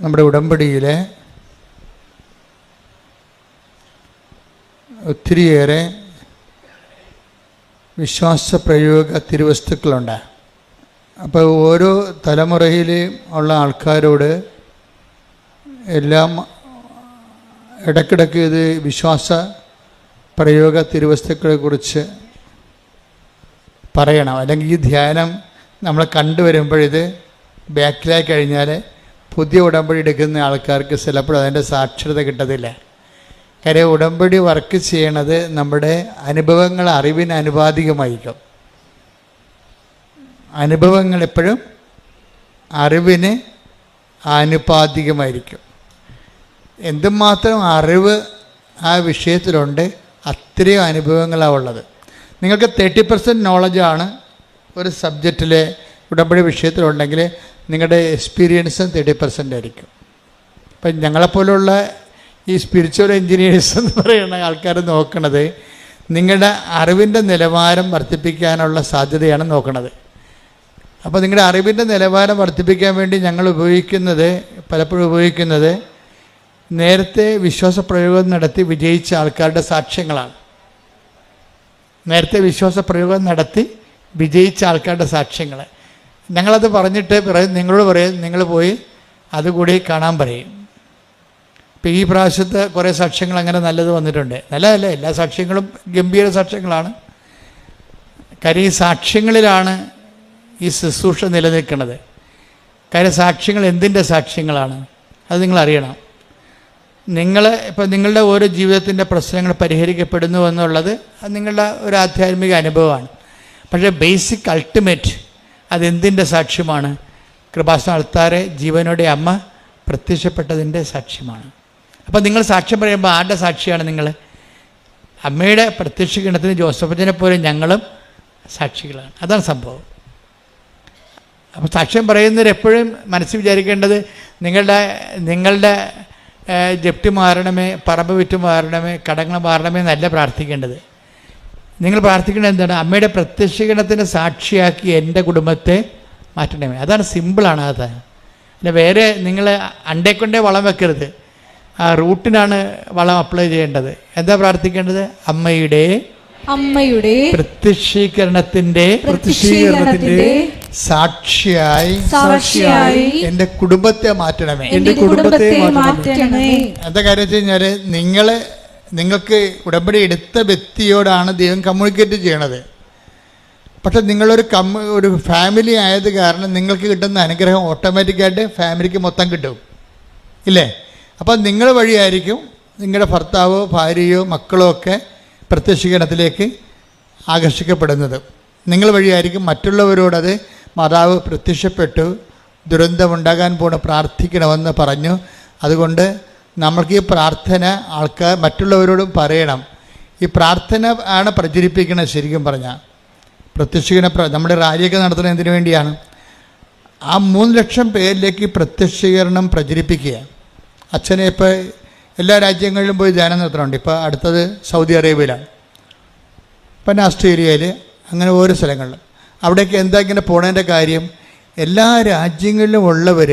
നമ്മുടെ ഉടമ്പടിയിലെ ഒത്തിരിയേറെ വിശ്വാസപ്രയോഗ തിരുവസ്തുക്കളുണ്ട്. അപ്പോൾ ഓരോ തലമുറയിൽ ഉള്ള ആൾക്കാരോട് എല്ലാം ഇടയ്ക്കിടയ്ക്ക് ഇത് വിശ്വാസ പ്രയോഗ തിരുവസ്തുക്കളെക്കുറിച്ച് പറയണം. അല്ലെങ്കിൽ ഈ ധ്യാനം നമ്മൾ കണ്ടുവരുമ്പോഴിത് ബാക്കിലായി കഴിഞ്ഞാൽ പുതിയ ഉടമ്പടി എടുക്കുന്ന ആൾക്കാർക്ക് ചിലപ്പോൾ അതിൻ്റെ സാക്ഷരത കിട്ടത്തില്ല. കാര്യം ഉടമ്പടി വർക്ക് ചെയ്യണത് നമ്മുടെ അനുഭവങ്ങൾ അറിവിന് അനുപാതികമായിരിക്കും. അനുഭവങ്ങൾ എപ്പോഴും അറിവിന് ആനുപാതികമായിരിക്കും. എന്തുമാത്രം അറിവ് ആ വിഷയത്തിലുണ്ട് അത്രയും അനുഭവങ്ങളാണ് ഉള്ളത്. നിങ്ങൾക്ക് 30% നോളജാണ് ഒരു സബ്ജക്റ്റിലെ ഉടമ്പടി വിഷയത്തിലുണ്ടെങ്കിൽ നിങ്ങളുടെ എക്സ്പീരിയൻസും 30% ആയിരിക്കും. ഇപ്പം ഞങ്ങളെപ്പോലുള്ള ഈ സ്പിരിച്വൽ എൻജിനീയേഴ്സ് എന്ന് പറയുന്ന ആൾക്കാർ നോക്കണത് നിങ്ങളുടെ അറിവിൻ്റെ നിലവാരം വർദ്ധിപ്പിക്കാനുള്ള സാധ്യതയാണ് നോക്കണത്. അപ്പോൾ നിങ്ങളുടെ അറിവിൻ്റെ നിലവാരം വർദ്ധിപ്പിക്കാൻ വേണ്ടി ഞങ്ങൾ പലപ്പോഴും ഉപയോഗിക്കുന്നത് നേരത്തെ വിശ്വാസപ്രയോഗം നടത്തി വിജയിച്ച ആൾക്കാരുടെ സാക്ഷ്യങ്ങളാണ്. നേരത്തെ വിശ്വാസപ്രയോഗം നടത്തി വിജയിച്ച ആൾക്കാരുടെ സാക്ഷ്യങ്ങൾ ഞങ്ങളത് പറഞ്ഞിട്ട് നിങ്ങളോട് പറയും, നിങ്ങൾ പോയി അതുകൂടി കാണാൻ പറയും. ഇപ്പം ഈ പ്രാവശ്യത്തെ കുറേ സാക്ഷ്യങ്ങൾ അങ്ങനെ നല്ലത് വന്നിട്ടുണ്ട്. നല്ലതല്ല, എല്ലാ സാക്ഷ്യങ്ങളും ഗംഭീര സാക്ഷ്യങ്ങളാണ്. കാര്യം ഈ സാക്ഷ്യങ്ങളിലാണ് ഈ ശുശ്രൂഷ നിലനിൽക്കുന്നത്. കാര്യം സാക്ഷ്യങ്ങൾ എന്തിൻ്റെ സാക്ഷ്യങ്ങളാണ് അത് നിങ്ങളറിയണം. ഇപ്പം നിങ്ങളുടെ ഓരോ ജീവിതത്തിൻ്റെ പ്രശ്നങ്ങൾ പരിഹരിക്കപ്പെടുന്നു എന്നുള്ളത് അത് നിങ്ങളുടെ ഒരു ആധ്യാത്മിക അനുഭവമാണ്. പക്ഷേ ബേസിക് അൾട്ടിമേറ്റ് അതെന്തിൻ്റെ സാക്ഷ്യമാണ്? കൃപാസന അൾത്താരെ ജീവനോടെ അമ്മ പ്രത്യക്ഷപ്പെട്ടതിൻ്റെ സാക്ഷ്യമാണ്. അപ്പോൾ നിങ്ങൾ സാക്ഷ്യം പറയുമ്പോൾ ആരുടെ സാക്ഷിയാണ് നിങ്ങൾ? അമ്മയുടെ പ്രത്യക്ഷീകരണത്തിന് ജോസഫിനെ പോലെ ഞങ്ങളും സാക്ഷികളാണ്. അതാണ് സംഭവം. അപ്പോൾ സാക്ഷ്യം പറയുന്നവരെപ്പോഴും മനസ്സിൽ വിചാരിക്കേണ്ടത് നിങ്ങളുടെ ജപ്തി മാറണമേ, പറമ്പ് വിറ്റ് മാറണമേ, കടങ്ങൾ മാറണമേ എന്നല്ല പ്രാർത്ഥിക്കേണ്ടത്. നിങ്ങൾ പ്രാർത്ഥിക്കേണ്ടത് എന്താണ്? അമ്മയുടെ പ്രത്യക്ഷീകരണത്തിന് സാക്ഷിയാക്കി എൻ്റെ കുടുംബത്തെ മാറ്റണമേ. അതാണ് സിമ്പിളാണ്. അത് അല്ല, വേറെ നിങ്ങൾ അണ്ടേക്കൊണ്ടേ വളം വെക്കരുത്. ആ റൂട്ടിനാണ് വളം അപ്ലൈ ചെയ്യേണ്ടത്. എന്താ പ്രാർത്ഥിക്കേണ്ടത്? അമ്മയുടെ പ്രത്യക്ഷീകരണത്തിന്റെ സാക്ഷിയായി എൻ്റെ കുടുംബത്തെ മാറ്റണമേ. എന്താ കാര്യം വെച്ച് കഴിഞ്ഞാല് നിങ്ങൾക്ക് ഉടമ്പടി എടുത്ത വ്യക്തിയോടാണ് ദൈവം കമ്മ്യൂണിക്കേറ്റ് ചെയ്യണത്. പക്ഷെ ഒരു ഫാമിലി ആയത് കാരണം നിങ്ങൾക്ക് കിട്ടുന്ന അനുഗ്രഹം ഓട്ടോമാറ്റിക്കായിട്ട് ഫാമിലിക്ക് മൊത്തം കിട്ടും, ഇല്ലേ? അപ്പം നിങ്ങൾ വഴിയായിരിക്കും നിങ്ങളുടെ ഭർത്താവോ ഭാര്യയോ മക്കളോ ഒക്കെ പ്രത്യക്ഷീകരണത്തിലേക്ക് ആകർഷിക്കപ്പെടുന്നത്. നിങ്ങൾ വഴിയായിരിക്കും മറ്റുള്ളവരോടത് മാതാവ് പ്രത്യക്ഷപ്പെട്ടു, ദുരന്തമുണ്ടാകാൻ പോണ പ്രാർത്ഥിക്കണമെന്ന് പറഞ്ഞു. അതുകൊണ്ട് നമ്മൾക്ക് ഈ പ്രാർത്ഥന മറ്റുള്ളവരോടും പറയണം. ഈ പ്രാർത്ഥന ആണ് പ്രചരിപ്പിക്കുന്നത്. ശരിക്കും പറഞ്ഞാൽ പ്രത്യക്ഷീകരണം നമ്മുടെ റാലിയൊക്കെ നടത്തുന്നത് എന്തിനു വേണ്ടിയാണ്? ആ 3 ലക്ഷം പേരിലേക്ക് പ്രത്യക്ഷീകരണം പ്രചരിപ്പിക്കുക. അച്ഛനെ ഇപ്പോൾ എല്ലാ രാജ്യങ്ങളിലും പോയി ധ്യാനം നടത്തുന്നുണ്ട്. ഇപ്പോൾ അടുത്തത് സൗദി അറേബ്യയിലാണ്, പിന്നെ ഓസ്ട്രേലിയയിൽ, അങ്ങനെ ഓരോ സ്ഥലങ്ങളിലും. അവിടേക്ക് എന്താ ഇങ്ങനെ പോണതിൻ്റെ കാര്യം? എല്ലാ രാജ്യങ്ങളിലും ഉള്ളവർ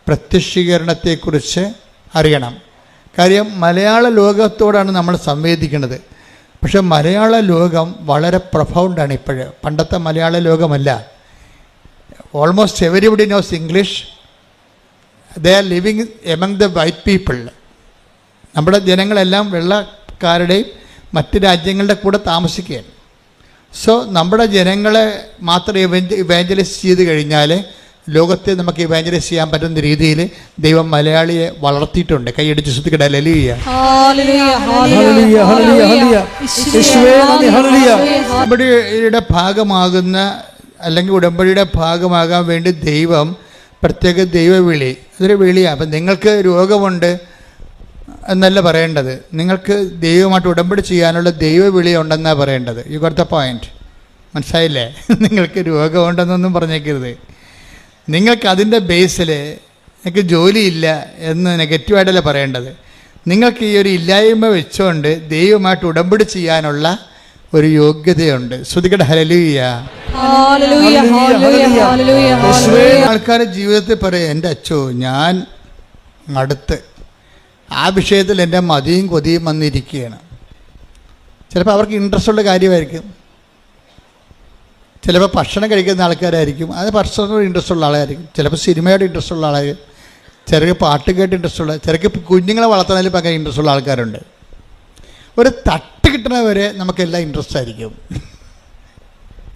പ്രത്യക്ഷീകരണത്തെക്കുറിച്ച് അറിയണം. കാര്യം മലയാള ലോകത്തോടാണ് നമ്മൾ സംവേദിക്കുന്നത്. പക്ഷെ മലയാള ലോകം വളരെ പ്രൊഫൗണ്ടാണ് ഇപ്പോഴ്. പണ്ടത്തെ മലയാള ലോകമല്ല. Almost everybody knows English. They are living among the white people. നമ്മുടെ ജനങ്ങളെല്ലാം വെള്ളക്കാരുടെയും മറ്റ് രാജ്യങ്ങളുടെ കൂടെ താമസിക്കുകയാണ്. സോ നമ്മുടെ ജനങ്ങളെ മാത്രം ഇവാഞ്ചലൈസ് ചെയ്ത് കഴിഞ്ഞാൽ ലോകത്തെ നമുക്ക് ഇവാഞ്ചലൈസ് ചെയ്യാൻ പറ്റുന്ന രീതിയിൽ ദൈവം മലയാളിയെ വളർത്തിയിട്ടുണ്ട്. കൈയടിച്ച് ശ്രദ്ധിക്കട്ടെ. ഉടമ്പടിയുടെ ഭാഗമാകുന്ന അല്ലെങ്കിൽ ഉടമ്പടിയുടെ ഭാഗമാകാൻ വേണ്ടി ദൈവം പ്രത്യേക ദൈവവിളി, അതൊരു വിളിയാണ്. അപ്പം നിങ്ങൾക്ക് രോഗമുണ്ട് എന്നല്ല പറയേണ്ടത്, നിങ്ങൾക്ക് ദൈവമായിട്ട് ഉടമ്പടി ചെയ്യാനുള്ള ദൈവവിളി ഉണ്ടെന്നാണ് പറയേണ്ടത്. You got the point. മനസ്സിലായില്ലേ? നിങ്ങൾക്ക് രോഗമുണ്ടെന്നൊന്നും പറഞ്ഞേക്കരുത്. നിങ്ങൾക്ക് അതിൻ്റെ ബേസിൽ എനിക്ക് ജോലിയില്ല എന്ന് നെഗറ്റീവായിട്ടല്ല പറയേണ്ടത്. നിങ്ങൾക്ക് ഈ ഒരു ഇല്ലായ്മ വെച്ചുകൊണ്ട് ദൈവമായിട്ട് ഉടമ്പടി ചെയ്യാനുള്ള ഒരു യോഗ്യതയുണ്ട്. ശ്രുതികട ഹല്ലേലൂയ. ആൾക്കാരുടെ ജീവിതത്തിൽ പറയും, എൻ്റെ അച്ചോ ഞാൻ അടുത്ത് ആ വിഷയത്തിൽ എൻ്റെ മതിയും കൊതിയും വന്നിരിക്കുകയാണ്. ചിലപ്പോൾ അവർക്ക് ഇൻട്രസ്റ്റ് ഉള്ള കാര്യമായിരിക്കും, ചിലപ്പോൾ ഭക്ഷണം കഴിക്കുന്ന ആൾക്കാരായിരിക്കും, അത് ഭക്ഷണത്തോട് ഇൻട്രസ്റ്റ് ഉള്ള ആളായിരിക്കും, ചിലപ്പോൾ സിനിമയോട് ഇൻട്രസ്റ്റ് ഉള്ള ആളായിരിക്കും, ചിലർക്ക് പാട്ട് കേട്ട് ഇൻട്രസ്റ്റ് ഉള്ള, ചിലർക്ക് കുഞ്ഞുങ്ങളെ വളർത്തുന്നതിൽ ഭയങ്കര ഇൻട്രസ്റ്റ് ഉള്ള ആൾക്കാരുണ്ട്. ഒരു തട്ട് കിട്ടണവരെ നമുക്കെല്ലാം ഇൻട്രസ്റ്റ് ആയിരിക്കും.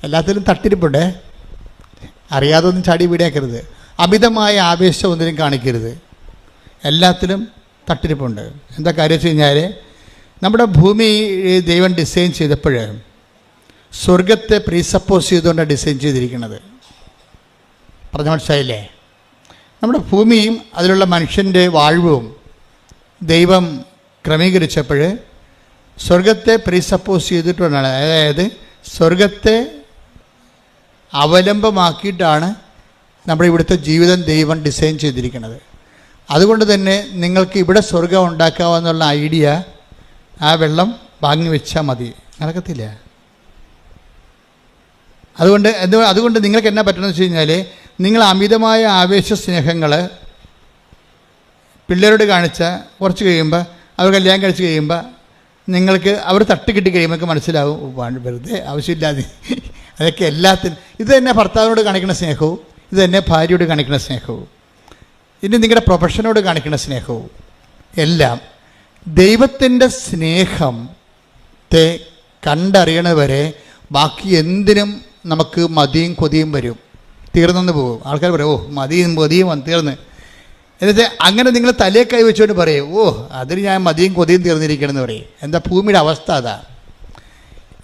എല്ലാത്തിലും തട്ടിരിപ്പുണ്ടേ, അറിയാതെ ഒന്നും ചാടി വീടിയാക്കരുത്, അമിതമായ ആവേശം ഒന്നിനും കാണിക്കരുത്, എല്ലാത്തിലും തട്ടിരിപ്പുണ്ട്. എന്താ കാര്യം വെച്ച് കഴിഞ്ഞാൽ, നമ്മുടെ ഭൂമി ദൈവം ഡിസൈൻ ചെയ്തപ്പോൾ സ്വർഗത്തെ പ്രീസപ്പോസ് ചെയ്തുകൊണ്ടാണ് ഡിസൈൻ ചെയ്തിരിക്കുന്നത്. പറഞ്ഞ മനസ്സിലായില്ലേ? നമ്മുടെ ഭൂമിയും അതിലുള്ള മനുഷ്യൻ്റെ വാഴ്വും ദൈവം ക്രമീകരിച്ചപ്പോൾ സ്വർഗത്തെ പ്രീസപ്പോസ് ചെയ്തിട്ടുണ്ടാണ്. അതായത് സ്വർഗത്തെ അവലംബമാക്കിയിട്ടാണ് നമ്മുടെ ഇവിടുത്തെ ജീവിതം ദൈവം ഡിസൈൻ ചെയ്തിരിക്കുന്നത്. അതുകൊണ്ട് തന്നെ നിങ്ങൾക്ക് ഇവിടെ സ്വർഗം ഉണ്ടാക്കാമെന്നുള്ള ഐഡിയ ആ വെള്ളം വാങ്ങി വെച്ചാൽ മതി, നടക്കത്തില്ല. അതുകൊണ്ട് നിങ്ങൾക്ക് എന്നാ പറ്റണമെന്ന് വെച്ച് കഴിഞ്ഞാൽ, നിങ്ങൾ അമിതമായ ആവേശ സ്നേഹങ്ങൾ പിള്ളേരോട് കാണിച്ചാൽ കുറച്ച് കഴിയുമ്പോൾ, അവർ കല്യാണം കഴിച്ച് കഴിയുമ്പോൾ നിങ്ങൾക്ക് അവർ തട്ട് കിട്ടി കഴിയുമ്പോൾ മനസ്സിലാവും, വെറുതെ ആവശ്യമില്ലാതെ അതൊക്കെ എല്ലാത്തിനും. ഇത് തന്നെ ഭർത്താവിനോട് കാണിക്കുന്ന സ്നേഹവും, ഇത് തന്നെ ഭാര്യയോട് കാണിക്കുന്ന സ്നേഹവും, ഇനി നിങ്ങളുടെ പ്രൊഫഷനോട് കാണിക്കുന്ന സ്നേഹവും എല്ലാം ദൈവത്തിൻ്റെ സ്നേഹത്തെ കണ്ടറിയണവരെ ബാക്കി എന്തിനും നമുക്ക് മതിയും കൊതിയും വരും, തീർന്നെന്ന് പോകും. ആൾക്കാർ പറയും, ഓ മതിയും കൊതിയും തീർന്ന്. എന്നിട്ട് അങ്ങനെ നിങ്ങൾ തലയെ കൈ വെച്ചുകൊണ്ട് പറയും, ഓ അതിന് ഞാൻ മതിയും കൊതിയും തീർന്നിരിക്കണമെന്ന് പറയും. എന്താ ഭൂമിയുടെ അവസ്ഥ അതാ.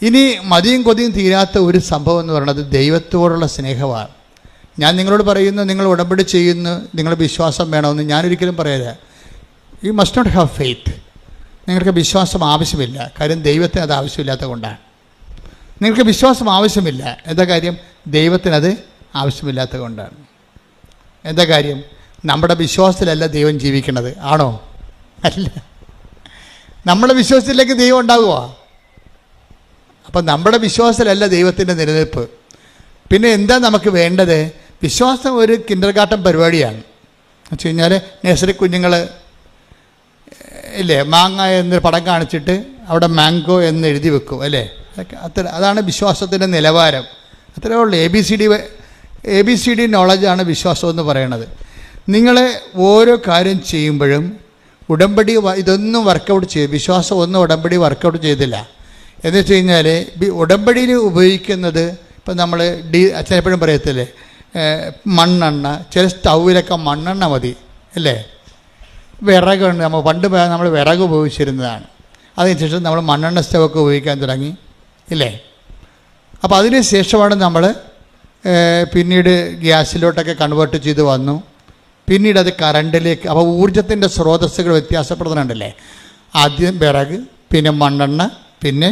ഇനി മതിയും കൊതിയും തീരാത്ത ഒരു സംഭവം എന്ന് പറയുന്നത് ദൈവത്തോടുള്ള സ്നേഹമാണ്. ഞാൻ നിങ്ങളോട് പറയുന്നു, നിങ്ങൾ ഉടമ്പടി ചെയ്യുന്നു, നിങ്ങളുടെ വിശ്വാസം വേണമെന്ന് ഞാനൊരിക്കലും പറയാതെ. You must not have faith. നിങ്ങൾക്ക് വിശ്വാസം ആവശ്യമില്ല, കാര്യം ദൈവത്തിന് അത് ആവശ്യമില്ലാത്തത് കൊണ്ടാണ്. നിങ്ങൾക്ക് വിശ്വാസം ആവശ്യമില്ല, എന്താ കാര്യം? ദൈവത്തിനത് ആവശ്യമില്ലാത്തത് കൊണ്ടാണ്. എന്താ കാര്യം? നമ്മുടെ വിശ്വാസത്തിലല്ല ദൈവം ജീവിക്കുന്നത്, ആണോ? അല്ല. നമ്മുടെ വിശ്വാസത്തിലേക്ക് ദൈവം ഉണ്ടാകുക. അപ്പം നമ്മുടെ വിശ്വാസത്തിലല്ല ദൈവത്തിൻ്റെ നിലനിൽപ്പ്. പിന്നെ എന്താ നമുക്ക് വേണ്ടത്? വിശ്വാസം ഒരു കിൻഡർ ഗാർട്ടൻ പരിപാടിയാണ്. എന്ന് വെച്ച് കഴിഞ്ഞാൽ നഴ്സറി കുഞ്ഞുങ്ങൾ ഇല്ലേ, മാങ്ങ എന്നൊരു പടം കാണിച്ചിട്ട് അവിടെ മാംഗോ എന്ന് എഴുതി വെക്കും അല്ലേ? അതാണ് വിശ്വാസത്തിൻ്റെ നിലവാരം. അത്രേ ഉള്ളൂ. എ ബി സി ഡി നോളജാണ് വിശ്വാസം എന്ന് പറയണത്. നിങ്ങൾ ഓരോ കാര്യം ചെയ്യുമ്പോഴും ഉടമ്പടി ഇതൊന്നും വർക്കൗട്ട് ചെയ്ത്, വിശ്വാസം ഒന്നും ഉടമ്പടി വർക്കൗട്ട് ചെയ്തില്ല. എന്ന് വെച്ച് കഴിഞ്ഞാൽ ഉടമ്പടിയിൽ ഉപയോഗിക്കുന്നത്, ഇപ്പം നമ്മൾ അച്ഛൻ എപ്പോഴും പറയത്തില്ലേ, മണ്ണെണ്ണ, ചില സ്റ്റൗവിലൊക്കെ മണ്ണെണ്ണ മതി അല്ലേ? വിറകുണ്ട്, നമ്മൾ വിറക് ഉപയോഗിച്ചിരുന്നതാണ്. അതിനുശേഷം നമ്മൾ മണ്ണെണ്ണ സ്റ്റൗവൊക്കെ ഉപയോഗിക്കാൻ തുടങ്ങി ഇല്ലേ? അപ്പോൾ അതിന് ശേഷമാണ് നമ്മൾ പിന്നീട് ഗ്യാസിലോട്ടൊക്കെ കൺവേർട്ട് ചെയ്ത് വന്നു. പിന്നീട് അത് കറണ്ടിലേക്ക്. അപ്പോൾ ഊർജത്തിൻ്റെ സ്രോതസ്സുകൾ വ്യത്യാസപ്പെടുന്നുണ്ടല്ലേ? ആദ്യം വിറക്, പിന്നെ മണ്ണെണ്ണ, പിന്നെ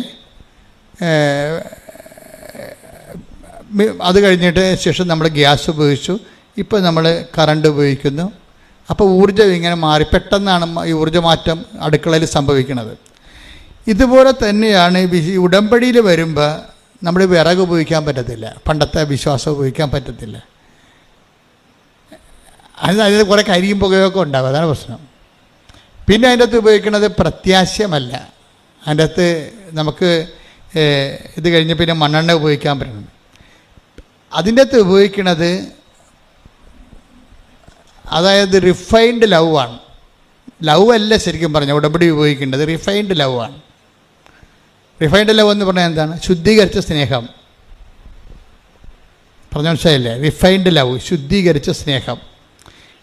അത് കഴിഞ്ഞിട്ട് ശേഷം നമ്മൾ ഗ്യാസ് ഉപയോഗിച്ചു, ഇപ്പോൾ നമ്മൾ കറണ്ട് ഉപയോഗിക്കുന്നു. അപ്പോൾ ഊർജ്ജം ഇങ്ങനെ മാറി, പെട്ടെന്നാണ് ഈ ഊർജ്ജമാറ്റം അടുക്കളയിൽ സംഭവിക്കുന്നത്. ഇതുപോലെ തന്നെയാണ് ഈ ഉടമ്പടിയിൽ വരുമ്പോൾ നമ്മൾ വിറക് ഉപയോഗിക്കാൻ പറ്റത്തില്ല, പണ്ടത്തെ വിശ്വാസം ഉപയോഗിക്കാൻ പറ്റത്തില്ല. അതിന് കുറേ കരിയും പുകയൊക്കെ ഉണ്ടാകും, അതാണ് പ്രശ്നം. പിന്നെ അതിൻ്റെ അകത്ത് ഉപയോഗിക്കുന്നത് പ്രത്യാശയമല്ല, അതിൻ്റെ അകത്ത് നമുക്ക് ഇത് കഴിഞ്ഞ് പിന്നെ മണ്ണെണ്ണ ഉപയോഗിക്കാൻ പറ്റണം. അതിൻ്റെ അകത്ത് ഉപയോഗിക്കുന്നത് അതായത് റിഫൈൻഡ് ലവ് ആണ്. ലവ് അല്ല ശരിക്കും പറഞ്ഞാൽ ഉടമ്പടി ഉപയോഗിക്കേണ്ടത്, റിഫൈൻഡ് ലവ് ആണ്. റിഫൈൻഡ് ലവ് എന്ന് പറഞ്ഞാൽ എന്താണ്? ശുദ്ധീകരിച്ച സ്നേഹം. പറഞ്ഞ മനസ്സിലായില്ലേ? റിഫൈൻഡ് ലവ്, ശുദ്ധീകരിച്ച സ്നേഹം.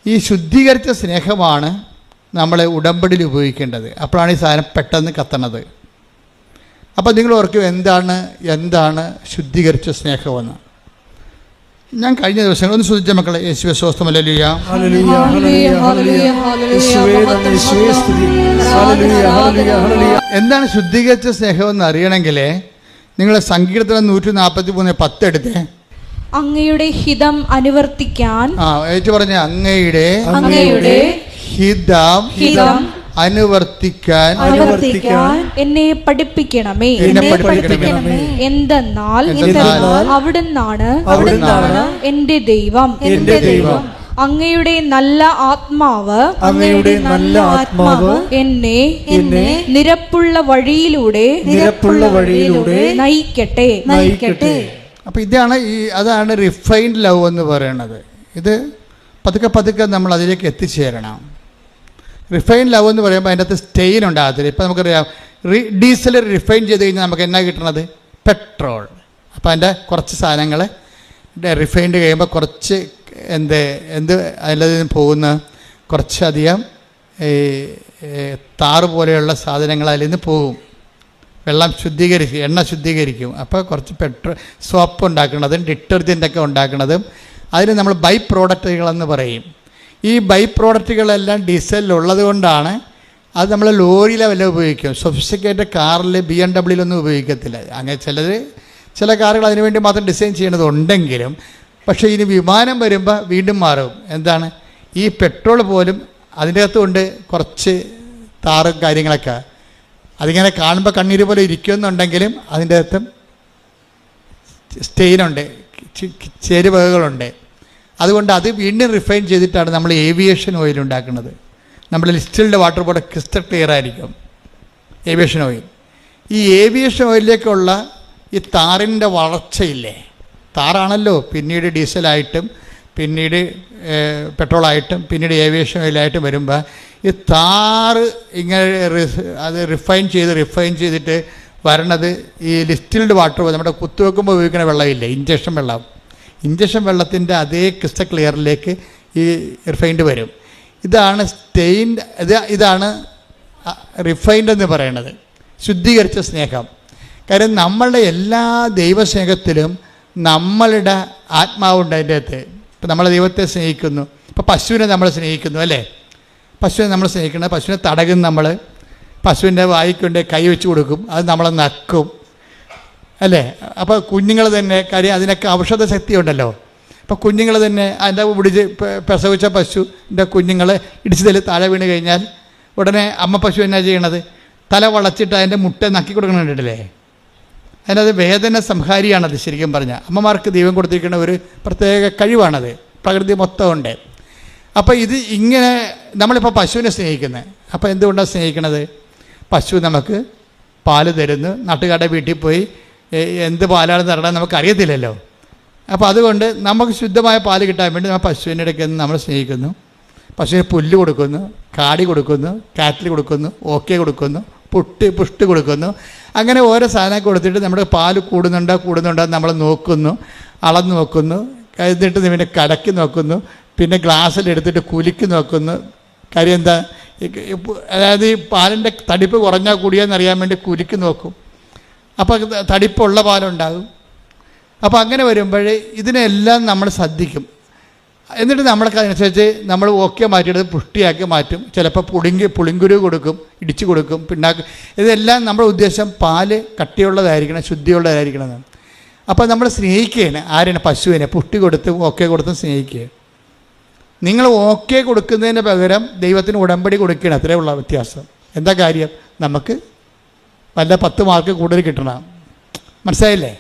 ഈ ശുദ്ധീകരിച്ച സ്നേഹമാണ് നമ്മൾ ഉടമ്പടിയിൽ ഉപയോഗിക്കേണ്ടത്. അപ്പോഴാണ് ഈ സാധനം പെട്ടെന്ന് കത്തണത്. അപ്പോൾ നിങ്ങൾ ഓർക്കും എന്താണ് ശുദ്ധീകരിച്ച സ്നേഹമെന്ന്. ഞാൻ കഴിഞ്ഞ ദിവസങ്ങൾ ഒന്ന് ശ്രദ്ധിച്ച മക്കളെ, യേശുവേ സ്തോത്രം, ഹല്ലേലൂയ. എന്താണ് ശുദ്ധീകരിച്ച സ്നേഹം എന്ന് അറിയണമെങ്കിൽ നിങ്ങൾ സങ്കീർത്തനം 143:10 എടുത്തേ. അങ്ങയുടെ ഹിതം അനുവർത്തിക്കാൻ. ഏറ്റു പറഞ്ഞ അങ്ങയുടെ ഹിതം അനുവർത്തിക്കാൻ എന്നെ പഠിപ്പിക്കണമേ. എന്തെന്നാൽ അവിടുന്നാണ് എന്റെ ദൈവം. അങ്ങയുടെ നല്ല ആത്മാവ് എന്നെ നിരപ്പുള്ള വഴിയിലൂടെ നയിക്കട്ടെ. അപ്പം അതാണ് റിഫൈൻഡ് ലവ് എന്ന് പറയുന്നത്. ഇത് പതുക്കെ നമ്മൾ അതിലേക്ക് എത്തിച്ചേരണം. റിഫൈൻഡ് ലവ് എന്ന് പറയുമ്പോൾ അതിൻ്റെ അകത്ത് സ്റ്റെയിൻ ഉണ്ടാകത്തില്ല. ഇപ്പം നമുക്കറിയാം, ഡീസൽ റിഫൈൻ ചെയ്ത് കഴിഞ്ഞാൽ നമുക്ക് എന്നാ കിട്ടണത്? പെട്രോൾ. അപ്പോൾ അതിൻ്റെ കുറച്ച് സാധനങ്ങൾ റിഫൈൻഡ് കഴിയുമ്പോൾ കുറച്ച് എന്ത് അതിൽ നിന്ന് പോകുന്ന കുറച്ചധികം താറ് പോലെയുള്ള സാധനങ്ങൾ അതിൽ നിന്ന് പോകും. വെള്ളം ശുദ്ധീകരിക്കും, എണ്ണ ശുദ്ധീകരിക്കും. അപ്പോൾ കുറച്ച് സോപ്പ് ഉണ്ടാക്കുന്നതും ഡിറ്റർജൻ്റൊക്കെ ഉണ്ടാക്കുന്നതും അതിന് നമ്മൾ ബൈ പ്രോഡക്റ്റുകളെന്ന് പറയും. ഈ ബൈ പ്രോഡക്റ്റുകളെല്ലാം ഡീസലിലുള്ളത് കൊണ്ടാണ് അത് നമ്മൾ ലോറിയിലെ വല്ല ഉപയോഗിക്കും. സൊഫിസ്റ്റിക്കേറ്റഡ് കാറിൽ BMW ഉപയോഗിക്കത്തില്ല. അങ്ങനെ ചില കാറുകൾ അതിനുവേണ്ടി മാത്രം ഡിസൈൻ ചെയ്യണതുണ്ടെങ്കിലും, പക്ഷേ ഇനി വിമാനം വരുമ്പോൾ വീണ്ടും മാറും. എന്താണ്? ഈ പെട്രോൾ പോലും അതിൻ്റെ അകത്തുകൊണ്ട് കുറച്ച് താറും കാര്യങ്ങളൊക്കെ അതിങ്ങനെ കാണുമ്പോൾ കണ്ണീര് പോലെ ഇരിക്കുമെന്നുണ്ടെങ്കിലും അതിൻ്റെ അകത്തും സ്റ്റെയിനുണ്ട്, ചേരുവകകളുണ്ട്. അതുകൊണ്ട് അത് വീണ്ടും റിഫൈൻ ചെയ്തിട്ടാണ് നമ്മൾ ഏവിയേഷൻ ഓയിൽ ഉണ്ടാക്കുന്നത്. നമ്മുടെ ഡിസ്റ്റിൽഡ് വാട്ടർ പോലെ ക്രിസ്റ്റൽ ക്ലിയർ ആയിരിക്കും ഏവിയേഷൻ ഓയിൽ. ഈ ഏവിയേഷൻ ഓയിലിലേക്കുള്ള ഈ താറിൻ്റെ വളർച്ചയില്ലേ, താറാണല്ലോ പിന്നീട് ഡീസലായിട്ടും പിന്നീട് പെട്രോളായിട്ടും പിന്നീട് ഏവിയേഷൻ ഓയിലായിട്ടും വരുമ്പോൾ ഈ താറ് ഇങ്ങനെ റിഫൈൻ ചെയ്തിട്ട് വരണത് ഈ ഡിസ്റ്റിൽഡ് വാട്ടർ പോലെ നമ്മുടെ കുത്തുവെക്കുമ്പോൾ ഉപയോഗിക്കുന്ന വെള്ളമില്ലേ, ഇഞ്ചക്ഷൻ വെള്ളത്തിൻ്റെ അതേ ക്രിസ്റ്റൽ ക്ലിയറിലേക്ക് ഈ റിഫൈൻഡ് വരും. ഇതാണ് സ്റ്റെയിൻഡ്, ഇതാണ് റിഫൈൻഡ് എന്ന് പറയുന്നത്, ശുദ്ധീകരിച്ച സ്നേഹം. കാര്യം നമ്മളുടെ എല്ലാ ദൈവസ്നേഹത്തിലും നമ്മളുടെ ആത്മാവുണ്ട് അതിൻ്റെ അകത്ത്. ഇപ്പം നമ്മൾ ദൈവത്തെ സ്നേഹിക്കുന്നു. ഇപ്പോൾ പശുവിനെ നമ്മൾ സ്നേഹിക്കുന്നു അല്ലേ? പശുവിനെ നമ്മൾ സ്നേഹിക്കുന്നത്, പശുവിനെ തടകും നമ്മൾ, പശുവിൻ്റെ വായിക്കൊണ്ട് കൈ വെച്ച് കൊടുക്കും, അത് നമ്മളെ നക്കും അല്ലേ? അപ്പോൾ കുഞ്ഞുങ്ങൾ തന്നെ, കാര്യം അതിനൊക്കെ ഔഷധ ശക്തി ഉണ്ടല്ലോ. അപ്പോൾ കുഞ്ഞുങ്ങൾ തന്നെ അതിൻ്റെ പിടിച്ച് പ്രസവിച്ച പശുവിൻ്റെ കുഞ്ഞുങ്ങൾ ഇടിച്ചതിൽ താഴെ വീണ് കഴിഞ്ഞാൽ ഉടനെ അമ്മ പശു എന്നാ ചെയ്യണത്? തല വളച്ചിട്ട് അതിൻ്റെ മുട്ട നക്കി കൊടുക്കണുണ്ടല്ലേ? അതിനത് വേദന സംഹാരിയാണത്. ശരിക്കും പറഞ്ഞാൽ അമ്മമാർക്ക് ദൈവം കൊടുത്തിരിക്കുന്ന ഒരു പ്രത്യേക കഴിവാണത്, പ്രകൃതി മൊത്തം ഉണ്ട്. അപ്പോൾ ഇത് ഇങ്ങനെ നമ്മളിപ്പോൾ പശുവിനെ സ്നേഹിക്കുന്നത്. അപ്പോൾ എന്തുകൊണ്ടാണ് സ്നേഹിക്കണത്? പശു നമുക്ക് പാല് തരുന്നു. നാട്ടുകാരുടെ വീട്ടിൽ പോയി എന്ത് പാലാണ് തരണം നമുക്കറിയത്തില്ലല്ലോ. അപ്പോൾ അതുകൊണ്ട് നമുക്ക് ശുദ്ധമായ പാല് കിട്ടാൻ വേണ്ടി നമ്മൾ പശുവിൻ്റെ ഇടയ്ക്ക് നമ്മൾ സ്നേഹിക്കുന്നു. പശുവിന് പുല്ല് കൊടുക്കുന്നു, കാടി കൊടുക്കുന്നു, കാറ്റിൽ കൊടുക്കുന്നു, ഓക്കെ കൊടുക്കുന്നു, പുഷ്ടി കൊടുക്കുന്നു. അങ്ങനെ ഓരോ സാധനം കൊടുത്തിട്ട് നമ്മുടെ പാല് കൂടുന്നുണ്ടോ നമ്മൾ നോക്കുന്നു, അളന്ന് നോക്കുന്നു, എന്നിട്ട് പിന്നെ കടക്കി നോക്കുന്നു, പിന്നെ ഗ്ലാസ്സിലെടുത്തിട്ട് കുലുക്കി നോക്കുന്നു. കാര്യം എന്താ? അതായത് ഈ പാലിൻ്റെ തടിപ്പ് കുറഞ്ഞാൽ കൂടിയെന്നറിയാൻ വേണ്ടി കുലുക്കി നോക്കും. അപ്പോൾ തടിപ്പുള്ള പാലുണ്ടാകും. അപ്പോൾ അങ്ങനെ വരുമ്പോൾ ഇതിനെല്ലാം നമ്മൾ ശ്രദ്ധിക്കും. എന്നിട്ട് നമ്മൾക്ക് അതനുസരിച്ച് നമ്മൾ ഓക്കെ മാറ്റിയെടുത്ത് പുഷ്ടിയാക്കി മാറ്റും. ചിലപ്പോൾ പുളിങ്കുരു കൊടുക്കും, ഇടിച്ചു കൊടുക്കും, പിണ്ണാക്ക്. ഇതെല്ലാം നമ്മുടെ ഉദ്ദേശം പാല് കട്ടിയുള്ളതായിരിക്കണം, ശുദ്ധിയുള്ളതായിരിക്കണം എന്നാണ്. അപ്പോൾ നമ്മൾ സ്നേഹിക്കുകയാണ് ആരെയാണ്? പശുവിനെ പുഷ്ടി കൊടുത്തും ഓക്കെ കൊടുത്തും സ്നേഹിക്കുക. നിങ്ങൾ ഓക്കെ കൊടുക്കുന്നതിന് പകരം ദൈവത്തിന് ഉടമ്പടി കൊടുക്കുകയാണ്. അത്രേ ഉള്ള വ്യത്യാസം. എന്താ കാര്യം? നമുക്ക് വല്ല 10 മാർക്ക് കൂടുതൽ കിട്ടണം. മനസ്സിലായില്ലേ?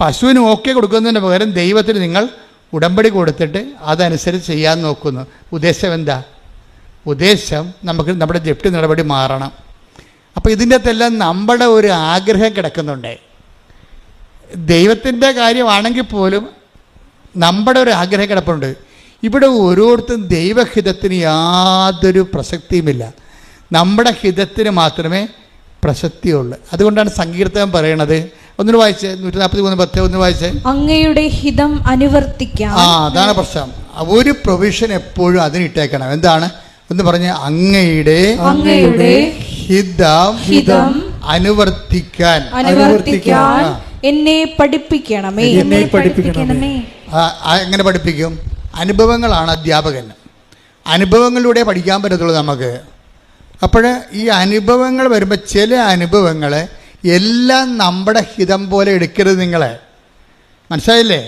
പശുവിന് ഓക്കെ കൊടുക്കുന്നതിന് പകരം ദൈവത്തിന് നിങ്ങൾ ഉടമ്പടി കൊടുത്തിട്ട് അതനുസരിച്ച് ചെയ്യാൻ നോക്കുന്നു. ഉദ്ദേശം എന്താ? ഉദ്ദേശം നമുക്ക് നമ്മുടെ ജപ്തി നടപടി മാറണം. അപ്പോൾ ഇതിൻ്റെ അകത്തെല്ലാം നമ്മുടെ ഒരു ആഗ്രഹം കിടക്കുന്നുണ്ട്. ദൈവത്തിൻ്റെ കാര്യമാണെങ്കിൽ പോലും നമ്മുടെ ഒരു ആഗ്രഹം കിടപ്പുണ്ട്. ഇവിടെ ഓരോരുത്തരും ദൈവഹിതത്തിന് യാതൊരു പ്രസക്തിയുമില്ല. നമ്മുടെ ഹിതത്തിന് മാത്രമേ പ്രസക്തിയുള്ളൂ. അതുകൊണ്ടാണ് സങ്കീർത്തനം പറയണത്. ഒന്നിനു വായിച്ച് 143:10 ഒന്ന് വായിച്ച്. അങ്ങയുടെ ഹിതം അനുവർത്തിക്കാം. അതാണ് പ്രശ്നം. ഒരു പ്രൊവിഷൻ എപ്പോഴും അതിനിട്ടേക്കണം. എന്താണ് എന്ന് പറഞ്ഞ? അങ്ങയുടെ ഹിതം അനുവർത്തിക്കാൻ എന്നെ പഠിപ്പിക്കണമേ. എങ്ങനെ പഠിപ്പിക്കും? അനുഭവങ്ങളാണ് അധ്യാപകൻ. അനുഭവങ്ങളിലൂടെ പഠിക്കാൻ പറ്റത്തുള്ളൂ നമുക്ക്. അപ്പോൾ ഈ അനുഭവങ്ങൾ വരുമ്പോൾ ചില അനുഭവങ്ങൾ എല്ലാം നമ്മുടെ ഹിതം പോലെ എടുക്കരുത്. നിങ്ങളെ മനസ്സിലായില്ലേ?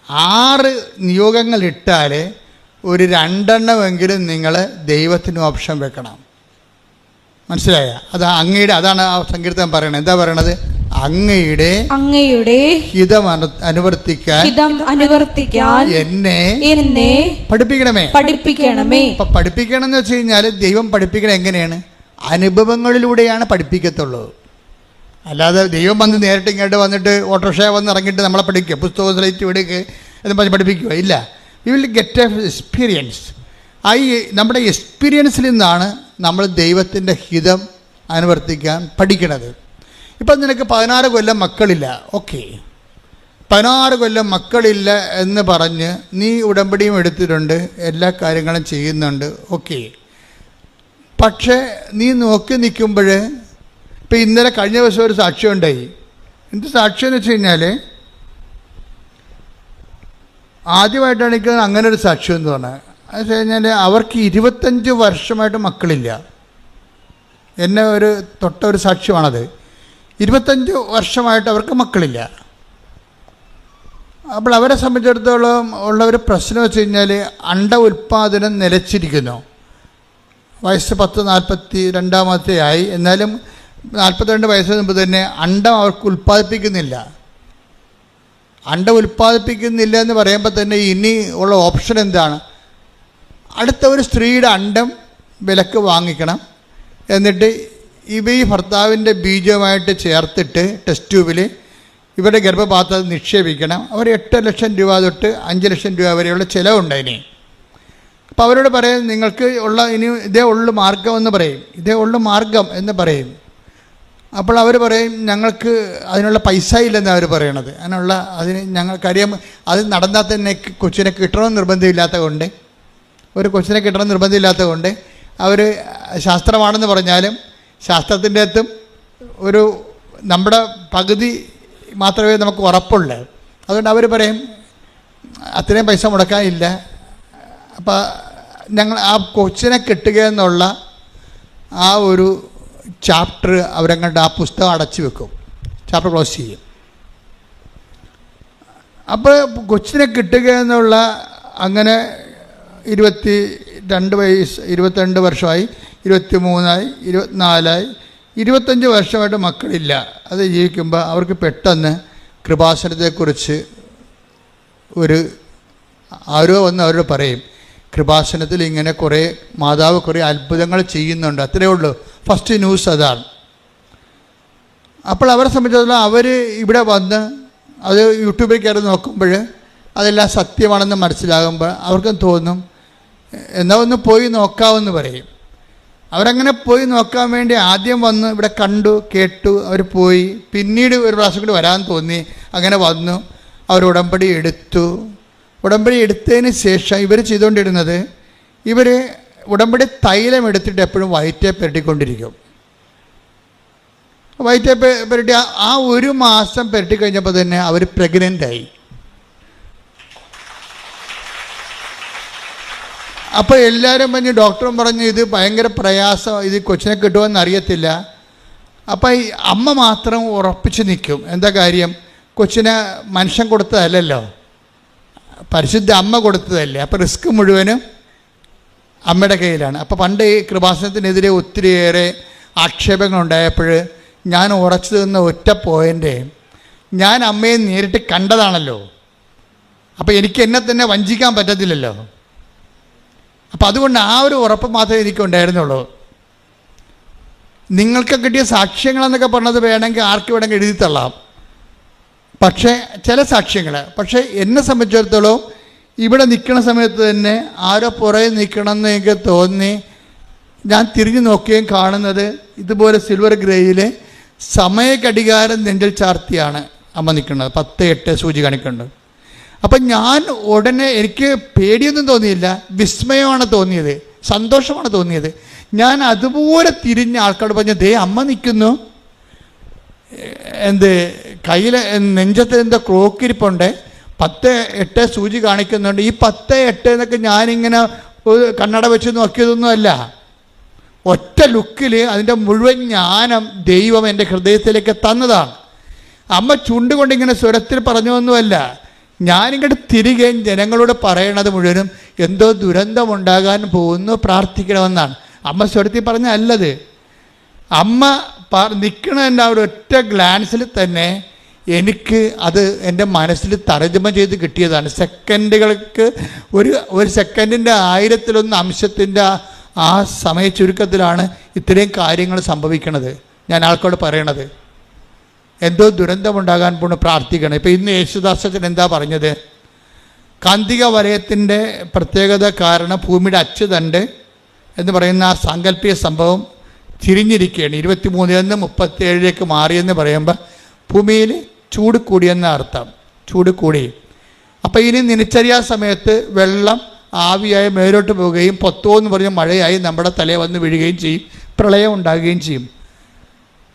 6 നിയോഗങ്ങൾ ഇട്ടാൽ ഒരു 2 എണ്ണമെങ്കിലും നിങ്ങൾ ദൈവത്തിന് ഓപ്ഷൻ വെക്കണം. മനസ്സിലായ? അതാണ് ആ സങ്കീർത്തനം പറയണത്. എന്താ പറയണത്? അങ്ങയുടെ ഹിതം അനുവർത്തിക്കാൻ എന്നെ പഠിപ്പിക്കണമേ. പഠിപ്പിക്കണം എന്ന് വെച്ച് കഴിഞ്ഞാൽ ദൈവം പഠിപ്പിക്കണം എങ്ങനെയാണ്? അനുഭവങ്ങളിലൂടെയാണ് പഠിപ്പിക്കത്തുള്ളൂ. അല്ലാതെ ദൈവം വന്ന് നേരിട്ട് ഇങ്ങോട്ട് വന്നിട്ട് ഓട്ടോറിക്ഷ വന്ന് ഇറങ്ങിയിട്ട് നമ്മളെ പഠിക്കുക, പുസ്തകം സ്ലൈറ്റ് വിടുക എന്ന് പറഞ്ഞ് പഠിപ്പിക്കുക ഇല്ല. We will get A experience. നമ്മുടെ എക്സ്പീരിയൻസിൽ നിന്നാണ് നമ്മൾ ദൈവത്തിൻ്റെ ഹിതം അനുവർത്തിക്കാൻ പഠിക്കണത്. ഇപ്പം നിനക്ക് 16 കൊല്ലം മക്കളില്ല, ഓക്കെ, 16 കൊല്ലം മക്കളില്ല എന്ന് പറഞ്ഞ് നീ ഉടമ്പടിയും എടുത്തിട്ടുണ്ട്, എല്ലാ കാര്യങ്ങളും ചെയ്യുന്നുണ്ട്, ഓക്കെ. പക്ഷേ നീ നോക്കി നിൽക്കുമ്പോൾ ഇപ്പം ഇന്നലെ കഴിഞ്ഞ ദിവസം ഒരു സാക്ഷ്യം ഉണ്ടായി. എന്ത് സാക്ഷ്യം എന്ന് വെച്ച് കഴിഞ്ഞാൽ, ആദ്യമായിട്ടാണ് എനിക്ക് അങ്ങനെ ഒരു സാക്ഷ്യം എന്ന് പറഞ്ഞത്. അത് വെച്ച് കഴിഞ്ഞാൽ അവർക്ക് 25 വർഷമായിട്ട് മക്കളില്ല. എന്നെ തൊട്ടൊരു സാക്ഷ്യമാണത്. 25 വർഷമായിട്ട് അവർക്ക് മക്കളില്ല. അപ്പോൾ അവരെ സംബന്ധിച്ചിടത്തോളം ഉള്ള ഒരു പ്രശ്നം വെച്ച് കഴിഞ്ഞാൽ അണ്ട ഉൽപ്പാദനം നിലച്ചിരിക്കുന്നു. വയസ്സ് 42 ആയി. എന്നാലും 42 വയസ്സിന് മുമ്പ് തന്നെ അണ്ടം അവർക്ക് ഉൽപ്പാദിപ്പിക്കുന്നില്ല. അണ്ടം ഉൽപ്പാദിപ്പിക്കുന്നില്ല എന്ന് പറയുമ്പോൾ തന്നെ ഇനി ഉള്ള ഓപ്ഷൻ എന്താണ്? അടുത്ത ഒരു സ്ത്രീയുടെ അണ്ടം വിലക്ക് വാങ്ങിക്കണം, എന്നിട്ട് ഈ ഭർത്താവിൻ്റെ ബീജവുമായിട്ട് ചേർത്തിട്ട് ടെസ്റ്റ് ട്യൂബിൽ ഇവരുടെ ഗർഭപാത്രത്തിൽ നിക്ഷേപിക്കണം. അവർ 8 ലക്ഷം രൂപ തൊട്ട് 5 ലക്ഷം രൂപ വരെയുള്ള ചിലവുണ്ടതിന്. അപ്പോൾ അവരോട് പറയും, നിങ്ങൾക്ക് ഉള്ള ഇനി ഇതേ ഉള്ളു മാർഗം എന്ന് പറയും, ഇതേ ഉള്ളു മാർഗം എന്ന് പറയും. അപ്പോൾ അവർ പറയും, ഞങ്ങൾക്ക് അതിനുള്ള പൈസ ഇല്ലെന്ന് അവർ പറയണത്. അതിന് ഞങ്ങൾക്കറിയാം, അത് നടന്നാൽ തന്നെ കൊച്ചിനെ കിട്ടണമെന്ന് നിർബന്ധമില്ലാത്ത കൊണ്ട്, ഒരു കൊച്ചിനെ കിട്ടണമെന്ന് നിർബന്ധമില്ലാത്ത കൊണ്ട് അവർ ശാസ്ത്രമാണെന്ന് പറഞ്ഞാലും ശാസ്ത്രത്തിൻ്റെ അകത്തും ഒരു നമ്മുടെ പകുതി മാത്രമേ നമുക്ക് ഉറപ്പുള്ളൂ. അതുകൊണ്ട് അവർ പറയും അത്രയും പൈസ മുടക്കാനില്ല. അപ്പോൾ ഞങ്ങൾ ആ കൊച്ചിനെ കിട്ടുക എന്നുള്ള ആ ഒരു ചാപ്റ്റർ അവരങ്ങോട്ട് ആ പുസ്തകം അടച്ചു വെക്കും, ചാപ്റ്റർ ക്ലോസ് ചെയ്യും. അപ്പോൾ കൊച്ചിനെ കിട്ടുക എന്നുള്ള അങ്ങനെ 22 വയസ്സ്, 22 വർഷമായി, 23 ആയി, 24 ആയി, 25 വർഷമായിട്ട് മക്കളില്ല. അത് ജീവിക്കുമ്പോൾ അവർക്ക് പെട്ടെന്ന് കൃപാസനത്തെക്കുറിച്ച് ആരോ വന്ന് അവരോട് പറയും, കൃപാസനത്തിൽ ഇങ്ങനെ മാതാവ് കുറേ അത്ഭുതങ്ങൾ ചെയ്യുന്നുണ്ട്. അത്രയേ ഉള്ളൂ. ഫസ്റ്റ് ന്യൂസ് അതാണ്. അപ്പോൾ അവരെ സംബന്ധിച്ചിടത്തോളം അവർ ഇവിടെ വന്ന് അത് യൂട്യൂബിൽ കയറി നോക്കുമ്പോൾ അതെല്ലാം സത്യമാണെന്ന് മനസ്സിലാകുമ്പോൾ അവർക്ക് തോന്നും, എന്നാൽ ഒന്ന് പോയി നോക്കാമെന്ന് പറയും. അവരങ്ങനെ പോയി നോക്കാൻ വേണ്ടി ആദ്യം വന്ന് ഇവിടെ കണ്ടു, കേട്ടു, അവർ പോയി. പിന്നീട് ഒരു പ്രാവശ്യം കൂടി വരാൻ തോന്നി, അങ്ങനെ വന്നു. അവർ ഉടമ്പടി എടുത്തു. ഉടമ്പടി എടുത്തതിന് ശേഷം ഇവർ ചെയ്തുകൊണ്ടിരുന്നത്, ഇവർ ഉടമ്പടി തൈലം എടുത്തിട്ട് എപ്പോഴും വയറ്റെ പുരട്ടിക്കൊണ്ടിരിക്കും. വയറ്റെ പുരട്ടി ആ 1 മാസം പുരട്ടി കഴിഞ്ഞപ്പോൾ തന്നെ അവർ പ്രഗ്നൻ്റായി. അപ്പോൾ എല്ലാവരും പറഞ്ഞ്, ഡോക്ടറും പറഞ്ഞു ഇത് ഭയങ്കര പ്രയാസം, ഇത് കൊച്ചിനെ കിട്ടുമെന്ന് അറിയത്തില്ല. അപ്പോൾ ഈ അമ്മ മാത്രം ഉറപ്പിച്ച് നിൽക്കും. എന്താ കാര്യം? കൊച്ചിനെ മനുഷ്യൻ കൊടുത്തതല്ലല്ലോ, പരിശുദ്ധ അമ്മ കൊടുത്തതല്ലേ. അപ്പോൾ റിസ്ക് മുഴുവനും അമ്മയുടെ കയ്യിലാണ്. അപ്പോൾ പണ്ട് ഈ കൃപാസനത്തിനെതിരെ ഒത്തിരിയേറെ ആക്ഷേപങ്ങളുണ്ടായപ്പോൾ ഞാൻ ഉറച്ചു നിന്ന ഒറ്റ പോയിൻ്റ്, ഞാൻ അമ്മയെ നേരിട്ട് കണ്ടതാണല്ലോ. അപ്പോൾ എനിക്ക് എന്നെ തന്നെ വഞ്ചിക്കാൻ പറ്റത്തില്ലല്ലോ. അപ്പോൾ അതുകൊണ്ട് ആ ഒരു ഉറപ്പ് മാത്രമേ എനിക്കുണ്ടായിരുന്നുള്ളൂ. നിങ്ങൾക്ക് കിട്ടിയ സാക്ഷ്യങ്ങളെന്നൊക്കെ പറഞ്ഞത് വേണമെങ്കിൽ ആർക്ക് വേണമെങ്കിൽ എഴുതി തള്ളാം, പക്ഷേ ചില സാക്ഷ്യങ്ങൾ. പക്ഷേ എന്നെ സംബന്ധിച്ചിടത്തോളം ഇവിടെ നിൽക്കുന്ന സമയത്ത് തന്നെ ആരോ പുറകെ നിൽക്കണമെന്ന് എനിക്ക് തോന്നി. ഞാൻ തിരിഞ്ഞു നോക്കുകയും കാണുന്നത് ഇതുപോലെ സിൽവർ ഗ്രേയിൽ സമയഘടികാരം നെഞ്ചിൽ ചാർത്തിയാണ് അമ്മ നിൽക്കുന്നത്. 10:08 സൂചി കാണിക്കുന്നുണ്ട്. അപ്പം ഞാൻ ഉടനെ, എനിക്ക് പേടിയൊന്നും തോന്നിയില്ല, വിസ്മയമാണ് തോന്നിയത്, സന്തോഷമാണ് തോന്നിയത്. ഞാൻ അതുപോലെ തിരിഞ്ഞ ആൾക്കാരോട് പറഞ്ഞു, ദേ അമ്മ നിൽക്കുന്നു, കയ്യിൽ നെഞ്ചത്ത് എന്തോ ക്രോക്കിരിപ്പുണ്ട്, 10:08 സൂചി കാണിക്കുന്നുണ്ട്. ഈ 10:08 എന്നൊക്കെ ഞാനിങ്ങനെ കണ്ണട വെച്ച് നോക്കിയതൊന്നുമല്ല. ഒറ്റ ലുക്കിൽ അതിൻ്റെ മുഴുവൻ ജ്ഞാനം ദൈവം എൻ്റെ ഹൃദയത്തിലേക്ക് തന്നതാണ്. അമ്മ ചുണ്ടുകൊണ്ടിങ്ങനെ സ്വരത്തിൽ പറഞ്ഞതൊന്നുമല്ല. ഞാനിങ്ങോട്ട് തിരികെ ജനങ്ങളോട് പറയണത് മുഴുവനും എന്തോ ദുരന്തമുണ്ടാകാൻ പോകുന്നു, പ്രാർത്ഥിക്കണമെന്നാണ്. അമ്മ സ്വരത്തിൽ പറഞ്ഞ അല്ലത്. അമ്മ നിൽക്കണതിൻ്റെ ആ ഒരു ഒറ്റ ഗ്ലാൻസിൽ തന്നെ എനിക്ക് അത് എൻ്റെ മനസ്സിൽ തർജ്ജമ ചെയ്ത് കിട്ടിയതാണ്. സെക്കൻഡുകൾക്ക് ഒരു സെക്കൻഡിൻ്റെ 1000-1 അംശത്തിൻ്റെ ആ സമയ ചുരുക്കത്തിലാണ് ഇത്രയും കാര്യങ്ങൾ സംഭവിക്കുന്നത്. ഞാൻ ആൾക്കോട് പറയണത് എന്തോ ദുരന്തമുണ്ടാകാൻ പോണ്, പ്രാർത്ഥിക്കണം. ഇപ്പം ഇന്ന് യേശുദാസൻ എന്താ പറഞ്ഞത്? കാന്തിക വലയത്തിൻ്റെ പ്രത്യേകത കാരണം ഭൂമിയുടെ അച്ചുതണ്ട് എന്ന് പറയുന്ന ആ സാങ്കല്പിക സംഭവം തിരിഞ്ഞിരിക്കുകയാണ്. 23-37 മാറിയെന്ന് പറയുമ്പോൾ ഭൂമിയിൽ ചൂട് കൂടിയെന്ന അർത്ഥം, ചൂട് കൂടി. അപ്പോൾ ഇനി നിലച്ചരിയാ സമയത്ത് വെള്ളം ആവിയായി മേലോട്ട് പോവുകയും പൊത്തോന്ന് പറഞ്ഞ മഴയായി നമ്മുടെ തലയെ വന്ന് വീഴുകയും ചെയ്യും, പ്രളയം ഉണ്ടാകുകയും ചെയ്യും.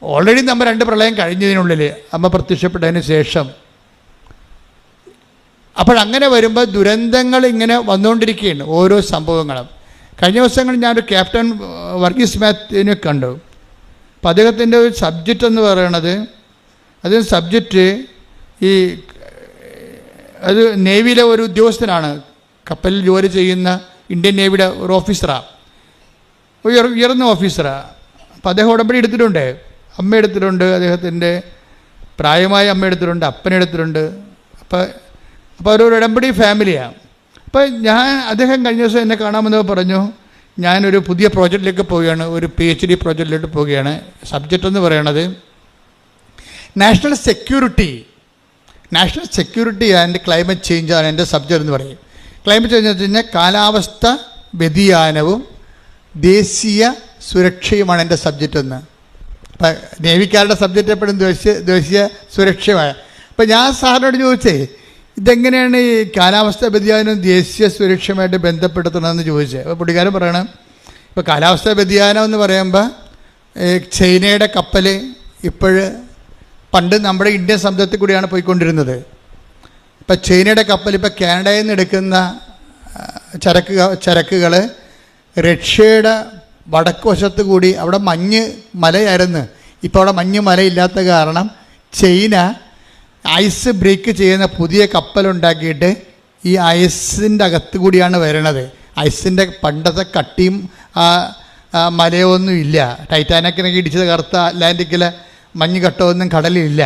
ഓൾറെഡി നമ്മൾ 2 പ്രളയം കഴിഞ്ഞതിനുള്ളിൽ അമ്മ പ്രത്യക്ഷപ്പെട്ടതിന് ശേഷം. അപ്പോഴങ്ങനെ വരുമ്പോൾ ദുരന്തങ്ങൾ ഇങ്ങനെ വന്നുകൊണ്ടിരിക്കുകയാണ്, ഓരോ സംഭവങ്ങളും. കഴിഞ്ഞ ദിവസങ്ങളിൽ ഞാനൊരു ക്യാപ്റ്റൻ വർഗീസ് മാത്യുവിനെ കണ്ടു. അപ്പം അദ്ദേഹത്തിൻ്റെ ഒരു സബ്ജക്റ്റ് എന്ന് പറയണത്, അതിന് സബ്ജക്റ്റ് അത് നേവിയിലെ ഒരു ഉദ്യോഗസ്ഥനാണ്, കപ്പലിൽ ജോലി ചെയ്യുന്ന ഇന്ത്യൻ നേവിയുടെ ഒരു ഓഫീസറാണ്, ഉയർന്ന ഓഫീസറാണ്. അപ്പം അദ്ദേഹം ഉടമ്പടി എടുത്തിട്ടുണ്ട്, അമ്മ എടുത്തിട്ടുണ്ട്, അദ്ദേഹത്തിൻ്റെ പ്രായമായ അമ്മ എടുത്തിട്ടുണ്ട്, അപ്പനെടുത്തിട്ടുണ്ട്. അപ്പോൾ ഒരു ഉടമ്പടി ഫാമിലിയാണ്. അപ്പോൾ അദ്ദേഹം കഴിഞ്ഞ ദിവസം എന്നെ കാണാമെന്ന് പറഞ്ഞു, ഞാനൊരു പുതിയ പ്രോജക്റ്റിലേക്ക് പോവുകയാണ്, ഒരു PhD പ്രോജക്റ്റിലേക്ക് പോവുകയാണ്. സബ്ജക്റ്റ് എന്ന് പറയണത് national security and climate change ആണ് എൻ്റെ സബ്ജക്റ്റ് എന്ന് പറയും. ക്ലൈമറ്റ് ചേഞ്ച് എന്ന് വെച്ച് കഴിഞ്ഞാൽ കാലാവസ്ഥ വ്യതിയാനവും ദേശീയ സുരക്ഷയുമാണ് എൻ്റെ സബ്ജക്റ്റ് എന്ന്. അപ്പം നേവിക്കാരുടെ സബ്ജക്റ്റ് എപ്പോഴും ദേശീയ സുരക്ഷയുമായ. അപ്പം ഞാൻ സാറിനോട് ചോദിച്ചേ, ഇതെങ്ങനെയാണ് ഈ കാലാവസ്ഥ വ്യതിയാനവും ദേശീയ സുരക്ഷയുമായിട്ട് ബന്ധപ്പെടുത്തണമെന്ന് ചോദിച്ചത്. അപ്പോൾ പുള്ളിക്കാരൻ പറയണം, ഇപ്പോൾ കാലാവസ്ഥ വ്യതിയാനം എന്ന് പറയുമ്പോൾ ചൈനയുടെ കപ്പൽ പണ്ട് നമ്മുടെ ഇന്ത്യൻ സമുദ്രത്തിൽ കൂടിയാണ് പോയിക്കൊണ്ടിരുന്നത്. ഇപ്പം ചൈനയുടെ കപ്പൽ ഇപ്പോൾ കാനഡയിൽ നിന്ന് എടുക്കുന്ന ചരക്കുകൾ റഷ്യയുടെ വടക്ക് വശത്ത് കൂടി, അവിടെ മലയായിരുന്നു, ഇപ്പോൾ അവിടെ മലയില്ലാത്ത കാരണം ചൈന ഐസ് ബ്രേക്ക് ചെയ്യുന്ന പുതിയ കപ്പലുണ്ടാക്കിയിട്ട് ഈ ഐസിൻ്റെ അകത്ത് കൂടിയാണ് വരണത്. ഐസിൻ്റെ പണ്ടത്തെ കട്ടിയും മലയൊന്നും ഇല്ല. ടൈറ്റാനിക്കിനൊക്കെ ഇടിച്ചത് കറുത്ത അറ്റ്ലാന്റിക്കിലെ മഞ്ഞ് കട്ടമൊന്നും കടലിലില്ല.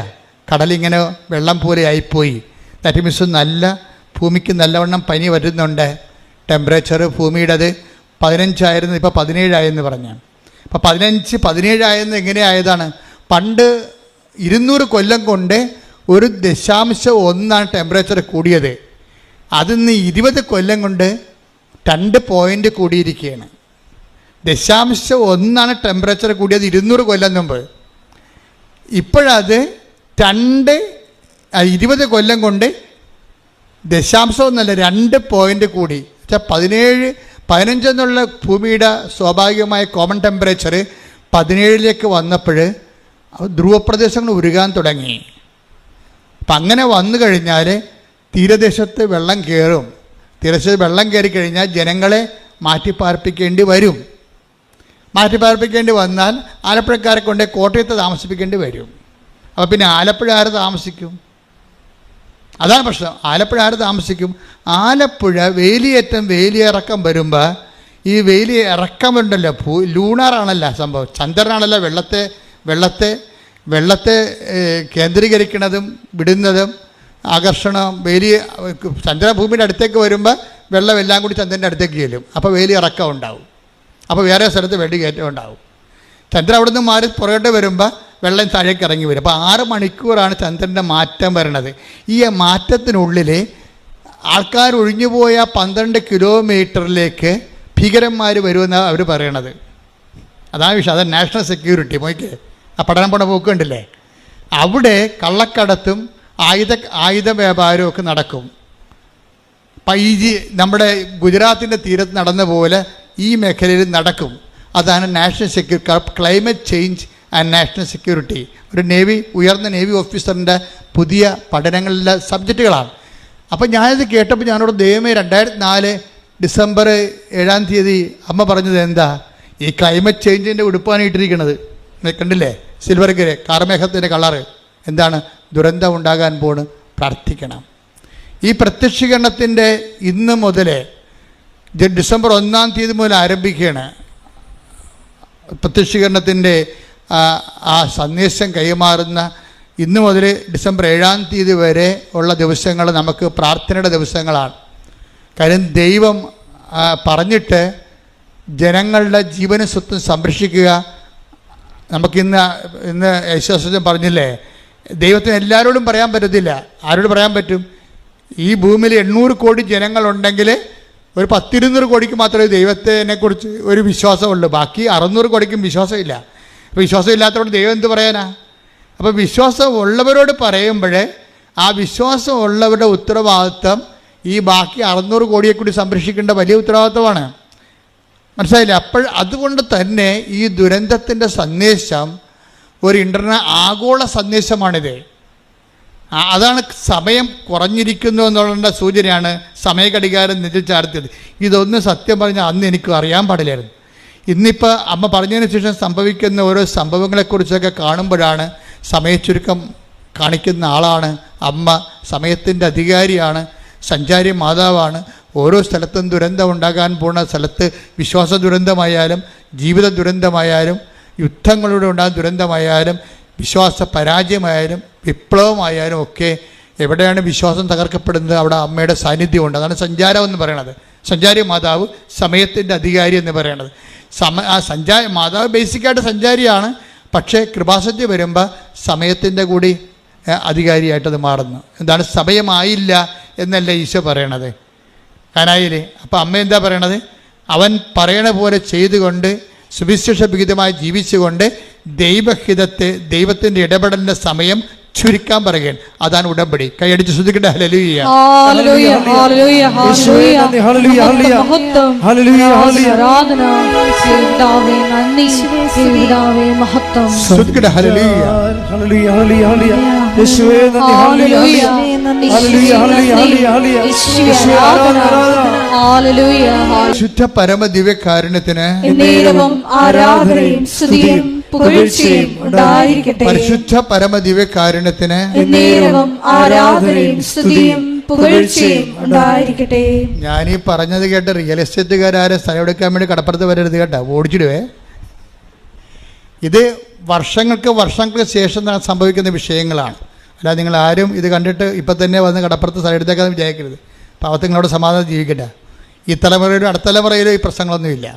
കടലിങ്ങനെ വെള്ളം പോലെ ആയിപ്പോയി. ദാറ്റ് മീൻസ് ഭൂമിക്ക് നല്ലവണ്ണം പനി വരുന്നുണ്ട്. ടെമ്പറേച്ചർ ഭൂമിയുടേത് 15 ആയിരുന്നു, ഇപ്പോൾ 17 ആയെന്ന് പറഞ്ഞു. അപ്പോൾ 15-17 ആയെന്ന് എങ്ങനെയായതാണ്? പണ്ട് 200 കൊല്ലം കൊണ്ട് 1.1 ടെമ്പറേച്ചർ കൂടിയത്. അതിന്ന് 20 കൊല്ലം കൊണ്ട് 2 പോയിൻ്റ് കൂടിയിരിക്കുകയാണ്. 0.1 ടെമ്പറേച്ചർ കൂടിയത് 200 കൊല്ലം മുമ്പ്. ഇപ്പോഴത് 20 കൊല്ലം കൊണ്ട് 2 പോയിൻ്റ് കൂടി. 15 എന്നുള്ള ഭൂമിയുടെ സ്വാഭാവികമായ കോമൺ ടെമ്പറേച്ചർ 17 വന്നപ്പോൾ ധ്രുവപ്രദേശങ്ങൾ ഉരുകാൻ തുടങ്ങി. അപ്പം അങ്ങനെ വന്നു കഴിഞ്ഞാൽ തീരദേശത്ത് വെള്ളം കയറും. തീരദേശത്ത് വെള്ളം കയറി കഴിഞ്ഞാൽ ജനങ്ങളെ മാറ്റിപ്പാർപ്പിക്കേണ്ടി വരും. മാറ്റിപ്പാർപ്പിക്കേണ്ടി വന്നാൽ ആലപ്പുഴക്കാരെ കൊണ്ട് കോട്ടയത്ത് താമസിപ്പിക്കേണ്ടി വരും. അപ്പോൾ പിന്നെ ആലപ്പുഴ ആര് താമസിക്കും? അതാണ് പ്രശ്നം. ആലപ്പുഴ ആര് താമസിക്കും? ആലപ്പുഴ വേലിയിറക്കം വരുമ്പോൾ ഈ ഇറക്കമുണ്ടല്ലോ, ലൂണാറാണല്ലോ സംഭവം, ചന്ദ്രനാണല്ലോ വെള്ളത്തെ കേന്ദ്രീകരിക്കുന്നതും വിടുന്നതും ആകർഷണം. ചന്ദ്രഭൂമിയുടെ അടുത്തേക്ക് വരുമ്പോൾ വെള്ളം എല്ലാം കൂടി ചന്ദ്രൻ്റെ അടുത്തേക്ക് ചെല്ലും. അപ്പോൾ ഇറക്കം ഉണ്ടാവും. അപ്പോൾ വേറെ സ്ഥലത്ത് കയറ്റം ഉണ്ടാവും. ചന്ദ്രൻ അവിടെ നിന്ന് മാറി പുറകോട്ട് വരുമ്പോൾ വെള്ളം താഴേക്ക് ഇറങ്ങി വരും. അപ്പോൾ 6 മണിക്കൂറാണ് ചന്ദ്രൻ്റെ മാറ്റം വരണത്. ഈ മാറ്റത്തിനുള്ളിൽ ആൾക്കാർ ഒഴിഞ്ഞുപോയ 12 കിലോമീറ്ററിലേക്ക് ഭീകരന്മാർ വരുമെന്നാണ് അവർ പറയണത്. അതാണ് വിഷയം. അതാണ് നാഷണൽ സെക്യൂരിറ്റി. മോയ്ക്ക് ആ പഠനം പോണ പോക്ക് കണ്ടില്ലേ? അവിടെ കള്ളക്കടത്തും ആയുധ വ്യാപാരവും ഒക്കെ നടക്കും. നമ്മുടെ ഗുജറാത്തിൻ്റെ തീരത്ത് നടന്ന പോലെ ഈ മേഖലയിൽ നടക്കും. അതാണ് national security, climate change and national security. ഒരു ഉയർന്ന നേവി ഓഫീസറിൻ്റെ പുതിയ പഠനങ്ങളിലെ സബ്ജക്റ്റുകളാണ്. അപ്പോൾ ഞാനിത് കേട്ടപ്പോൾ ഞാനോട് ദൈവമേ, 2004 ഡിസംബർ 7 അമ്മ പറഞ്ഞത് എന്താ? ഈ ക്ലൈമറ്റ് ചേഞ്ചിൻ്റെ ഉടുപ്പാണ് ഇട്ടിരിക്കുന്നത്. കണ്ടില്ലേ? സിൽവർ ഗ്രേ, കാർമേഘത്തിൻ്റെ കളറ്. എന്താണ്? ദുരന്തം ഉണ്ടാകാൻ പോണ്. പ്രാർത്ഥിക്കണം. ഈ പ്രത്യക്ഷീകരണത്തിൻ്റെ ഇന്ന് മുതൽ ഡിസംബർ 1 മുതൽ ആരംഭിക്കുകയാണ്. പ്രത്യക്ഷീകരണത്തിൻ്റെ ആ സന്ദേശം കൈമാറുന്ന ഇന്നു മുതൽ ഡിസംബർ 7-ാം തീയതി വരെ ഉള്ള ദിവസങ്ങൾ നമുക്ക് പ്രാർത്ഥനയുടെ ദിവസങ്ങളാണ്. കാര്യം ദൈവം പറഞ്ഞിട്ട് ജനങ്ങളുടെ ജീവനും സ്വത്തും സംരക്ഷിക്കുക. നമുക്കിന്ന് യേശുദാസൻ പറഞ്ഞില്ലേ, ദൈവത്തിന് എല്ലാവരോടും പറയാൻ പറ്റത്തില്ല. ആരോട് പറയാൻ പറ്റും? ഈ ഭൂമിയിൽ 800 കോടി ജനങ്ങളുണ്ടെങ്കിൽ ഒരു 10-200 കോടിക്ക് മാത്രമേ ദൈവത്തിനെക്കുറിച്ച് ഒരു വിശ്വാസമുള്ളൂ. ബാക്കി 600 കോടിക്കും വിശ്വാസമില്ല. അപ്പോൾ വിശ്വാസം ഇല്ലാത്തവരോട് ദൈവം എന്ത് പറയാനാ? അപ്പോൾ വിശ്വാസം ഉള്ളവരോട് പറയുമ്പോഴേ ആ വിശ്വാസം ഉള്ളവരുടെ ഉത്തരവാദിത്വം ഈ ബാക്കി 600 കോടിയെ കൂടി സംരക്ഷിക്കേണ്ട വലിയ ഉത്തരവാദിത്വമാണ്. മനസ്സിലായില്ലേ? അതുകൊണ്ട് തന്നെ ഈ ദുരന്തത്തിൻ്റെ സന്ദേശം ഒരു ആഗോള സന്ദേശമാണിത്. അതാണ് സമയം കുറഞ്ഞിരിക്കുന്നു എന്നുള്ള സൂചനയാണ് സമയഘടികാരം നെഞ്ചിൽ ചാർത്തിയത്. ഇതൊന്നും സത്യം പറഞ്ഞാൽ അന്ന് എനിക്ക് അറിയാൻ പാടില്ലായിരുന്നു. ഇന്നിപ്പോൾ അമ്മ പറഞ്ഞതിന് ശേഷം സംഭവിക്കുന്ന ഓരോ സംഭവങ്ങളെക്കുറിച്ചൊക്കെ കാണുമ്പോഴാണ് സമയച്ചുരുക്കം കാണിക്കുന്ന ആളാണ് അമ്മ. സമയത്തിൻ്റെ അധികാരിയാണ്, സഞ്ചാരി മാതാവാണ്. ഓരോ സ്ഥലത്തും ദുരന്തം ഉണ്ടാകാൻ പോകുന്ന സ്ഥലത്ത് വിശ്വാസ ദുരന്തമായാലും ജീവിത ദുരന്തമായാലും യുദ്ധങ്ങളിലൂടെ ഉണ്ടാകുന്ന ദുരന്തമായാലും വിശ്വാസ പരാജയമായാലും വിപ്ലവമായാലും ഒക്കെ എവിടെയാണ് വിശ്വാസം തകർക്കപ്പെടുന്നത് അവിടെ അമ്മയുടെ സാന്നിധ്യമുണ്ട്. അതാണ് സഞ്ചാരം എന്ന് പറയണത്. സഞ്ചാരി മാതാവ് സമയത്തിൻ്റെ അധികാരി എന്ന് പറയണത്. മാതാവ് ബേസിക്കായിട്ട് സഞ്ചാരിയാണ്. പക്ഷേ കൃപാസന്ധ്യ വരുമ്പോൾ സമയത്തിൻ്റെ കൂടി അധികാരിയായിട്ടത് മാറുന്നു. എന്താണ്? സമയമായില്ല എന്നല്ല ഈശോ പറയണത്. കാനായില്ലേ? അപ്പോൾ അമ്മ എന്താ പറയണത്? അവൻ പറയണ പോലെ ചെയ്തുകൊണ്ട് സുവിശേഷവിഹിതമായി ജീവിച്ചുകൊണ്ട് ദൈവത്തിൻ്റെ ഇടപെടലിൻ്റെ സമയം ചുരുക്കാൻ പറയുകയാണ്. അതാണ് ഉടമ്പടി. കൈയടിച്ച് ശ്രദ്ധിക്കട്ടെ. ഹല്ലേലൂയ, ഹല്ലേലൂയ, ഹല്ലേലൂയ, ഹല്ലേലൂയ, ഹല്ലേലൂയ, ഹല്ലേലൂയ, ആരാധന യേശുവേ, നന്ദി യേശുവേ, മഹത്വം ശ്രദ്ധിക്കട്ടെ. ഹല്ലേലൂയ, ഹല്ലേലൂയ, ഹല്ലേലൂയ, യേശുവേ നന്ദി, ഹല്ലേലൂയ, ഹല്ലേലൂയ, ഹല്ലേലൂയ, യേശുവേ ആരാധന, ഹല്ലേലൂയ. ശുദ്ധ പരമ ദിവ്യകാരുണ്യത്തിന് എന്നേരവും ആരാധനയും സ്തുതിയും പുകഴ്ചയും ഉണ്ടായിരിക്കട്ടെ. പരിശുദ്ധ പരമ ദിവ്യകാരുണ്യത്തിന് എന്നേരവും ആരാധനയും സ്തുതിയും പുകഴ്ചയും ഉണ്ടായിരിക്കട്ടെ. ഞാനീ പറഞ്ഞത് കേട്ട് റിയൽ എസ്റ്റേറ്റുകാരും സ്ഥലം എടുക്കാൻ വേണ്ടി കടപ്പുറത്ത് വരരുത് കേട്ടോ, ഓടിച്ചിടുവേ. ഇത് വർഷങ്ങൾക്ക് ശേഷം സംഭവിക്കുന്ന വിഷയങ്ങളാണ്. അല്ലാതെ നിങ്ങൾ ആരും ഇത് കണ്ടിട്ട് ഇപ്പം തന്നെ വന്ന് കടപ്പുറത്ത് സ്ഥലം എടുത്തേക്കാന്ന് വിചാരിക്കരുത്. പാവത്തുങ്ങളോട് സമാധാനം ജീവിക്കട്ടെ. ഈ തലമുറയിലും അടുത്ത തലമുറയിലും ഈ പ്രശ്നങ്ങളൊന്നുമില്ല.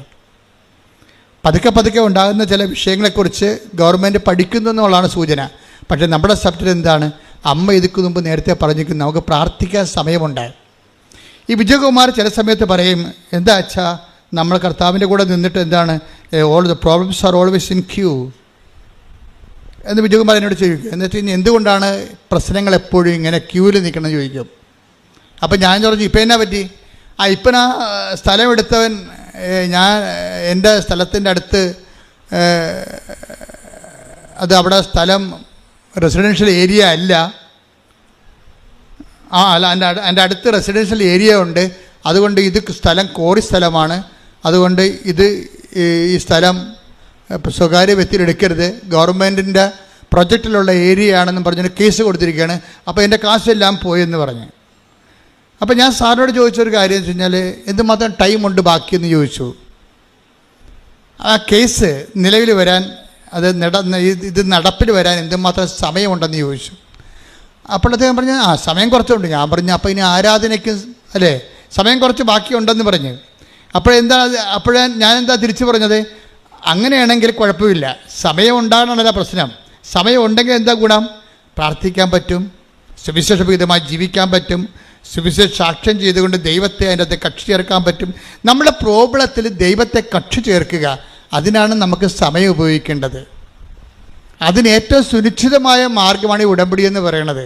പതുക്കെ ഉണ്ടാകുന്ന ചില വിഷയങ്ങളെക്കുറിച്ച് ഗവൺമെൻറ് പഠിക്കുന്നു എന്നുള്ളതാണ് സൂചന. പക്ഷേ നമ്മുടെ സബ്ജക്റ്റ് എന്താണ്? അമ്മ ഇതിക്ക് മുമ്പ് നേരത്തെ പറഞ്ഞിരിക്കുന്നു, നമുക്ക് പ്രാർത്ഥിക്കാൻ സമയമുണ്ട്. ഈ വിജയകുമാർ ചില സമയത്ത് പറയും, എന്താ അച്ഛാ നമ്മൾ കർത്താവിൻ്റെ കൂടെ നിന്നിട്ട് എന്താണ് all the problems are always in queue എന്ന് വിജയകുമാർ എന്നോട് ചോദിക്കും. എന്നിട്ട് ഇനി എന്തുകൊണ്ടാണ് പ്രശ്നങ്ങൾ എപ്പോഴും ഇങ്ങനെ ക്യൂവിൽ നിൽക്കണമെന്ന് ചോദിക്കും. അപ്പം ഞാൻ പറഞ്ഞു, ഇപ്പം എന്നാ പറ്റി? ഇപ്പം ആ സ്ഥലം എടുത്തവൻ ഞാൻ എൻ്റെ സ്ഥലത്തിൻ്റെ അടുത്ത് അത് അവിടെ സ്ഥലം റെസിഡൻഷ്യൽ ഏരിയ അല്ല. അല്ല, എൻ്റെ അടുത്ത് റെസിഡൻഷ്യൽ ഏരിയ ഉണ്ട്. അതുകൊണ്ട് ഇത് സ്ഥലം കോറി സ്ഥലമാണ്. അതുകൊണ്ട് ഈ സ്ഥലം സ്വകാര്യ വ്യക്തിയിൽ എടുക്കരുത്, ഗവൺമെൻറ്റിൻ്റെ പ്രൊജക്റ്റിലുള്ള ഏരിയ ആണെന്നും പറഞ്ഞൊരു കേസ് കൊടുത്തിരിക്കുകയാണ്. അപ്പോൾ എൻ്റെ കാശെല്ലാം പോയെന്ന് പറഞ്ഞു. അപ്പോൾ ഞാൻ സാറിനോട് ചോദിച്ചൊരു കാര്യം എന്ന് വെച്ച് കഴിഞ്ഞാൽ, എന്തുമാത്രം ടൈമുണ്ട് ബാക്കിയെന്ന് ചോദിച്ചു. ആ കേസ് നിലവിൽ വരാൻ ഇത് നടപ്പിൽ വരാൻ എന്തുമാത്രം സമയമുണ്ടെന്ന് ചോദിച്ചു. അപ്പോൾ അദ്ദേഹം പറഞ്ഞു, സമയം കുറച്ചുണ്ട്. ഞാൻ പറഞ്ഞു, അപ്പോൾ ഇനി ആരാധനയ്ക്ക് അല്ലേ സമയം കുറച്ച് ബാക്കിയുണ്ടെന്ന് പറഞ്ഞു. ഞാനെന്താ തിരിച്ചു പറഞ്ഞത്? അങ്ങനെയാണെങ്കിൽ കുഴപ്പമില്ല, സമയം ഉണ്ടാകണമെന്നല്ല പ്രശ്നം. സമയം ഉണ്ടെങ്കിൽ എന്താ ഗുണം? പ്രാർത്ഥിക്കാൻ പറ്റും, സുവിശേഷവിഹിതമായി ജീവിക്കാൻ പറ്റും, സുവിശേഷ സാക്ഷ്യം ചെയ്തുകൊണ്ട് ദൈവത്തെ അതിൻ്റെ അകത്ത് കക്ഷി ചേർക്കാൻ പറ്റും. നമ്മുടെ പ്രോബ്ലത്തിൽ ദൈവത്തെ കക്ഷി ചേർക്കുക, അതിനാണ് നമുക്ക് സമയം ഉപയോഗിക്കേണ്ടത്. അതിന് ഏറ്റവും സുനിശ്ചിതമായ മാർഗമാണ് ഈ ഉടമ്പടി എന്ന് പറയുന്നത്.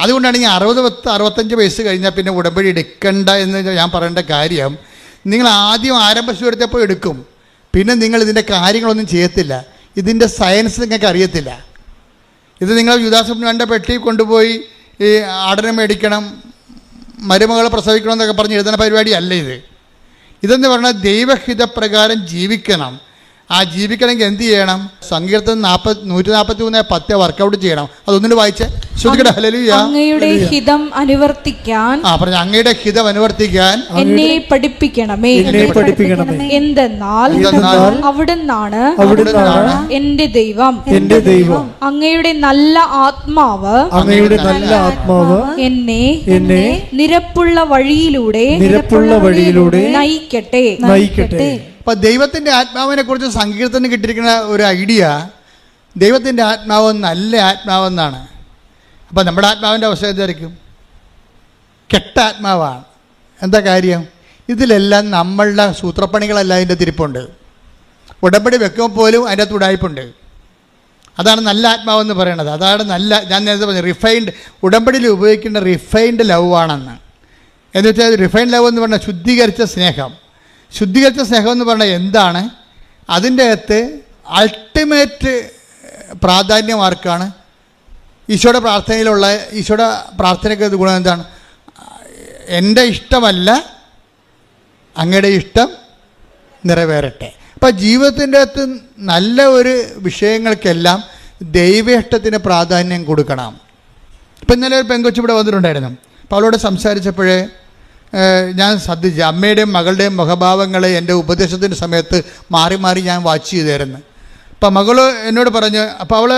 അതുകൊണ്ടാണ് ഈ 60-65 വയസ്സ് കഴിഞ്ഞാൽ പിന്നെ ഉടമ്പടി എടുക്കണ്ട എന്ന് ഞാൻ പറയേണ്ട കാര്യം. നിങ്ങൾ ആദ്യം ആരംഭ ശൂരത്തെപ്പോൾ എടുക്കും, പിന്നെ നിങ്ങൾ ഇതിൻ്റെ കാര്യങ്ങളൊന്നും ചെയ്യത്തില്ല. ഇതിൻ്റെ സയൻസ് നിങ്ങൾക്ക് അറിയത്തില്ല. ഇത് നിങ്ങൾ യുദാസന്റെ പെട്ടി കൊണ്ടുപോയി ഈ ആടനെ മേടിക്കണം, മരുമകളെ പ്രസവിക്കണം എന്നൊക്കെ പറഞ്ഞ് എഴുതുന്ന പരിപാടിയല്ല ഇത്. ഇതെന്ന് പറഞ്ഞാൽ ദൈവഹിതപ്രകാരം ജീവിക്കണം. ആ ജീവിക്കണമെങ്കിൽ എന്ത് ചെയ്യണം? സങ്കീർത്തനം 143:10 വർക്കൗട്ട് ചെയ്യണം. അതൊന്നിട്ട് വായിച്ചേ. ശ്രുതികട ഹല്ലേലൂയ. അങ്ങയുടെ ഹിതം അനുവർത്തിക്കാൻ പറഞ്ഞു അങ്ങയുടെ ഹിതം അനുവർത്തിക്കാൻ എന്നെ പഠിപ്പിക്കണമേ. എന്തെന്നാൽ അവിടുന്നാണ് എന്റെ ദൈവം. അങ്ങയുടെ നല്ല ആത്മാവ് എന്നെ നിരപ്പുള്ള വഴിയിലൂടെ നയിക്കട്ടെ. അപ്പൊ ദൈവത്തിന്റെ ആത്മാവിനെ കുറിച്ച് സങ്കീർത്തനം കിട്ടിയിരിക്കുന്ന ഒരു ഐഡിയ, ദൈവത്തിന്റെ ആത്മാവ് നല്ല ആത്മാവെന്നാണ്. അപ്പൊ നമ്മുടെ ആത്മാവിന്റെ അവസ്ഥ എന്തായിരിക്കും? കെട്ട ആത്മാവാണ്. എന്താ കാര്യം? ഇതിലെല്ലാം നമ്മളുടെ സൂത്രപ്പണികളെല്ലാം അതിൻ്റെ തിരിപ്പുണ്ട്. ഉടമ്പടി വെക്കുമ്പോൾ പോലും അതിൻ്റെ അകത്ത് ഉടായ്പുണ്ട്. അതാണ് നല്ല ആത്മാവെന്ന് പറയണത്. അതാണ് നല്ല, ഞാൻ നേരത്തെ പറഞ്ഞു റിഫൈൻഡ്, ഉടമ്പടിയിൽ ഉപയോഗിക്കേണ്ട റിഫൈൻഡ് ലവ് ആണെന്ന്. എന്ന് വെച്ചാൽ റിഫൈൻഡ് ലവ് എന്ന് പറഞ്ഞാൽ ശുദ്ധീകരിച്ച സ്നേഹം. ശുദ്ധീകരിച്ച സ്നേഹം എന്ന് പറഞ്ഞാൽ എന്താണ്? അതിൻ്റെ അകത്ത് അൾട്ടിമേറ്റ് പ്രാധാന്യം ആർക്കാണ്? ഈശോയുടെ പ്രാർത്ഥനയിലുള്ള, ഈശോയുടെ പ്രാർത്ഥനയ്ക്ക് ഗുണം എന്താണ്? എൻ്റെ ഇഷ്ടമല്ല അങ്ങയുടെ ഇഷ്ടം നിറവേറട്ടെ. അപ്പോൾ ജീവിതത്തിൻ്റെ അകത്ത് നല്ല ഒരു വിഷയങ്ങൾക്കെല്ലാം ദൈവ ഇഷ്ടത്തിന് പ്രാധാന്യം കൊടുക്കണം. ഇപ്പം ഇന്നലെ ഒരു പെങ്കൊച്ച് ഇവിടെ വന്നിട്ടുണ്ടായിരുന്നു. അപ്പോൾ അവളോട് സംസാരിച്ചപ്പോഴേ ഞാൻ ശ്രദ്ധിച്ചു, അമ്മയുടെയും മകളുടെയും മുഖഭാവങ്ങൾ എൻ്റെ ഉപദേശത്തിൻ്റെ സമയത്ത് മാറി മാറി ഞാൻ വാച്ച് ചെയ്തായിരുന്നു. അപ്പോൾ മകൾ എന്നോട് പറഞ്ഞു, അപ്പോൾ അവൾ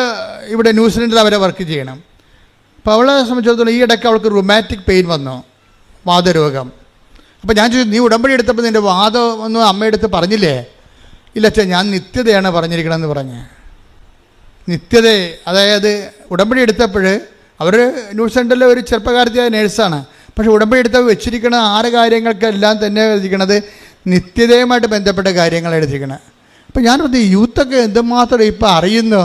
ഇവിടെ ന്യൂസിലൻഡിൽ അവരെ വർക്ക് ചെയ്യണം. അപ്പോൾ അവളെ സംബന്ധിച്ചിടത്തോളം ഈ ഇടയ്ക്ക് അവൾക്ക് റുമാറ്റിക് പെയിൻ വന്നു, വാതരോഗം. അപ്പോൾ ഞാൻ ചോദിച്ചു, നീ ഉടമ്പടി എടുത്തപ്പോൾ നിൻ്റെ വാദം ഒന്നും അമ്മയെടുത്ത് പറഞ്ഞില്ലേ? ഇല്ല അച്ഛാ, ഞാൻ നിത്യതയാണ് പറഞ്ഞിരിക്കണമെന്ന് പറഞ്ഞ്. നിത്യത, അതായത് ഉടമ്പടി എടുത്തപ്പോൾ അവർ ന്യൂസിലൻഡിലെ ഒരു ചെറുപ്പക്കാരത്തിയായ നേഴ്സാണ്. പക്ഷേ ഉടമ്പടി എടുത്തപ്പോൾ വെച്ചിരിക്കുന്ന 6 കാര്യങ്ങൾക്കെല്ലാം തന്നെ എഴുതിയിരിക്കണത് നിത്യതയുമായിട്ട് ബന്ധപ്പെട്ട കാര്യങ്ങൾ എഴുതിയിരിക്കണം. അപ്പോൾ ഞാൻ പറഞ്ഞു, യൂത്തൊക്കെ എന്തുമാത്രം ഇപ്പോൾ അറിയുന്നു.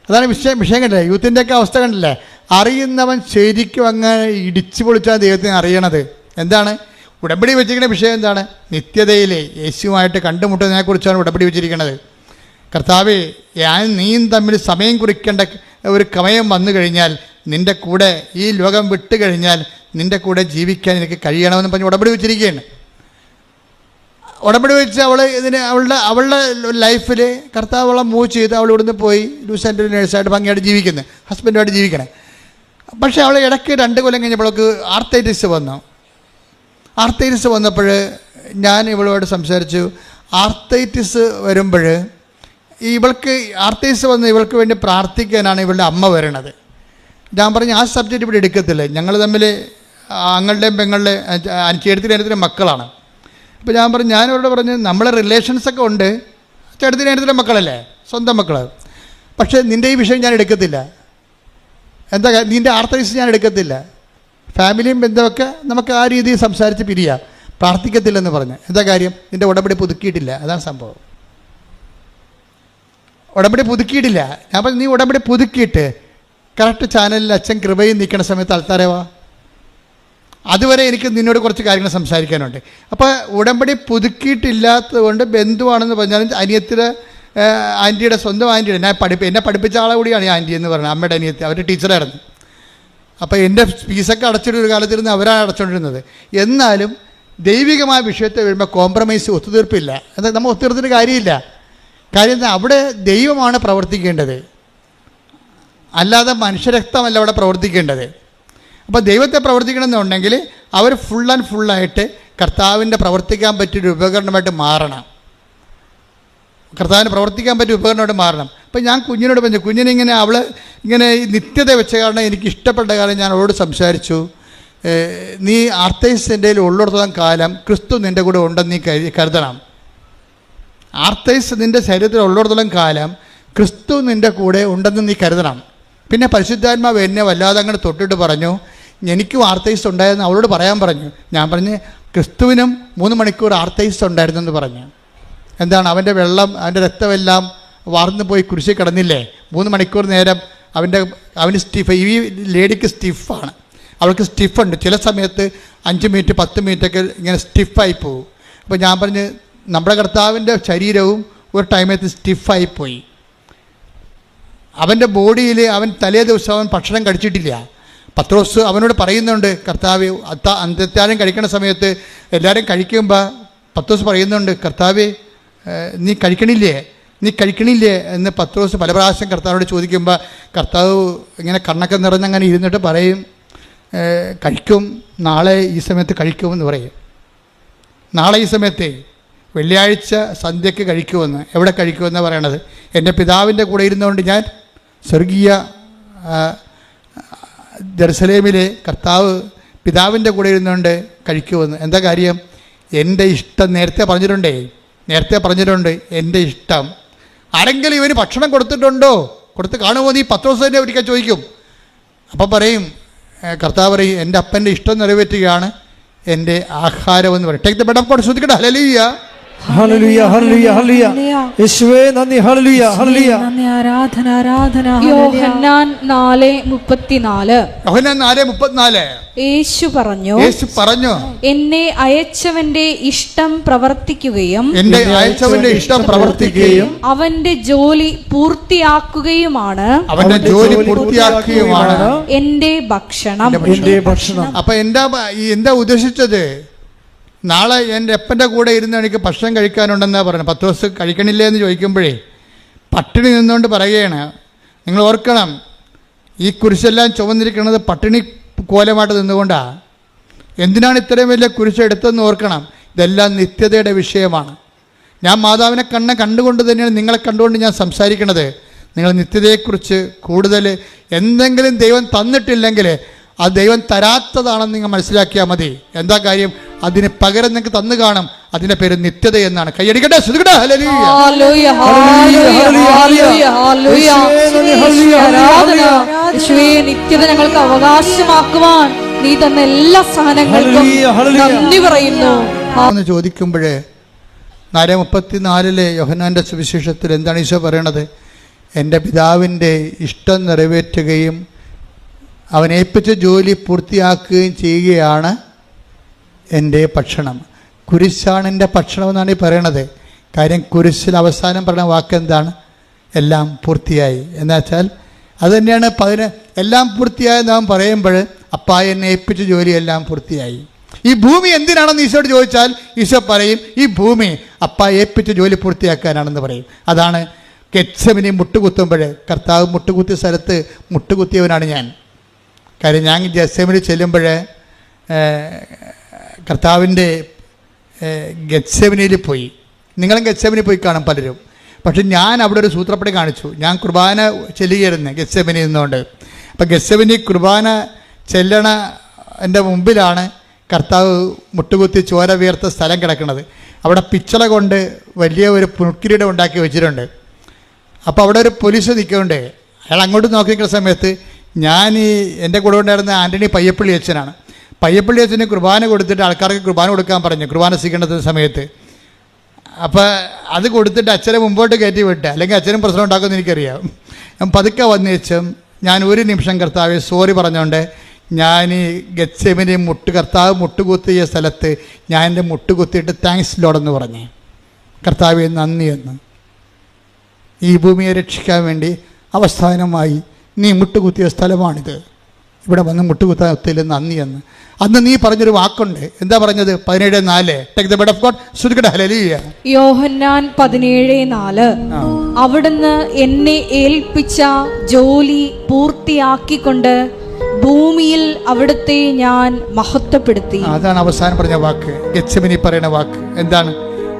അതാണ് വിഷയം കണ്ടില്ലേ? യൂത്തിൻ്റെയൊക്കെ അവസ്ഥ കണ്ടില്ലേ? അറിയുന്നവൻ ശരിക്കും അങ്ങനെ ഇടിച്ചു പൊളിച്ചാൽ ദൈവത്തിന് അറിയണത്. എന്താണ് ഉടമ്പടി വെച്ചിരിക്കുന്ന വിഷയം? എന്താണ്? നിത്യതയിലെ യേശുവായിട്ട് കണ്ടുമുട്ടുന്നതിനെക്കുറിച്ചാണ് ഉടമ്പടി വെച്ചിരിക്കുന്നത്. കർത്താവേ, ഞാൻ നീയും തമ്മിൽ സമയം കുറിക്കേണ്ട ഒരു സമയം വന്നു കഴിഞ്ഞാൽ, നിൻ്റെ കൂടെ ഈ ലോകം വിട്ട് കഴിഞ്ഞാൽ നിൻ്റെ കൂടെ ജീവിക്കാൻ എനിക്ക് കഴിയണമെന്ന് പറഞ്ഞ് ഉടമ്പടി വെച്ചിരിക്കുകയാണ്. ഉടമ്പടി വെച്ച് അവളുടെ ലൈഫിൽ കർത്താവ് അവളെ മൂവ് ചെയ്ത് അവൾ ഇവിടുന്ന് പോയി ന്യൂസിലൻഡിൽ നേഴ്സായിട്ട് ഭംഗിയായിട്ട് ജീവിക്കുന്നത്, ഹസ്ബൻഡുമായിട്ട് ജീവിക്കണേ. പക്ഷേ അവൾ ഇടയ്ക്ക് 2 കൊല്ലം കഴിഞ്ഞപ്പോൾ അവൾക്ക് ആർത്തൈറ്റിസ് വന്നു. ആർത്തൈറ്റിസ് വന്നപ്പോൾ ഞാൻ ഇവളോട് സംസാരിച്ചു. ആർത്തൈറ്റിസ് വരുമ്പോൾ ഇവൾക്ക് ആർത്തൈറ്റിസ് വന്ന് ഇവൾക്ക് വേണ്ടി പ്രാർത്ഥിക്കാനാണ് ഇവളുടെ അമ്മ വരണത്. ഞാൻ പറഞ്ഞു, ആ സബ്ജക്റ്റ് ഇവിടെ എടുക്കത്തില്ല. ഞങ്ങൾ തമ്മിൽ ആങ്ങളുടെയും പെങ്ങളുടെയും ചേട്ടത്തിൻ്റെ മക്കളാണ്. അപ്പോൾ ഞാൻ പറഞ്ഞു, ഞാനിവരോട് പറഞ്ഞു, നമ്മളെ റിലേഷൻസൊക്കെ ഉണ്ട്, ചേട്ടത്തിൻ്റെ മക്കളല്ലേ, സ്വന്തം മക്കൾ. പക്ഷേ നിൻ്റെ ഈ വിഷയം ഞാൻ എടുക്കത്തില്ല. എന്താ, നിൻ്റെ ആർത്തൈറ്റിസ് ഞാൻ എടുക്കത്തില്ല. ഫാമിലിയും ബന്ധമൊക്കെ നമുക്ക് ആ രീതിയിൽ സംസാരിച്ച് പിരിയാം, പ്രാർത്ഥിക്കത്തില്ലെന്ന് പറഞ്ഞു. എന്താ കാര്യം? നിൻ്റെ ഉടമ്പടി പുതുക്കിയിട്ടില്ല. അതാണ് സംഭവം. ഉടമ്പടി പുതുക്കിയിട്ടില്ല. ഞാൻ പറഞ്ഞു, നീ ഉടമ്പടി പുതുക്കിയിട്ട് കറക്റ്റ് ചാനലിൽ അച്ഛൻ കൃപയും നിൽക്കുന്ന സമയത്ത് ആൾക്കാരേവാ. അതുവരെ എനിക്ക് നിന്നോട് കുറച്ച് കാര്യങ്ങൾ സംസാരിക്കാനുണ്ട്. അപ്പോൾ ഉടമ്പടി പുതുക്കിയിട്ടില്ലാത്തത് കൊണ്ട് ബന്ധുവാണെന്ന് പറഞ്ഞാലും അനിയത്തിയുടെ ആൻറ്റിയുടെ സ്വന്തം ആൻറ്റിയുടെ എന്നെ പഠിപ്പിച്ച ആളെ കൂടിയാണ് ഈ ആൻറ്റി എന്ന് പറയുന്നത്. അമ്മയുടെ അനിയത്തി, അവരുടെ ടീച്ചറായിരുന്നു. അപ്പോൾ എൻ്റെ ഫീസൊക്കെ അടച്ചിട്ടൊരു കാലത്തിരുന്ന് അവരാണ് അടച്ചുകൊണ്ടിരുന്നത്. എന്നാലും ദൈവികമായ വിഷയത്തെ വരുമ്പോൾ കോംപ്രമൈസ്, ഒത്തുതീർപ്പില്ല. എന്നാൽ നമ്മൾ ഒത്തുതീർത്തിട്ട് കാര്യമില്ല. കാര്യം എന്താ? അവിടെ ദൈവമാണ് പ്രവർത്തിക്കേണ്ടത്, അല്ലാതെ മനുഷ്യരക്തമല്ല അവിടെ പ്രവർത്തിക്കേണ്ടത്. അപ്പോൾ ദൈവത്തെ പ്രവർത്തിക്കണമെന്നുണ്ടെങ്കിൽ അവർ ഫുൾ ആൻഡ് ഫുള്ളായിട്ട് കർത്താവിൻ്റെ പ്രവർത്തിക്കാൻ പറ്റിയൊരു ഉപകരണമായിട്ട് മാറണം. കർത്താവിന് പ്രവർത്തിക്കാൻ പറ്റിയ ഉപകരണമായിട്ട് മാറണം. അപ്പോൾ ഞാൻ കുഞ്ഞിനോട് പറഞ്ഞു, കുഞ്ഞിനിങ്ങനെ അവൾ ഇങ്ങനെ ഈ നിത്യത വെച്ച കാരണം എനിക്ക് ഇഷ്ടപ്പെട്ട കാര്യം ഞാൻ അവളോട് സംസാരിച്ചു. നീ ആർത്തൈസിൻ്റെ ഉള്ളിടത്തോളം കാലം ക്രിസ്തു നിൻ്റെ കൂടെ ഉണ്ടെന്ന് നീ കരുതണം. ആർത്തൈസ് നിൻ്റെ ശരീരത്തിൽ ഉള്ളിടത്തോളം കാലം ക്രിസ്തു നിൻ്റെ കൂടെ ഉണ്ടെന്ന് നീ കരുതണം. പിന്നെ പരിശുദ്ധാത്മാവ് എന്നെ വല്ലാതെ അങ്ങോട്ട് തൊട്ടിട്ട് പറഞ്ഞു, എനിക്കും ആർത്തൈസ് ഉണ്ടായിരുന്നു അവളോട് പറയാൻ പറഞ്ഞു. ഞാൻ പറഞ്ഞ്, ക്രിസ്തുവിനും 3 മണിക്കൂർ ആർത്തൈസ് ഉണ്ടായിരുന്നെന്ന് പറഞ്ഞു. എന്താണ്? അവൻ്റെ വെള്ളം, അവൻ്റെ രക്തമെല്ലാം വാർന്നു പോയി കുരിശിൽ കിടന്നില്ലേ? 3 മണിക്കൂർ നേരം അവന് സ്റ്റിഫ്. ഈ ലേഡിക്ക് സ്റ്റിഫാണ്, അവൾക്ക് സ്റ്റിഫുണ്ട്. ചില സമയത്ത് 5 മിനിറ്റ് 10 മിനിറ്റൊക്കെ ഇങ്ങനെ സ്റ്റിഫായി പോകും. അപ്പോൾ ഞാൻ പറഞ്ഞ്, നമ്മുടെ കർത്താവിൻ്റെ ശരീരവും ഒരു ടൈമത്ത് സ്റ്റിഫായിപ്പോയി. അവൻ്റെ ബോഡിയിൽ അവൻ തലേ ദിവസം അവൻ ഭക്ഷണം കഴിച്ചിട്ടില്ല. പത്രോസ് അവനോട് പറയുന്നുണ്ട്, കർത്താവ് അന്ത്യത്താഴം കഴിക്കുന്ന സമയത്ത് എല്ലാവരും കഴിക്കുമ്പോൾ പത്രോസ് പറയുന്നുണ്ട്, കർത്താവേ നീ കഴിക്കണില്ലേ? നീ കഴിക്കണില്ലേ എന്ന് പത്രോസ് പല പ്രാവശ്യം കർത്താവിനോട് ചോദിക്കുമ്പോൾ കർത്താവ് ഇങ്ങനെ കണ്ണൊക്കെ നിറഞ്ഞങ്ങനെ ഇരുന്നിട്ട് പറയും, കഴിക്കും, നാളെ ഈ സമയത്ത് കഴിക്കുമെന്ന് പറയും. നാളെ ഈ സമയത്തെ വെള്ളിയാഴ്ച സന്ധ്യയ്ക്ക് കഴിക്കുമെന്ന്. എവിടെ കഴിക്കുമെന്ന് പറയണത്? എൻ്റെ പിതാവിൻ്റെ കൂടെ ഇരുന്നുകൊണ്ട് ഞാൻ സ്വർഗീയ ജെറുസലേമിലെ കർത്താവ് പിതാവിൻ്റെ കൂടെ ഇരുന്നുകൊണ്ട് കഴിക്കുമെന്ന്. എന്താ കാര്യം? എൻ്റെ ഇഷ്ടം നേരത്തെ പറഞ്ഞിട്ടുണ്ട്. എൻ്റെ ഇഷ്ടം. ആരെങ്കിലും ഇവന് ഭക്ഷണം കൊടുത്തിട്ടുണ്ടോ? കൊടുത്ത് കാണുമോ? നീ പത്രോസ് തന്നെ ഒരിക്കൽ ചോദിക്കും. അപ്പം പറയും, കർത്താവ് പറയും, എൻ്റെ അപ്പൻ്റെ ഇഷ്ടം നിറവേറ്റുകയാണ് എൻ്റെ ആഹാരമെന്ന് പറയും. Take the bread of God. ശ്രദ്ധിക്കട്ടെ. ഹല്ലേലൂയ, ഹല്ലേലൂയ, ഹല്ലേലൂയ, ഹല്ലേലൂയ. യേശുവേ നന്ദി. ഹല്ലേലൂയ, ഹല്ലേലൂയ. ആരാധന, ആരാധന. യോഹന്നാൻ 4:34. യോഹന്നാൻ 4:34. യേശു പറഞ്ഞു, എന്നെ അയച്ചവന്റെ ഇഷ്ടം പ്രവർത്തിക്കുകയും അവന്റെ ജോലി പൂർത്തിയാക്കുകയുമാണ് എന്റെ ഭക്ഷണം. അപ്പൊ എന്താ ഉദ്ദേശിച്ചത്? നാളെ എൻ്റെ അപ്പൻ്റെ കൂടെ ഇരുന്ന് എനിക്ക് ഭക്ഷണം കഴിക്കാനുണ്ടെന്നാ പറഞ്ഞു. 10 ദിവസം കഴിക്കണില്ലേ എന്ന് ചോദിക്കുമ്പോഴേ പട്ടിണി നിന്നുകൊണ്ട് പറയുകയാണ്. നിങ്ങൾ ഓർക്കണം, ഈ കുരിശെല്ലാം ചുമന്നിരിക്കുന്നത് പട്ടിണി കോലമായിട്ട് നിന്നുകൊണ്ടാണ്. എന്തിനാണ് ഇത്രയും വലിയ കുരിശ് എടുത്തതെന്ന് ഓർക്കണം. ഇതെല്ലാം നിത്യതയുടെ വിഷയമാണ്. ഞാൻ മാതാവിനെ കണ്ടുകൊണ്ട് തന്നെയാണ് നിങ്ങളെ കണ്ടുകൊണ്ട് ഞാൻ സംസാരിക്കുന്നത്. നിങ്ങൾ നിത്യതയെക്കുറിച്ച് കൂടുതൽ എന്തെങ്കിലും ദൈവം തന്നിട്ടില്ലെങ്കിൽ അത് ദൈവം തരാത്തതാണെന്ന് നിങ്ങൾ മനസ്സിലാക്കിയാൽ മതി. എന്താ കാര്യം? അതിന് പകരം നിങ്ങൾക്ക് തന്നു കാണും. അതിൻ്റെ പേര് നിത്യത എന്നാണ്. കൈയടിക്കട്ടെ, ശ്രദ്ധിക്കട്ടെ. നിത്യത ഞങ്ങൾക്ക് അവകാശമാക്കുവാൻ നീ തന്ന എല്ലാ സഹനങ്ങൾക്കും നന്ദി പറയുന്നു എന്ന് ചോദിക്കുമ്പോഴേ 4:34 യോഹന്നാന്റെ സുവിശേഷത്തിൽ എന്താണ് ഈശോ പറയണത്? എൻ്റെ പിതാവിൻ്റെ ഇഷ്ടം നിറവേറ്റുകയും അവനേൽപ്പിച്ച ജോലി പൂർത്തിയാക്കുകയും ചെയ്യുകയാണ് എൻ്റെ ഭക്ഷണം. കുരിശാണ് എൻ്റെ ഭക്ഷണം എന്നാണ് ഈ പറയണത്. കാര്യം കുരിശിൽ അവസാനം പറഞ്ഞ വാക്ക് എന്താണ്? എല്ലാം പൂർത്തിയായി. എന്നുവെച്ചാൽ അത് തന്നെയാണ് എല്ലാം പൂർത്തിയായെന്ന് നാം പറയുമ്പോൾ അപ്പാ എന്നെ ഏൽപ്പിച്ച ജോലിയെല്ലാം പൂർത്തിയായി. ഈ ഭൂമി എന്തിനാണെന്ന് ഈശോയോട് ചോദിച്ചാൽ ഈശോ പറയും, ഈ ഭൂമി അപ്പാ ഏൽപ്പിച്ച ജോലി പൂർത്തിയാക്കാനാണെന്ന് പറയും. അതാണ് ഗെത്സെമനി മുട്ടുകുത്തുമ്പോൾ കർത്താവ് മുട്ടുകുത്തിയ സ്ഥലത്ത് മുട്ടുകുത്തിയവനാണ് ഞാൻ. കാര്യം ഞാൻ ഗെത്സെമനി ചെല്ലുമ്പോൾ കർത്താവിൻ്റെ ഗെത്സെമനിയിൽ പോയി. നിങ്ങളും ഗെത്സെമനി പോയി കാണും പലരും. പക്ഷെ ഞാൻ അവിടെ ഒരു സൂത്രപ്പടി കാണിച്ചു. ഞാൻ കുർബാന ചെല്ലുകയായിരുന്നു ഗെത്സെമനി നിന്നുകൊണ്ട്. അപ്പം ഗെത്സെമനി കുർബാന ചെല്ലണ എൻ്റെ മുമ്പിലാണ് കർത്താവ് മുട്ടുകുത്തി ചോര വീർത്ത സ്ഥലം കിടക്കുന്നത്. അവിടെ പിച്ചള കൊണ്ട് വലിയ ഒരു പുൽക്കിരീടം ഉണ്ടാക്കി വെച്ചിട്ടുണ്ട്. അപ്പോൾ അവിടെ ഒരു പോലീസ് നിൽക്കുന്നുണ്ട്. അയാൾ അങ്ങോട്ട് നോക്കി നിൽക്കുന്ന സമയത്ത് എൻ്റെ കൂടെ ഉണ്ടായിരുന്ന ആൻ്റണി പയ്യപ്പള്ളി അച്ഛനാണ്. പയ്യപ്പള്ളി അച്ഛന് കുർബാന കൊടുത്തിട്ട് ആൾക്കാർക്ക് കുർബാന കൊടുക്കാൻ പറഞ്ഞു കുർബാന സ്വീകരണത്തിൻ്റെ സമയത്ത്. അപ്പോൾ അത് കൊടുത്തിട്ട് അച്ഛനെ മുമ്പോട്ട് കയറ്റി വിട്ട്, അല്ലെങ്കിൽ അച്ഛനും പ്രശ്നം ഉണ്ടാക്കുമെന്ന് എനിക്കറിയാം. ഞാൻ പതുക്കെ വന്നേച്ചും ഞാൻ ഒരു നിമിഷം കർത്താവെ സോറി പറഞ്ഞുകൊണ്ട് ഞാൻ ഈ ഗെത്സെമനി കർത്താവ് മുട്ടുകുത്തിയ സ്ഥലത്ത് ഞാൻ എൻ്റെ മുട്ടുകുത്തിയിട്ട് താങ്ക്സ് ലോഡെന്ന് പറഞ്ഞേ, കർത്താവെ നന്ദി എന്ന്. ഈ ഭൂമിയെ രക്ഷിക്കാൻ വേണ്ടി അവസാനമായി നീ മുട്ടുകുത്തിയ സ്ഥലമാണിത്. ഇവിടെ വന്ന് മുട്ടുകുത്താൻ ഒത്തില്ല, നന്ദി എന്ന്. അന്ന് നീ പറഞ്ഞൊരു വാക്കുണ്ട്. എന്താ പറഞ്ഞത്? 17:4. Take the bread of God. ശ്രദ്ധിക്കട്ടെ. ഹല്ലേലൂയ. യോഹന്നാൻ 17:4. അവിടുന്ന് എന്നെ ഏൽപ്പിച്ച ജോലി പൂർത്തിയാക്കിക്കൊണ്ട് ഭൂമിയിൽ അവിടുത്തെ ഞാൻ മഹത്വപ്പെടുത്തി. അതാണ് അവസാനം പറഞ്ഞ വാക്ക്. ഗെത്സെമനി പറയുന്ന വാക്ക് എന്താണ്?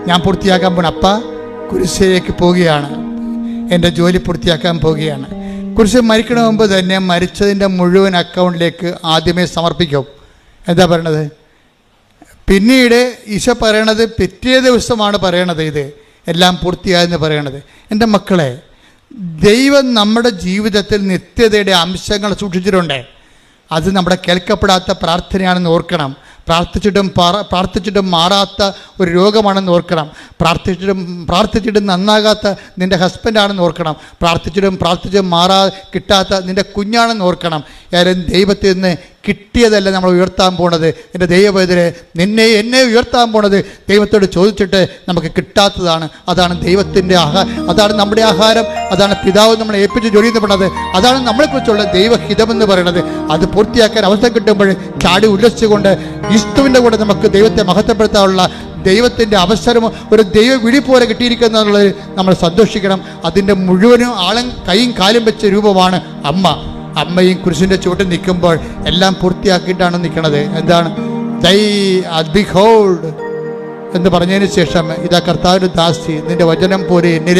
ഞാൻ പൂർത്തിയാക്കാൻ പോണ അപ്പ കുരിശിലേക്ക് പോവുകയാണ്, എൻ്റെ ജോലി പൂർത്തിയാക്കാൻ പോവുകയാണ്. കുരിശ് മരിക്കണ മുമ്പ് തന്നെ മരിച്ചതിൻ്റെ മുഴുവൻ അക്കൗണ്ടിലേക്ക് ആദ്യമേ സമർപ്പിക്കും. എന്താ പറയണത്? പിന്നീട് ഈശോ പറയണത് പിറ്റേ ദിവസമാണ് പറയണത് ഇത് എല്ലാം പൂർത്തിയായെന്ന് പറയണത്. എൻ്റെ മക്കളെ, ദൈവം നമ്മുടെ ജീവിതത്തിൽ നിത്യതയുടെ അംശങ്ങൾ സൂക്ഷിച്ചിട്ടുണ്ട്. അത് നമ്മുടെ കേൾക്കപ്പെടാത്ത പ്രാർത്ഥനയാണെന്ന് ഓർക്കണം. പ്രാർത്ഥിച്ചിട്ടും മാറാത്ത ഒരു രോഗമാണെന്ന് ഓർക്കണം. പ്രാർത്ഥിച്ചിട്ടും നന്നാകാത്ത നിൻ്റെ ഹസ്ബൻഡാണെന്ന് ഓർക്കണം. പ്രാർത്ഥിച്ചിട്ടും കിട്ടാത്ത നിൻ്റെ കുഞ്ഞാണെന്ന് ഓർക്കണം. ഏതായാലും ദൈവത്തിൽ നിന്ന് കിട്ടിയതല്ല നമ്മൾ ഉയർത്താൻ പോണത്. എൻ്റെ ദൈവവേദനെ എന്നെ ഉയർത്താൻ പോണത് ദൈവത്തോട് ചോദിച്ചിട്ട് നമുക്ക് കിട്ടാത്തതാണ്. അതാണ് ദൈവത്തിൻ്റെ അതാണ് നമ്മുടെ ആഹാരം. അതാണ് പിതാവ് നമ്മളെ ഏൽപ്പിച്ച് ജോലി എന്ന് പറയുന്നത്. അതാണ് നമ്മളെക്കുറിച്ചുള്ള ദൈവഹിതമെന്ന് പറയുന്നത്. അത് പൂർത്തിയാക്കാൻ അവസരം കിട്ടുമ്പോൾ ചാടി ഉല്ലസിച്ചുകൊണ്ട് ക്രിസ്തുവിൻ്റെ കൂടെ നമുക്ക് ദൈവത്തെ മഹത്വപ്പെടുത്താനുള്ള ദൈവത്തിൻ്റെ അവസരമോ ഒരു ദൈവ വിളി പോലെ കിട്ടിയിരിക്കുന്നു എന്നുള്ളത് നമ്മൾ സന്തോഷിക്കണം. അതിൻ്റെ മുഴുവനും ആളും കൈയും കാലും വെച്ച രൂപമാണ് അമ്മ. അമ്മയും കുരിശിൻ്റെ ചുവട്ടിൽ നിൽക്കുമ്പോൾ എല്ലാം പൂർത്തിയാക്കിയിട്ടാണ് നിൽക്കുന്നത്. എന്താണ് ബിഹോൾഡ് എന്ന് പറഞ്ഞതിന് ശേഷം ഇതാ കർത്താവിൻ്റെ ദാസി, നിന്റെ വചനം പോലെ എന്നിൽ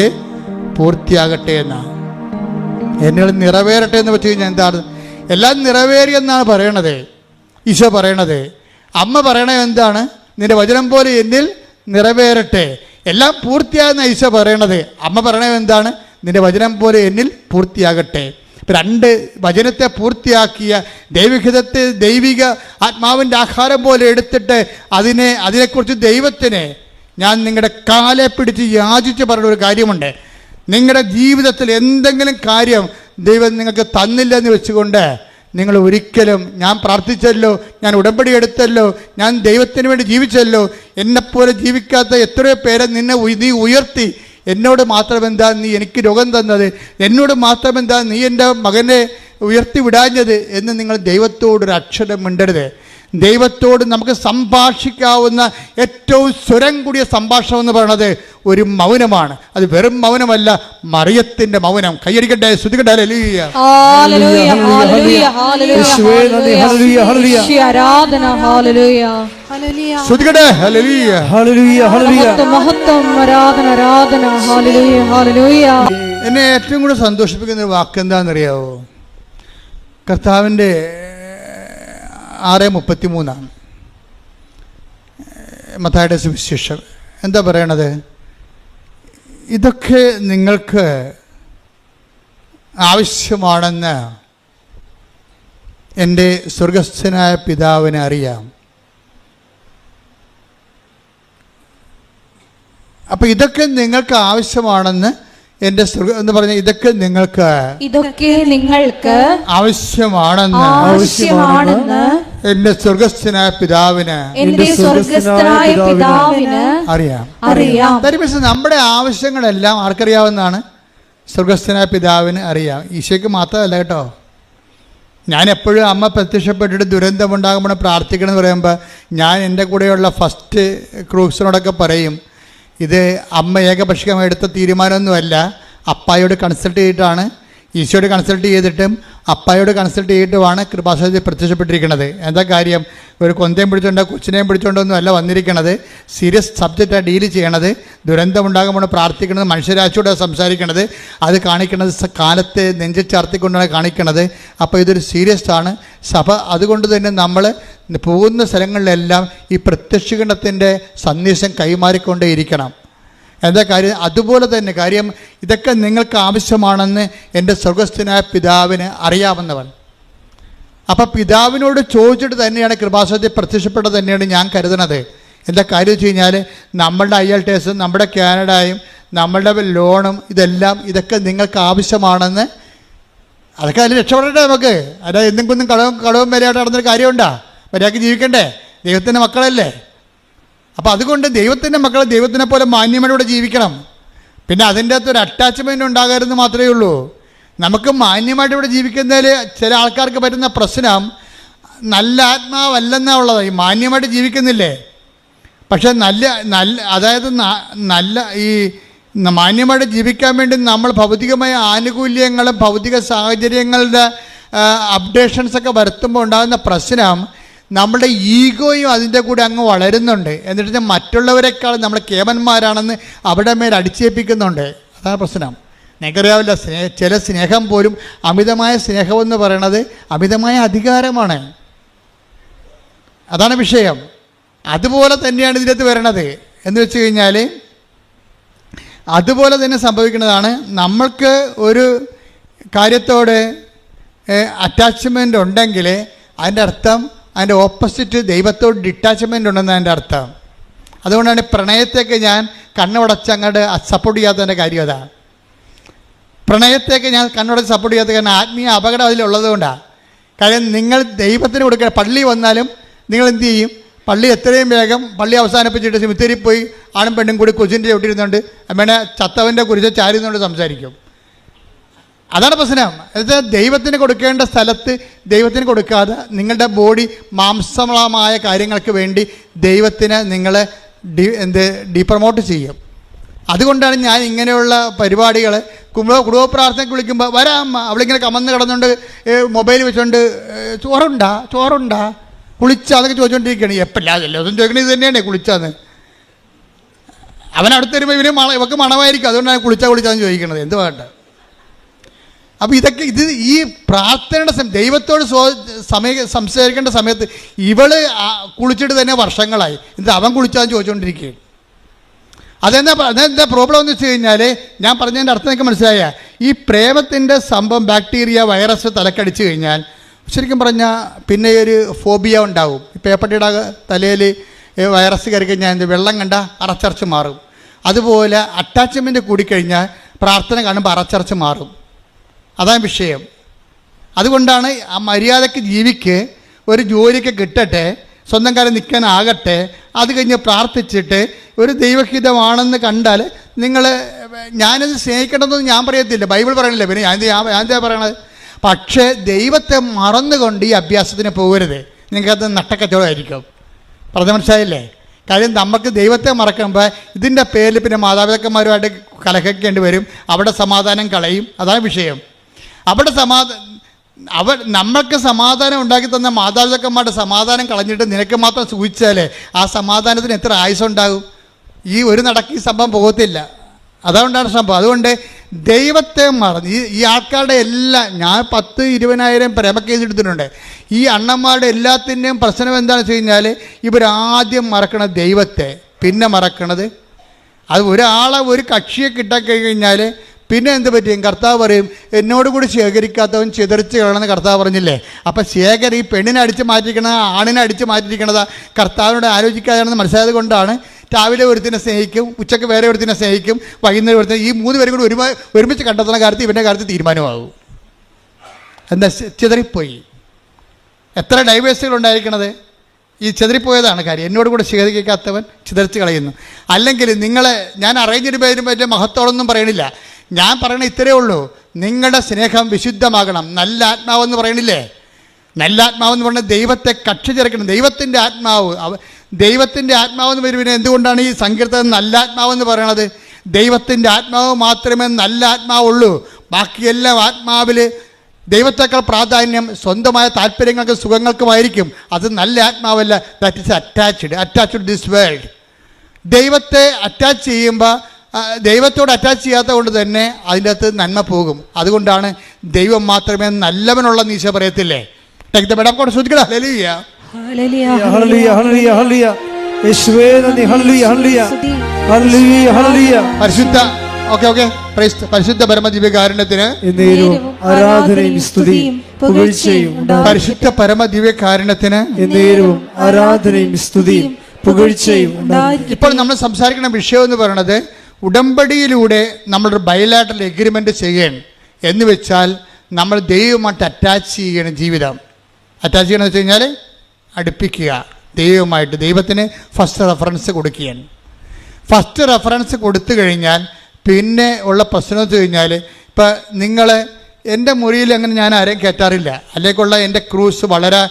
പൂർത്തിയാകട്ടെ എന്നാണ്, എന്നിൽ നിറവേറട്ടെ എന്ന് വെച്ച് കഴിഞ്ഞാൽ എന്താണ്? എല്ലാം നിറവേറിയെന്നാണ് പറയണത് ഈശോ പറയണത്. അമ്മ പറയണത് എന്താണ്? നിന്റെ വചനം പോലെ എന്നിൽ നിറവേറട്ടെ, എല്ലാം പൂർത്തിയാകുന്ന ഈശോ പറയണത്. അമ്മ പറയണത് എന്താണ്? നിന്റെ വചനം പോലെ എന്നിൽ പൂർത്തിയാകട്ടെ. രണ്ട് വചനത്തെ പൂർത്തിയാക്കിയ ദൈവഹിതത്തെ ദൈവിക ആത്മാവിൻ്റെ ആഹാരം പോലെ എടുത്തിട്ട് അതിനെക്കുറിച്ച് ദൈവത്തിന് ഞാൻ നിങ്ങളുടെ കാലെ പിടിച്ച് യാചിച്ച് പറഞ്ഞ ഒരു കാര്യമുണ്ട്. നിങ്ങളുടെ ജീവിതത്തിൽ എന്തെങ്കിലും കാര്യം ദൈവം നിങ്ങൾക്ക് തന്നില്ലെന്ന് വെച്ചുകൊണ്ട് നിങ്ങൾ ഒരിക്കലും ഞാൻ പ്രാർത്ഥിച്ചല്ലോ, ഞാൻ ഉടമ്പടി എടുത്തല്ലോ, ഞാൻ ദൈവത്തിന് വേണ്ടി ജീവിച്ചല്ലോ, എന്നെപ്പോലെ ജീവിക്കാത്ത എത്രയോ പേരെ നീ ഉയർത്തി, എന്നോട് മാത്രമെന്താ നീ എനിക്ക് രോഗം തന്നത്, എന്നോട് മാത്രമെന്താ നീ എൻ്റെ മകനെ ഉയർത്തി വിടാഞ്ഞത് എന്ന് നിങ്ങൾ ദൈവത്തോടൊരു അക്ഷരം മിണ്ടരുത്. ദൈവത്തോട് നമുക്ക് സംഭാഷിക്കാവുന്ന ഏറ്റവും സ്വരം കൂടിയ സംഭാഷണം എന്ന് പറയുന്നത് ഒരു മൗനമാണ്. അത് വെറും മൗനമല്ല, മറിയത്തിന്റെ മൗനം. കൈയടിക്കട്ടെ, ശ്രുതിക്കട്ടെ. ഹല്ലേലൂയ, ഹല്ലേലൂയ, ഹല്ലേലൂയ, ഹല്ലേലൂയ, ആരാധന, ഹല്ലേലൂയ, ശ്രുതിക്കട്ടെ. ഹല്ലേലൂയ, ഹല്ലേലൂയ, ഹല്ലേലൂയ, മഹത്വം, ആരാധന, ആരാധന, ഹല്ലേലൂയ, ഹല്ലേലൂയ. എന്നെ ഏറ്റവും കൂടുതൽ സന്തോഷിപ്പിക്കുന്ന ഒരു വാക്ക് എന്താണെന്നറിയാവോ? കർത്താവിൻ്റെ 6:33 മത്തായിയുടെ സുവിശേഷം. എന്താ പറയണത്? ഇതൊക്കെ നിങ്ങൾക്ക് ആവശ്യമാണെന്ന് എൻ്റെ സ്വർഗസ്ഥനായ പിതാവിനെ അറിയാം. അപ്പം ഇതൊക്കെ നിങ്ങൾക്ക് ആവശ്യമാണെന്ന് എൻ്റെ എന്ന് പറഞ്ഞ ഇതൊക്കെ നിങ്ങൾക്ക് ആവശ്യമാണെന്ന് എൻ്റെ സ്വർഗസ്ഥനായ പിതാവിന് അറിയാം. നമ്മുടെ ആവശ്യങ്ങളെല്ലാം ആർക്കറിയാവുന്നതാണ്? സ്വർഗസ്ഥനായ പിതാവിന് അറിയാം. ഈശോയ്ക്ക് മാത്രമല്ല കേട്ടോ. ഞാൻ എപ്പോഴും അമ്മ പ്രത്യക്ഷപ്പെട്ടിട്ട് ദുരന്തമുണ്ടാകുമ്പോൾ പ്രാർത്ഥിക്കണം എന്ന് പറയുമ്പോൾ ഞാൻ എൻ്റെ കൂടെയുള്ള ഫസ്റ്റ് ക്രൂസിനോടൊക്കെ പറയും, ഇത് അമ്മ ഏകപക്ഷീയമായി എടുത്ത തീരുമാനമൊന്നുമല്ല. അപ്പായോട് കൺസൾട്ട് ചെയ്തിട്ടാണ്, ഈശോയോട് കൺസൾട്ട് ചെയ്തിട്ടും അപ്പായോട് കൺസൾട്ട് ചെയ്തിട്ടുമാണ് കൃപാസനത്തിൽ പ്രത്യക്ഷപ്പെട്ടിരിക്കുന്നത്. എന്താ കാര്യം? ഒരു കൊന്തയും പിടിച്ചോണ്ടോ കൊച്ചിനെയും പിടിച്ചോണ്ടൊന്നും അല്ല വന്നിരിക്കണത്. സീരിയസ് സബ്ജക്റ്റാണ് ഡീൽ ചെയ്യണത്. ദുരന്തമുണ്ടാകുമ്പോൾ പ്രാർത്ഥിക്കുന്നത്, മനുഷ്യരാശിയോട് സംസാരിക്കണത്, അത് കാണിക്കണത് കാലത്തെ നെഞ്ചിൽ ചാർത്തിക്കൊണ്ടാണ് കാണിക്കണത്. അപ്പോൾ ഇതൊരു സീരിയസ് ആണ് സഭ. അതുകൊണ്ട് തന്നെ നമ്മൾ പോകുന്ന സ്ഥലങ്ങളിലെല്ലാം ഈ പ്രത്യക്ഷീകരണത്തിൻ്റെ സന്ദേശം കൈമാറിക്കൊണ്ടേയിരിക്കണം. എന്താ കാര്യം? അതുപോലെ തന്നെ കാര്യം, ഇതൊക്കെ നിങ്ങൾക്ക് ആവശ്യമാണെന്ന് എൻ്റെ സ്വർഗസ്ഥനായ പിതാവിന് അറിയാവുന്നവൻ. അപ്പം പിതാവിനോട് ചോദിച്ചിട്ട് തന്നെയാണ് കൃപാസനത്തിൽ പ്രത്യക്ഷപ്പെട്ടത് തന്നെയാണ് ഞാൻ കരുതുന്നത്. എന്താ കാര്യം വെച്ച് കഴിഞ്ഞാൽ നമ്മളുടെ IELTS, നമ്മുടെ കാനഡയും, നമ്മളുടെ ലോണും ഇതൊക്കെ നിങ്ങൾക്ക് ആവശ്യമാണെന്ന്, അതൊക്കെ അതിൽ രക്ഷപ്പെടട്ടെ നമുക്ക്. അതായത് എന്തെങ്കിലും കടവും വിലയായിട്ട് നടന്നൊരു കാര്യമുണ്ടോ? മര്യാദയ്ക്ക് ജീവിക്കണ്ടേ? ദൈവത്തിൻ്റെ മക്കളല്ലേ. അപ്പോൾ അതുകൊണ്ട് ദൈവത്തിൻ്റെ മക്കൾ ദൈവത്തിനെ പോലെ മാന്യമായിട്ടൂടെ ജീവിക്കണം. പിന്നെ അതിൻ്റെ അകത്തൊരു അറ്റാച്ച്മെൻറ്റ് ഉണ്ടാകരുതെന്ന് മാത്രമേ ഉള്ളൂ. നമുക്ക് മാന്യമായിട്ട് ഇവിടെ ജീവിക്കുന്നതിൽ ചില ആൾക്കാർക്ക് പറ്റുന്ന പ്രശ്നം നല്ല ആത്മാവല്ലെന്നാ ഉള്ളത്. ഈ മാന്യമായിട്ട് ജീവിക്കുന്നില്ലേ, പക്ഷെ അതായത് ഈ മാന്യമായിട്ട് ജീവിക്കാൻ വേണ്ടി നമ്മൾ ഭൗതികമായ ആനുകൂല്യങ്ങളും ഭൗതിക സാഹചര്യങ്ങളുടെ അപ്ഡേഷൻസൊക്കെ വരുത്തുമ്പോൾ ഉണ്ടാകുന്ന പ്രശ്നം, നമ്മുടെ ഈഗോയും അതിൻ്റെ കൂടെ അങ്ങ് വളരുന്നുണ്ട്. എന്നിട്ട് മറ്റുള്ളവരെക്കാൾ നമ്മൾ കേവന്മാരാണെന്ന് അവിടെ മേൽ അടിച്ചേൽപ്പിക്കുന്നുണ്ട്. അതാണ് പ്രശ്നം. നിങ്ങൾക്കറിയാവില്ല, ചില സ്നേഹം പോലും അമിതമായ സ്നേഹമെന്ന് പറയണത് അമിതമായ അധികാരമാണ്. അതാണ് വിഷയം. അതുപോലെ തന്നെയാണ് ഇതിനകത്ത് വരണത്. എന്ന് വെച്ച് കഴിഞ്ഞാൽ അതുപോലെ തന്നെ സംഭവിക്കുന്നതാണ്. നമ്മൾക്ക് ഒരു കാര്യത്തോട് അറ്റാച്ച്മെൻ്റ് ഉണ്ടെങ്കിൽ അതിൻ്റെ അർത്ഥം അതിൻ്റെ ഓപ്പോസിറ്റ് ദൈവത്തോട് ഡിറ്റാച്ച്മെൻ്റ് ഉണ്ടെന്ന് അതിൻ്റെ അർത്ഥം. അതുകൊണ്ടാണ് പ്രണയത്തേക്ക് ഞാൻ കണ്ണുടച്ച് അങ്ങോട്ട് സപ്പോർട്ട് ചെയ്യാത്തതിൻ്റെ കാര്യം അതാണ്. പ്രണയത്തേക്ക് ഞാൻ കണ്ണുടച്ച് സപ്പോർട്ട് ചെയ്യാത്ത കാരണം ആത്മീയ അപകടം അതിലുള്ളത് കൊണ്ടാണ്. കാര്യം നിങ്ങൾ ദൈവത്തിന് കൊടുക്കുക. പള്ളി വന്നാലും നിങ്ങൾ എന്ത് ചെയ്യും? പള്ളി എത്രയും വേഗം പള്ളി അവസാനിപ്പിച്ചിട്ട് സിമിത്തേരി പോയി ആണും പെണ്ണും കൂടി കൊച്ചിൻ്റെ ചവിട്ടിരുന്നുകൊണ്ട് അമ്മേനെ ചത്തവൻ്റെ കുറിച്ച് ചാരിന്നുകൊണ്ട് സംസാരിക്കും. അതാണ് പ്രശ്നം. എന്നുവെച്ചാൽ ദൈവത്തിന് കൊടുക്കേണ്ട സ്ഥലത്ത് ദൈവത്തിന് കൊടുക്കാതെ നിങ്ങളുടെ ബോഡി മാംസമായ കാര്യങ്ങൾക്ക് വേണ്ടി ദൈവത്തിന് നിങ്ങൾ ഡീപ്രമോട്ട് ചെയ്യും. അതുകൊണ്ടാണ് ഞാൻ ഇങ്ങനെയുള്ള പരിപാടികൾ കുടുംബ പ്രാർത്ഥനയ്ക്ക് വിളിക്കുമ്പോൾ വരാം അമ്മ, അവളിങ്ങനെ കമന്ന് കിടന്നുകൊണ്ട് മൊബൈൽ വെച്ചുകൊണ്ട് ചോറുണ്ടാ കുളിച്ചാ അതൊക്കെ ചോദിച്ചുകൊണ്ടിരിക്കുകയാണ്. എപ്പോഴാതല്ലോ അതും ചോദിക്കണത് ഇത് തന്നെയാണ് കുളിച്ചാന്ന്. അവൻ അടുത്ത് വരുമ്പോൾ ഇവക്ക് മണമായിരിക്കും, അതുകൊണ്ടാണ് കുളിച്ചാന്ന് ചോദിക്കണത്. എന്ത് വേണ്ട. അപ്പോൾ ഇത് ഈ പ്രാർത്ഥനയുടെ ദൈവത്തോട് സംസാരിക്കേണ്ട സമയത്ത് ഇവള് കുളിച്ചിട്ട് തന്നെ വർഷങ്ങളായി, എന്നിട്ട് അവൻ കുളിച്ചാന്ന് ചോദിച്ചുകൊണ്ടിരിക്കുകയാണ്. അതെന്താ പ്രോബ്ലം എന്ന് വെച്ച് കഴിഞ്ഞാൽ, ഞാൻ പറഞ്ഞതിൻ്റെ അർത്ഥം എനിക്ക് മനസ്സിലായ, ഈ പ്രേമത്തിൻ്റെ സംഭവം ബാക്ടീരിയ വൈറസ് തലക്കടിച്ചു കഴിഞ്ഞാൽ ശരിക്കും പറഞ്ഞാൽ പിന്നെ ഒരു ഫോബിയ ഉണ്ടാവും. ഈ പേപ്പട്ടിയുടെ തലയിൽ വൈറസ് കയറി കഴിഞ്ഞാൽ വെള്ളം കണ്ട അറച്ചറച്ച് മാറും. അതുപോലെ അറ്റാച്ച്മെൻറ്റ് കൂടിക്കഴിഞ്ഞാൽ പ്രാർത്ഥന കാണുമ്പോൾ അറച്ചറച്ച് മാറും. അതാണ് വിഷയം. അതുകൊണ്ടാണ് ആ മര്യാദയ്ക്ക് ജീവിക്ക്, ഒരു ജോലിക്ക് കിട്ടട്ടെ, സ്വന്തം കാലം നിൽക്കാനാകട്ടെ, അത് കഴിഞ്ഞ് പ്രാർത്ഥിച്ചിട്ട് ഒരു ദൈവഹിതമാണെന്ന് കണ്ടാൽ നിങ്ങൾ ഞാനത് സ്നേഹിക്കേണ്ടതെന്ന് ഞാൻ പറയത്തില്ല, ബൈബിൾ പറയണില്ല, പിന്നെ ഞാൻ എന്താ പറയണത്. പക്ഷേ ദൈവത്തെ മറന്നുകൊണ്ട് ഈ അഭ്യാസത്തിന് പോകരുത്, നിങ്ങൾക്കത് നട്ടക്കച്ചവടമായിരിക്കും. പറഞ്ഞ മനസ്സിലായില്ലേ? കാര്യം നമുക്ക് ദൈവത്തെ മറക്കുമ്പോൾ ഇതിൻ്റെ പേരിൽ പിന്നെ മാതാപിതാക്കന്മാരുമായിട്ട് കലഹിക്കേണ്ടി വരും, അവിടെ സമാധാനം കളയും. അതാണ് വിഷയം. അവിടെ നമ്മൾക്ക് സമാധാനം ഉണ്ടാക്കി തന്ന മാതാപിതാക്കന്മാരുടെ സമാധാനം കളഞ്ഞിട്ട് നിനക്ക് മാത്രം സൂചിച്ചാലേ ആ സമാധാനത്തിന് എത്ര ആയുസ്സുണ്ടാകും? ഈ ഒരു നടക്ക് ഈ സംഭവം പോകത്തില്ല. അതുകൊണ്ടാണ് സംഭവം. അതുകൊണ്ട് ദൈവത്തെ മറന്ന് ഈ ആൾക്കാരുടെ എല്ലാം, ഞാൻ 10,000-20,000 പ്രേമ കേസ് എടുത്തിട്ടുണ്ട്. ഈ അണ്ണന്മാരുടെ എല്ലാത്തിൻ്റെയും പ്രശ്നം എന്താണെന്ന് വെച്ച് കഴിഞ്ഞാൽ ഇവരാദ്യം മറക്കണത് ദൈവത്തെ, പിന്നെ മറക്കണത് അത് ഒരാളെ ഒരു കക്ഷിയെ കിട്ടാക്കഴിഞ്ഞാൽ പിന്നെ എന്ത് പറ്റും? കർത്താവ് പറയും എന്നോട് കൂടി ശേഖരിക്കാത്തവൻ ചിതറിച്ച് കളയണമെന്ന് കർത്താവ് പറഞ്ഞില്ലേ. അപ്പം ഈ പെണ്ണിനെ അടിച്ച് മാറ്റിയിരിക്കണത് ആണിനെ അടിച്ച് മാറ്റിയിരിക്കണത് കർത്താവിനോട് ആലോചിക്കാതെയാണെന്ന് മനസ്സിലായത് കൊണ്ടാണ് രാവിലെ ഒരുത്തിനെ സ്നേഹിക്കും, ഉച്ചയ്ക്ക് വേറെ ഒരുത്തിനെ സ്നേഹിക്കും, വൈകുന്നേരം ഒരുത്തിനെ, ഈ 3 പേരും കൂടി ഒരുമിച്ച് കണ്ടെത്തുന്ന കാര്യത്തിൽ ഇവൻ്റെ കാര്യത്തിൽ തീരുമാനമാകും. എന്താ? ചിതറിപ്പോയി. എത്ര ഡൈവേഴ്സുകൾ ഉണ്ടായിരിക്കണത് ഈ ചിതറിപ്പോയതാണ് കാര്യം. എന്നോട് കൂടെ ശേഖരിക്കാത്തവൻ ചിതറിച്ച് കളയുന്നു. അല്ലെങ്കിൽ നിങ്ങളെ ഞാൻ അറേഞ്ച് പേരും വലിയ മഹത്വമൊന്നും പറയണില്ല, ഞാൻ പറയണ ഇത്രയേ ഉള്ളൂ. നിങ്ങളുടെ സ്നേഹം വിശുദ്ധമാകണം. നല്ല ആത്മാവെന്ന് പറയണില്ലേ? നല്ല ആത്മാവെന്ന് പറഞ്ഞാൽ ദൈവത്തെ കക്ഷി ചേർക്കണം. ദൈവത്തിൻ്റെ ആത്മാവെന്ന് വരുമ്പോൾ എന്തുകൊണ്ടാണ് ഈ സങ്കീർത്തനം നല്ല ആത്മാവെന്ന് പറയണത്? ദൈവത്തിൻ്റെ ആത്മാവ് മാത്രമേ നല്ല ആത്മാവുള്ളൂ. ബാക്കിയെല്ലാം ആത്മാവിൽ ദൈവത്തേക്കാൾ പ്രാധാന്യം സ്വന്തമായ താല്പര്യങ്ങൾക്കും സുഖങ്ങൾക്കുമായിരിക്കും. അത് നല്ല ആത്മാവല്ല. That is attached this world. ദൈവത്തെ അറ്റാച്ച് ചെയ്യുമ്പോൾ ദൈവത്തോട് അറ്റാച്ച് ചെയ്യാത്ത കൊണ്ട് തന്നെ അതിൻ്റെ അകത്ത് നന്മ പോകും. അതുകൊണ്ടാണ് ദൈവം മാത്രമേ നല്ലവനുള്ള നീശ പറയത്തില്ലേ. പരിശുദ്ധ പരമദിവ്യകാരുണ്യത്തിന് ആരാധനയും സ്തുതിയും പുകഴ്ചയും. പരിശുദ്ധ പരമദിവ്യകാരുണ്യത്തിന് ആരാധനയും സ്തുതിയും പുകഴ്ചയും. ഇപ്പോൾ നമ്മൾ സംസാരിക്കുന്ന വിഷയം എന്ന് പറയുന്നത് ഉടമ്പടിയിലൂടെ നമ്മളൊരു ബയലാറ്ററൽ എഗ്രിമെൻ്റ് ചെയ്യണം എന്ന് വെച്ചാൽ നമ്മൾ ദൈവമായിട്ട് അറ്റാച്ച് ചെയ്യണം. ജീവിതം അറ്റാച്ച് ചെയ്യണമെന്ന് വെച്ച് കഴിഞ്ഞാൽ അടുപ്പിക്കുക ദൈവമായിട്ട്. ദൈവത്തിന് ഫസ്റ്റ് റെഫറൻസ് കൊടുക്കുകയാണ്. ഫസ്റ്റ് റെഫറൻസ് കൊടുത്തു കഴിഞ്ഞാൽ പിന്നെ ഉള്ള പ്രശ്നം എന്ന് വെച്ച് കഴിഞ്ഞാൽ, ഇപ്പം നിങ്ങൾ എൻ്റെ മുറിയിൽ അങ്ങനെ ഞാൻ ആരെയും കയറ്റാറില്ല. അല്ലേക്കുള്ള എൻ്റെ ക്രൂസ് വളരെ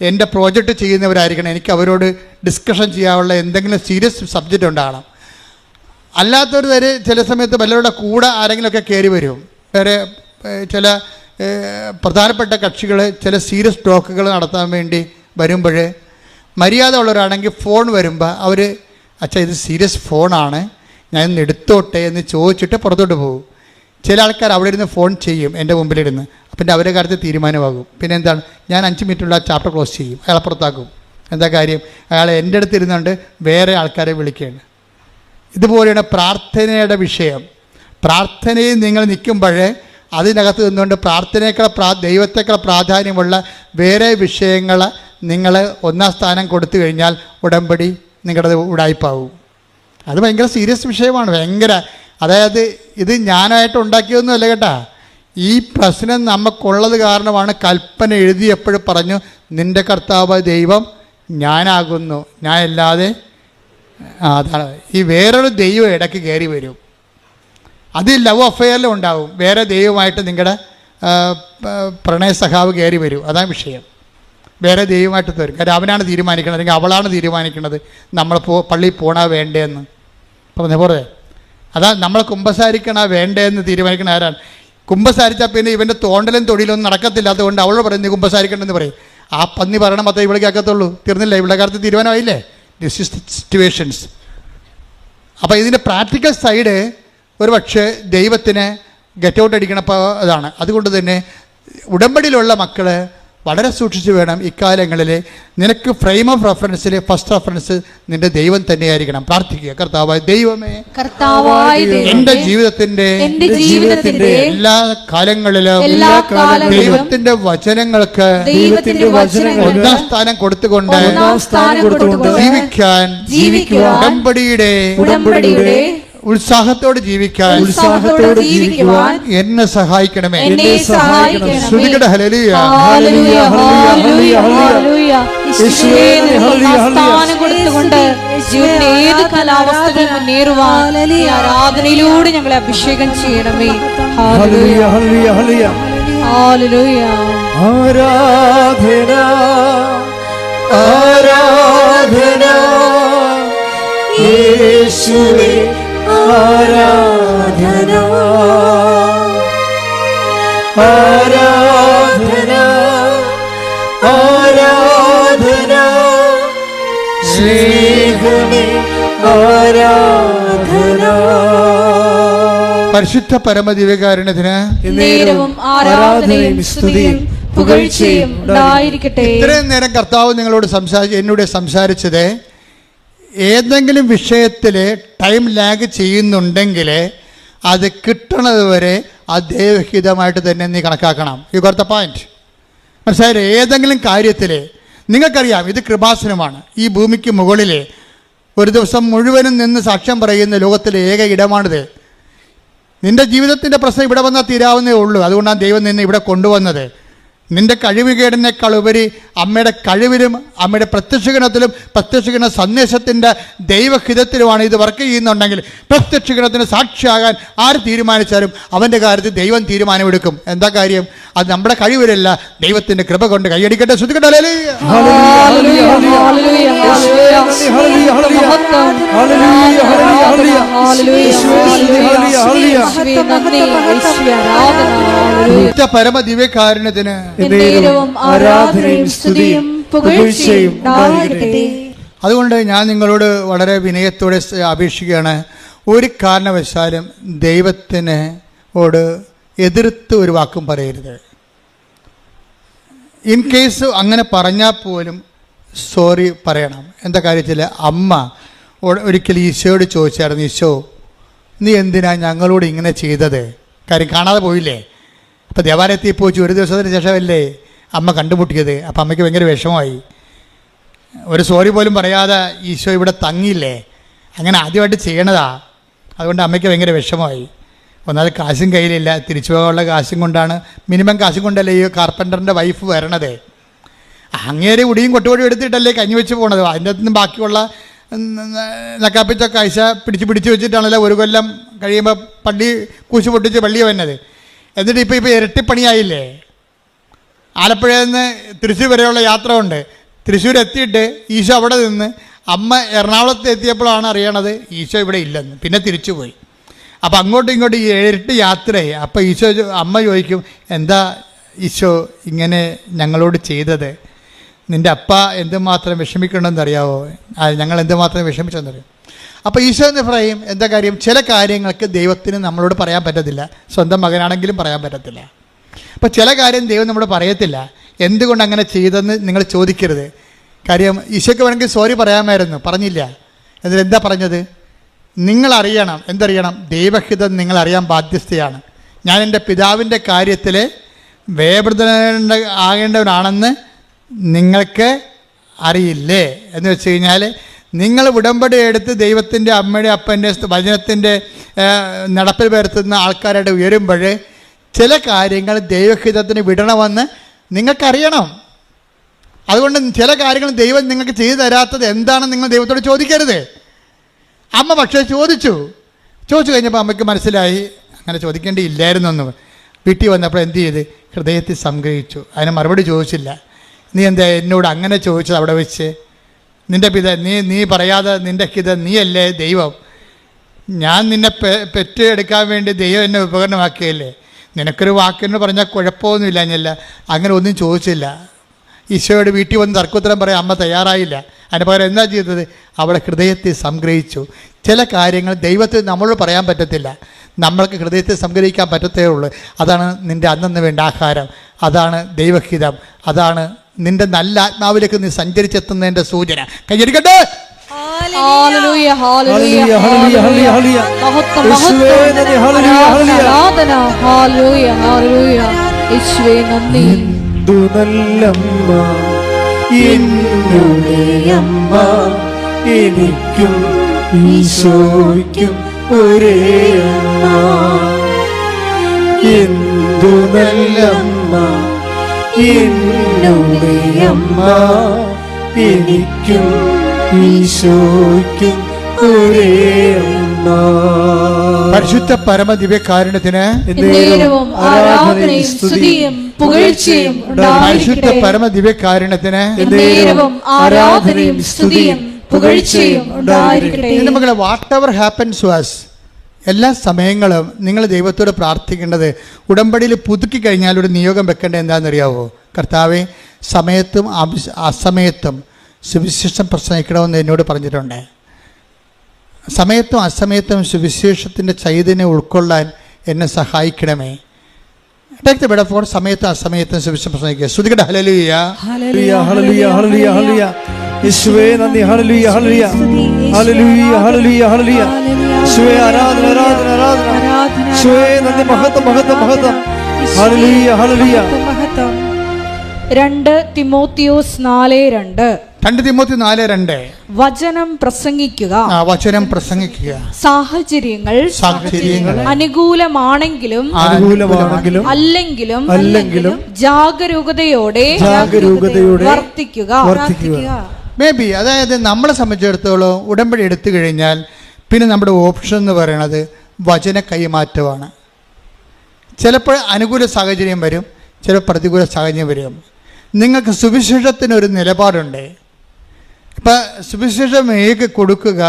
എൻ്റെ പ്രോജക്റ്റ് ചെയ്യുന്നവരായിരിക്കണം. എനിക്ക് അവരോട് ഡിസ്കഷൻ ചെയ്യാനുള്ള എന്തെങ്കിലും സീരിയസ് സബ്ജക്റ്റ് ഉണ്ടാകണം. അല്ലാത്തൊരു തരം ചില സമയത്ത് വല്ലവരുടെ കൂടെ ആരെങ്കിലുമൊക്കെ കയറി വരും. വേറെ ചില പ്രധാനപ്പെട്ട കക്ഷികൾ ചില സീരിയസ് ടോക്കുകൾ നടത്താൻ വേണ്ടി വരുമ്പോൾ മര്യാദ ഉള്ളവരാണെങ്കിൽ ഫോൺ വരുമ്പോൾ അവർ അച്ഛാ ഇത് സീരിയസ് ഫോണാണ്, ഞാൻ ഇന്ന് എടുത്തോട്ടെ എന്ന് ചോദിച്ചിട്ട് പുറത്തോട്ട് പോകും. ചില ആൾക്കാർ അവിടെ ഇരുന്ന് ഫോൺ ചെയ്യും എൻ്റെ മുമ്പിലിരുന്ന്. അപ്പം അവരുടെ കാര്യത്തിൽ തീരുമാനമാകും. പിന്നെ എന്താണ്, ഞാൻ 5 മിനിറ്റുള്ള ചാപ്റ്റർ ക്ലോസ് ചെയ്യും, അയാളെ പുറത്താക്കും. എന്താ കാര്യം? അയാൾ എൻ്റെ അടുത്ത് ഇരുന്നുകൊണ്ട് വേറെ ആൾക്കാരെ വിളിക്കുകയാണ്. ഇതുപോലെയാണ് പ്രാർത്ഥനയുടെ വിഷയം. പ്രാർത്ഥനയിൽ നിങ്ങൾ നിൽക്കുമ്പോൾ അതിനകത്ത് നിന്നുകൊണ്ട് പ്രാർത്ഥനയേക്കാൾ ദൈവത്തേക്കാൾ പ്രാധാന്യമുള്ള വേറെ വിഷയങ്ങൾ നിങ്ങൾ 1ാം സ്ഥാനം കൊടുത്തു കഴിഞ്ഞാൽ ഉടമ്പടി നിങ്ങളുടെ ഉടായ്പാവും. അത് ഭയങ്കര സീരിയസ് വിഷയമാണ്. ഭയങ്കര, അതായത് ഇത് ഞാനായിട്ട് ഉണ്ടാക്കിയൊന്നുമല്ല കേട്ടാ. ഈ പ്രശ്നം നമുക്കുള്ളത് കാരണമാണ് കൽപ്പന എഴുതിയപ്പോഴും പറഞ്ഞു നിൻ്റെ കർത്താവ് ദൈവം ഞാനാകുന്നു, ഞാൻ അല്ലാതെ. അതാണ് ഈ വേറൊരു ദൈവം ഇടയ്ക്ക് കയറി വരും. അത് ലവ് അഫെയറിലും ഉണ്ടാവും. വേറെ ദൈവമായിട്ട് നിങ്ങളുടെ പ്രണയ സഖാവ് കയറി വരും. അതാണ് വിഷയം. വേറെ ദൈവമായിട്ട് തരും. കാര്യം അവനാണ് തീരുമാനിക്കുന്നത്, അല്ലെങ്കിൽ അവളാണ് തീരുമാനിക്കുന്നത് നമ്മൾ പള്ളിയിൽ പോകണോ വേണ്ടേന്ന്. പറഞ്ഞ പോലെ അതാ നമ്മൾ കുമ്പസാരിക്കണോ വേണ്ടേന്ന് തീരുമാനിക്കണ ആരാണ്? കുമ്പസാരിച്ചാൽ പിന്നെ ഇവൻ്റെ തോണ്ടലും തൊഴിലൊന്നും നടക്കത്തില്ലാത്തതുകൊണ്ട് അവൾ പറയുന്നത് കുമ്പസാരിക്കണമെന്ന് പറയും. ആ പന്നി പറയണം മാത്രമേ ഇവിടെ കേൾക്കത്തുള്ളൂ. തീർന്നില്ല, ഇവിടെ കാര്യത്തിൽ തീരുമാനമായില്ലേ? This is the situations. അപ്പോൾ ഇതിൻ്റെ പ്രാക്ടിക്കൽ സൈഡ് ഒരു പക്ഷേ ദൈവത്തിന് ഗെറ്റ് ഔട്ട് അടിക്കണപ്പോൾ അതാണ്. അതുകൊണ്ട് തന്നെ ഉടമ്പടിയിലുള്ള മക്കൾ വളരെ സൂക്ഷിച്ച് വേണം ഇക്കാലങ്ങളിൽ. നിനക്ക് ഫ്രെയിം ഓഫ് റെഫറൻസിൽ ഫസ്റ്റ് റെഫറൻസ് നിന്റെ ദൈവം തന്നെയായിരിക്കണം. പ്രാർത്ഥിക്കുക, കർത്താവായ ദൈവമേ, എൻ്റെ ജീവിതത്തിന്റെ എല്ലാ കാലങ്ങളിലും ദൈവത്തിന്റെ വചനങ്ങൾക്ക് ഒന്നാം സ്ഥാനം കൊടുത്തുകൊണ്ട് ജീവിക്കാൻ ഉടമ്പടിയുടെ ഉത്സാഹത്തോടെ ജീവിക്കാൻ എന്നെ സഹായിക്കണമേ. ശ്രുതികട ഹല്ലേലൂയ. ഏത് കാലാവസ്ഥകൾ മുന്നേറുവാൻ ആരാധനയിലൂടെ ഞങ്ങളെ അഭിഷേകം ചെയ്യണമേ. ഹല്ലേലൂയ, ഹല്ലേലൂയ, ഹല്ലേലൂയ, ഹല്ലേലൂയ. ആരാധന, ആരാധന യേശുവേ, ആരാധന, ആരാധന, ആരാധന സ്നേഹമേ, ആരാധന. പരിശുദ്ധ പരമദിവ്യകാരുണ്യത്തിന് നേരവും ആരാധനയും സ്തുതിയും പുകഴ്ചയും ഉണ്ടായിരിക്കട്ടെ. ഇത്രയും നേരം കർത്താവ് നിങ്ങളോട് എന്നോട് സംസാരിച്ചത് ഏതെങ്കിലും വിഷയത്തിൽ ടൈം ലാഗ് ചെയ്യുന്നുണ്ടെങ്കിൽ അത് കിട്ടണത് വരെ ദൈവഹിതമായിട്ട് തന്നെ നീ കണക്കാക്കണം. You got the point. മനസ്സിലായില്ലേ? ഏതെങ്കിലും കാര്യത്തിൽ നിങ്ങൾക്കറിയാം ഇത് കൃപാസനമാണ്. ഈ ഭൂമിക്ക് മുകളിൽ ഒരു ദിവസം മുഴുവനും നിന്ന് സാക്ഷ്യം പറയുന്ന ലോകത്തിലെ ഏക ഇടമാണിത്. നിൻ്റെ ജീവിതത്തിൻ്റെ പ്രശ്നം ഇവിടെ വന്നാൽ തീരാവുന്നേ ഉള്ളൂ. അതുകൊണ്ടാണ് ദൈവം നിന്നെ ഇവിടെ കൊണ്ടുവന്നത്. നിൻ്റെ കഴിവുകേടിനേക്കാൾ ഉപരി അമ്മയുടെ കഴിവിലും അമ്മയുടെ പ്രത്യക്ഷഗണത്തിലും പ്രത്യക്ഷഗണ സന്ദേശത്തിൻ്റെ ദൈവഹിതത്തിലുമാണ് ഇത് വർക്ക് ചെയ്യുന്നുണ്ടെങ്കിൽ പ്രത്യക്ഷഗണത്തിന് സാക്ഷിയാകാൻ ആര് തീരുമാനിച്ചാലും അവൻ്റെ കാര്യത്തിൽ ദൈവം തീരുമാനമെടുക്കും. എന്താ കാര്യം? അത് നമ്മുടെ കഴിവിലല്ല, ദൈവത്തിൻ്റെ കൃപ കൊണ്ട്. കൈയടിക്കട്ടെ, ശ്രുതിക്കട്ടെ. പരമ ദിവ്യകാരുണ്യത്തിന് ആരാധനയും സ്തുതിയും പുകഴ്ചയും ഉണ്ടായിരിക്കട്ടെ. അതുകൊണ്ട് ഞാൻ നിങ്ങളോട് വളരെ വിനയത്തോടെ അപേക്ഷിക്കുകയാണ്, ഒരു കാരണവശാലും ദൈവത്തിനോട് എതിർത്ത് ഒരു വാക്കും പറയരുത്. ഇൻ കേസ് അങ്ങനെ പറഞ്ഞാൽ പോലും സോറി പറയണം. എന്താ കാര്യത്തിൽ അമ്മ ഒരിക്കൽ ഈശോയോട് ചോദിച്ചായിരുന്നു, ഈശോ നീ എന്തിനാ ഞങ്ങളോട് ഇങ്ങനെ ചെയ്തത്? കാര്യം കാണാതെ പോയില്ലേ. അപ്പോൾ ദേവാലയത്തിൽ പോയി ഒരു ദിവസത്തിന് ശേഷമല്ലേ അമ്മ കണ്ടുമുട്ടിയത്. അപ്പോൾ അമ്മയ്ക്ക് ഭയങ്കര വിഷമമായി. ഒരു സോറി പോലും പറയാതെ ഈശോ ഇവിടെ തങ്ങിയില്ലേ. അങ്ങനെ ആദ്യമായിട്ട് ചെയ്യണതാ. അതുകൊണ്ട് അമ്മയ്ക്ക് ഭയങ്കര വിഷമമായി. ഒന്നാമത് കാശും കയ്യിലില്ല, തിരിച്ചു പോകാനുള്ള കാശും കൊണ്ടാണ്, മിനിമം കാശും കൊണ്ടല്ലേ ഈ കാർപ്പൻ്ററിൻ്റെ വൈഫ് വരണത്. അങ്ങേരെ ഉടിയും കൊട്ടുപൊടിയും എടുത്തിട്ടല്ലേ കഞ്ഞി വെച്ച് പോണത്. അതിൻ്റെ അകത്തുനിന്ന് ബാക്കിയുള്ള നക്കാപ്പിച്ച കാഴ്ച പിടിച്ച് വെച്ചിട്ടാണല്ലോ ഒരു കൊല്ലം കഴിയുമ്പോൾ പള്ളി കൂശി പൊട്ടിച്ച് പള്ളിയെ വന്നത്. എന്നിട്ട് ഇപ്പോൾ ഇരട്ടിപ്പണിയായില്ലേ. ആലപ്പുഴയിൽ നിന്ന് തൃശ്ശൂർ വരെയുള്ള യാത്ര ഉണ്ട്. തൃശ്ശൂർ എത്തിയിട്ട് ഈശോ അവിടെ നിന്ന് അമ്മ എറണാകുളത്ത് എത്തിയപ്പോഴാണ് അറിയണത് ഈശോ ഇവിടെ ഇല്ലെന്ന്. പിന്നെ തിരിച്ചു പോയി. അപ്പോൾ അങ്ങോട്ടും ഇങ്ങോട്ടും ഈ ഇരട്ടി യാത്രയായി. അപ്പോൾ ഈശോ അമ്മ ചോദിക്കും, എന്താ ഈശോ ഇങ്ങനെ ഞങ്ങളോട് ചെയ്തത്? നിൻ്റെ അപ്പ എന്തുമാത്രം വിഷമിക്കണമെന്നറിയാവോ? ഞങ്ങൾ എന്തുമാത്രം വിഷമിച്ചെന്നറിയാം. അപ്പോൾ ഈശോ എന്ന് പറയും, എന്താ കാര്യം? ചില കാര്യങ്ങൾക്ക് ദൈവത്തിന് നമ്മളോട് പറയാൻ പറ്റത്തില്ല. സ്വന്തം മകനാണെങ്കിലും പറയാൻ പറ്റത്തില്ല. അപ്പോൾ ചില കാര്യം ദൈവം നമ്മളോട് പറയത്തില്ല. എന്തുകൊണ്ട് അങ്ങനെ ചെയ്തെന്ന് നിങ്ങൾ ചോദിക്കരുത്. കാര്യം ഈശോയ്ക്ക് വേണമെങ്കിൽ സോറി പറയാമായിരുന്നു, പറഞ്ഞില്ല. എന്നിട്ട് എന്താ പറഞ്ഞത്? നിങ്ങളറിയണം. എന്തറിയണം? ദൈവഹിതം നിങ്ങളറിയാൻ ബാധ്യസ്ഥയാണ്. ഞാൻ എൻ്റെ പിതാവിൻ്റെ കാര്യത്തിൽ ആകേണ്ടവനാണെന്ന് നിങ്ങൾക്ക് അറിയില്ലേ എന്ന് വെച്ച് കഴിഞ്ഞാൽ, നിങ്ങൾ ഉടമ്പടി എടുത്ത് ദൈവത്തിൻ്റെ അമ്മയുടെ അപ്പൻ്റെ വചനത്തിൻ്റെ നടപ്പിൽ വരുത്തുന്ന ആൾക്കാരായിട്ട് ഉയരുമ്പോൾ ചില കാര്യങ്ങൾ ദൈവഹിതത്തിന് വിടണമെന്ന് നിങ്ങൾക്കറിയണം. അതുകൊണ്ട് ചില കാര്യങ്ങൾ ദൈവം നിങ്ങൾക്ക് ചെയ്തു തരാത്തത് എന്താണെന്ന് നിങ്ങൾ ദൈവത്തോട് ചോദിക്കരുത്. അമ്മ പക്ഷേ ചോദിച്ചു കഴിഞ്ഞപ്പോൾ അമ്മയ്ക്ക് മനസ്സിലായി അങ്ങനെ ചോദിക്കേണ്ടിയില്ലായിരുന്നെന്ന്. വീട്ടിൽ വന്നപ്പോൾ എന്ത് ചെയ്ത്? ഹൃദയത്തിൽ സംഗ്രഹിച്ചു. അതിന് മറുപടി ചോദിച്ചില്ല. നീ എന്താ എന്നോട് അങ്ങനെ ചോദിച്ചത് അവിടെ വെച്ച്? നിൻ്റെ നീ പറയാതെ നിൻ്റെ നീയല്ലേ ദൈവം? ഞാൻ നിന്നെ പെറ്റെടുക്കാൻ വേണ്ടി ദൈവം എന്നെ ഉപകരണമാക്കിയല്ലേ? നിനക്കൊരു വാക്കെന്ന് പറഞ്ഞാൽ കുഴപ്പമൊന്നുമില്ല. ഞാനല്ല അങ്ങനെ ഒന്നും ചോദിച്ചില്ല. ഈശോയുടെ വീട്ടിൽ വന്ന് തർക്കുത്തരം പറയാൻ അമ്മ തയ്യാറായില്ല. അതിന് പകരം എന്താ ചെയ്തത്? അവളെ ഹൃദയത്തെ സംഗ്രഹിച്ചു. ചില കാര്യങ്ങൾ ദൈവത്തിന് നമ്മളോട് പറയാൻ പറ്റത്തില്ല, നമ്മൾക്ക് ഹൃദയത്തെ സംഗ്രഹിക്കാൻ പറ്റത്തേ ഉള്ളൂ. അതാണ് നിൻ്റെ അന്നന്ന് വേണ്ട ആഹാരം, അതാണ് ദൈവഹിതം, അതാണ് നിൻ്റെ നല്ല ആത്മാവിലേക്ക് നീ സഞ്ചരിച്ചെത്തുന്നതിൻ്റെ സൂചന. കൈയടിക്കട്ടെ. ഹല്ലേലൂയ ഹല്ലേലൂയ ഹല്ലേലൂയ ഹല്ലേലൂയ മഹത്വം യേശുവേ നന്ദി. ഹല്ലേലൂയ ഹല്ലേലൂയ ആരാധന. ഹല്ലേലൂയ ഹല്ലേലൂയ യേശുവേ നന്ദി. എന്തു നല്ലമ്മ എന്നുടെ അമ്മ, എനിക്കും ഈശോയ്ക്കും ഒരേ അമ്മ. എന്തു നല്ലമ്മ എന്നുടെ അമ്മ, എനിക്കും ഈശോയ്ക്കും ഒരേ അമ്മ. പരിശുദ്ധ പരമ ദിവ്യകാരുണ്യത്തിന് എന്നേരവും ആരാധനയും സ്തുതിയും പുകഴ്ചയും പരിശുദ്ധ ഉണ്ടായിരിക്കട്ടെ. പരമ ദിവ്യകാരുണ്യത്തിന് എന്നേരവും ആരാധനയും സ്തുതിയും പുകഴ്ചയും ഉണ്ടായിരിക്കട്ടെ. എൻ്റെ മക്കളെ, whatever happens to us, എല്ലാ സമയങ്ങളും നിങ്ങൾ ദൈവത്തോട് പ്രാർത്ഥിക്കേണ്ടത്, ഉടമ്പടിയിൽ പുതുക്കി കഴിഞ്ഞാൽ ഒരു നിയോഗം വെക്കേണ്ടത് എന്താണെന്നറിയാവോ? കർത്താവെ, സമയത്തും അസമയത്തും സുവിശേഷം പ്രസംഗിക്കണമെന്ന് എന്നോട് പറഞ്ഞിട്ടുണ്ട്. സമയത്തും അസമയത്തും സുവിശേഷത്തിൻ്റെ ചൈതന്യം ഉൾക്കൊള്ളാൻ എന്നെ സഹായിക്കണമേ. ടേക്ക് ദ ബെഡ് ഫോർ സമയത്തും അസമയത്തും സുവിശേഷം പ്രസംഗിക്കുക. ശ്രുതികട്ടെ. ഹല്ലേലൂയ ഹല്ലേലൂയ ഹല്ലേലൂയ ഹല്ലേലൂയ ഹല്ലേലൂയ യേശുവേ നന്ദി. ഹല്ലേലൂയ ഹല്ലേലൂയ ഹല്ലേലൂയ ഹല്ലേലൂയ ഹല്ലേലൂയ യേശുവേ ആരാധന ആരാധന ആരാധന. യേശുവേ നന്ദി. മഹത്വം മഹത്വം മഹത്വം. ഹല്ലേലൂയ ഹല്ലേലൂയ. 2 തിമോത്തിയോസ് 4:2. 2 തിമോത്തി 4:2. വചനം പ്രസംഗിക്കുക, വചനം പ്രസംഗിക്കുക. സാഹചര്യങ്ങൾ അനുകൂലമാണെങ്കിലും അല്ലെങ്കിലും ജാഗരൂകതയോടെ വർത്തിക്കുക. മേ ബി, അതായത് നമ്മളെ സംബന്ധിച്ചിടത്തോളം ഉടമ്പടി എടുത്തു കഴിഞ്ഞാൽ പിന്നെ നമ്മുടെ ഓപ്ഷൻ എന്ന് പറയുന്നത് വചന കൈമാറ്റമാണ്. ചിലപ്പോൾ അനുകൂല സാഹചര്യം വരും, ചില പ്രതികൂല സാഹചര്യം വരും. നിങ്ങൾക്ക് സുവിശേഷത്തിനൊരു നിലപാടുണ്ട്. ഇപ്പം സുവിശേഷം കൊടുക്കുക,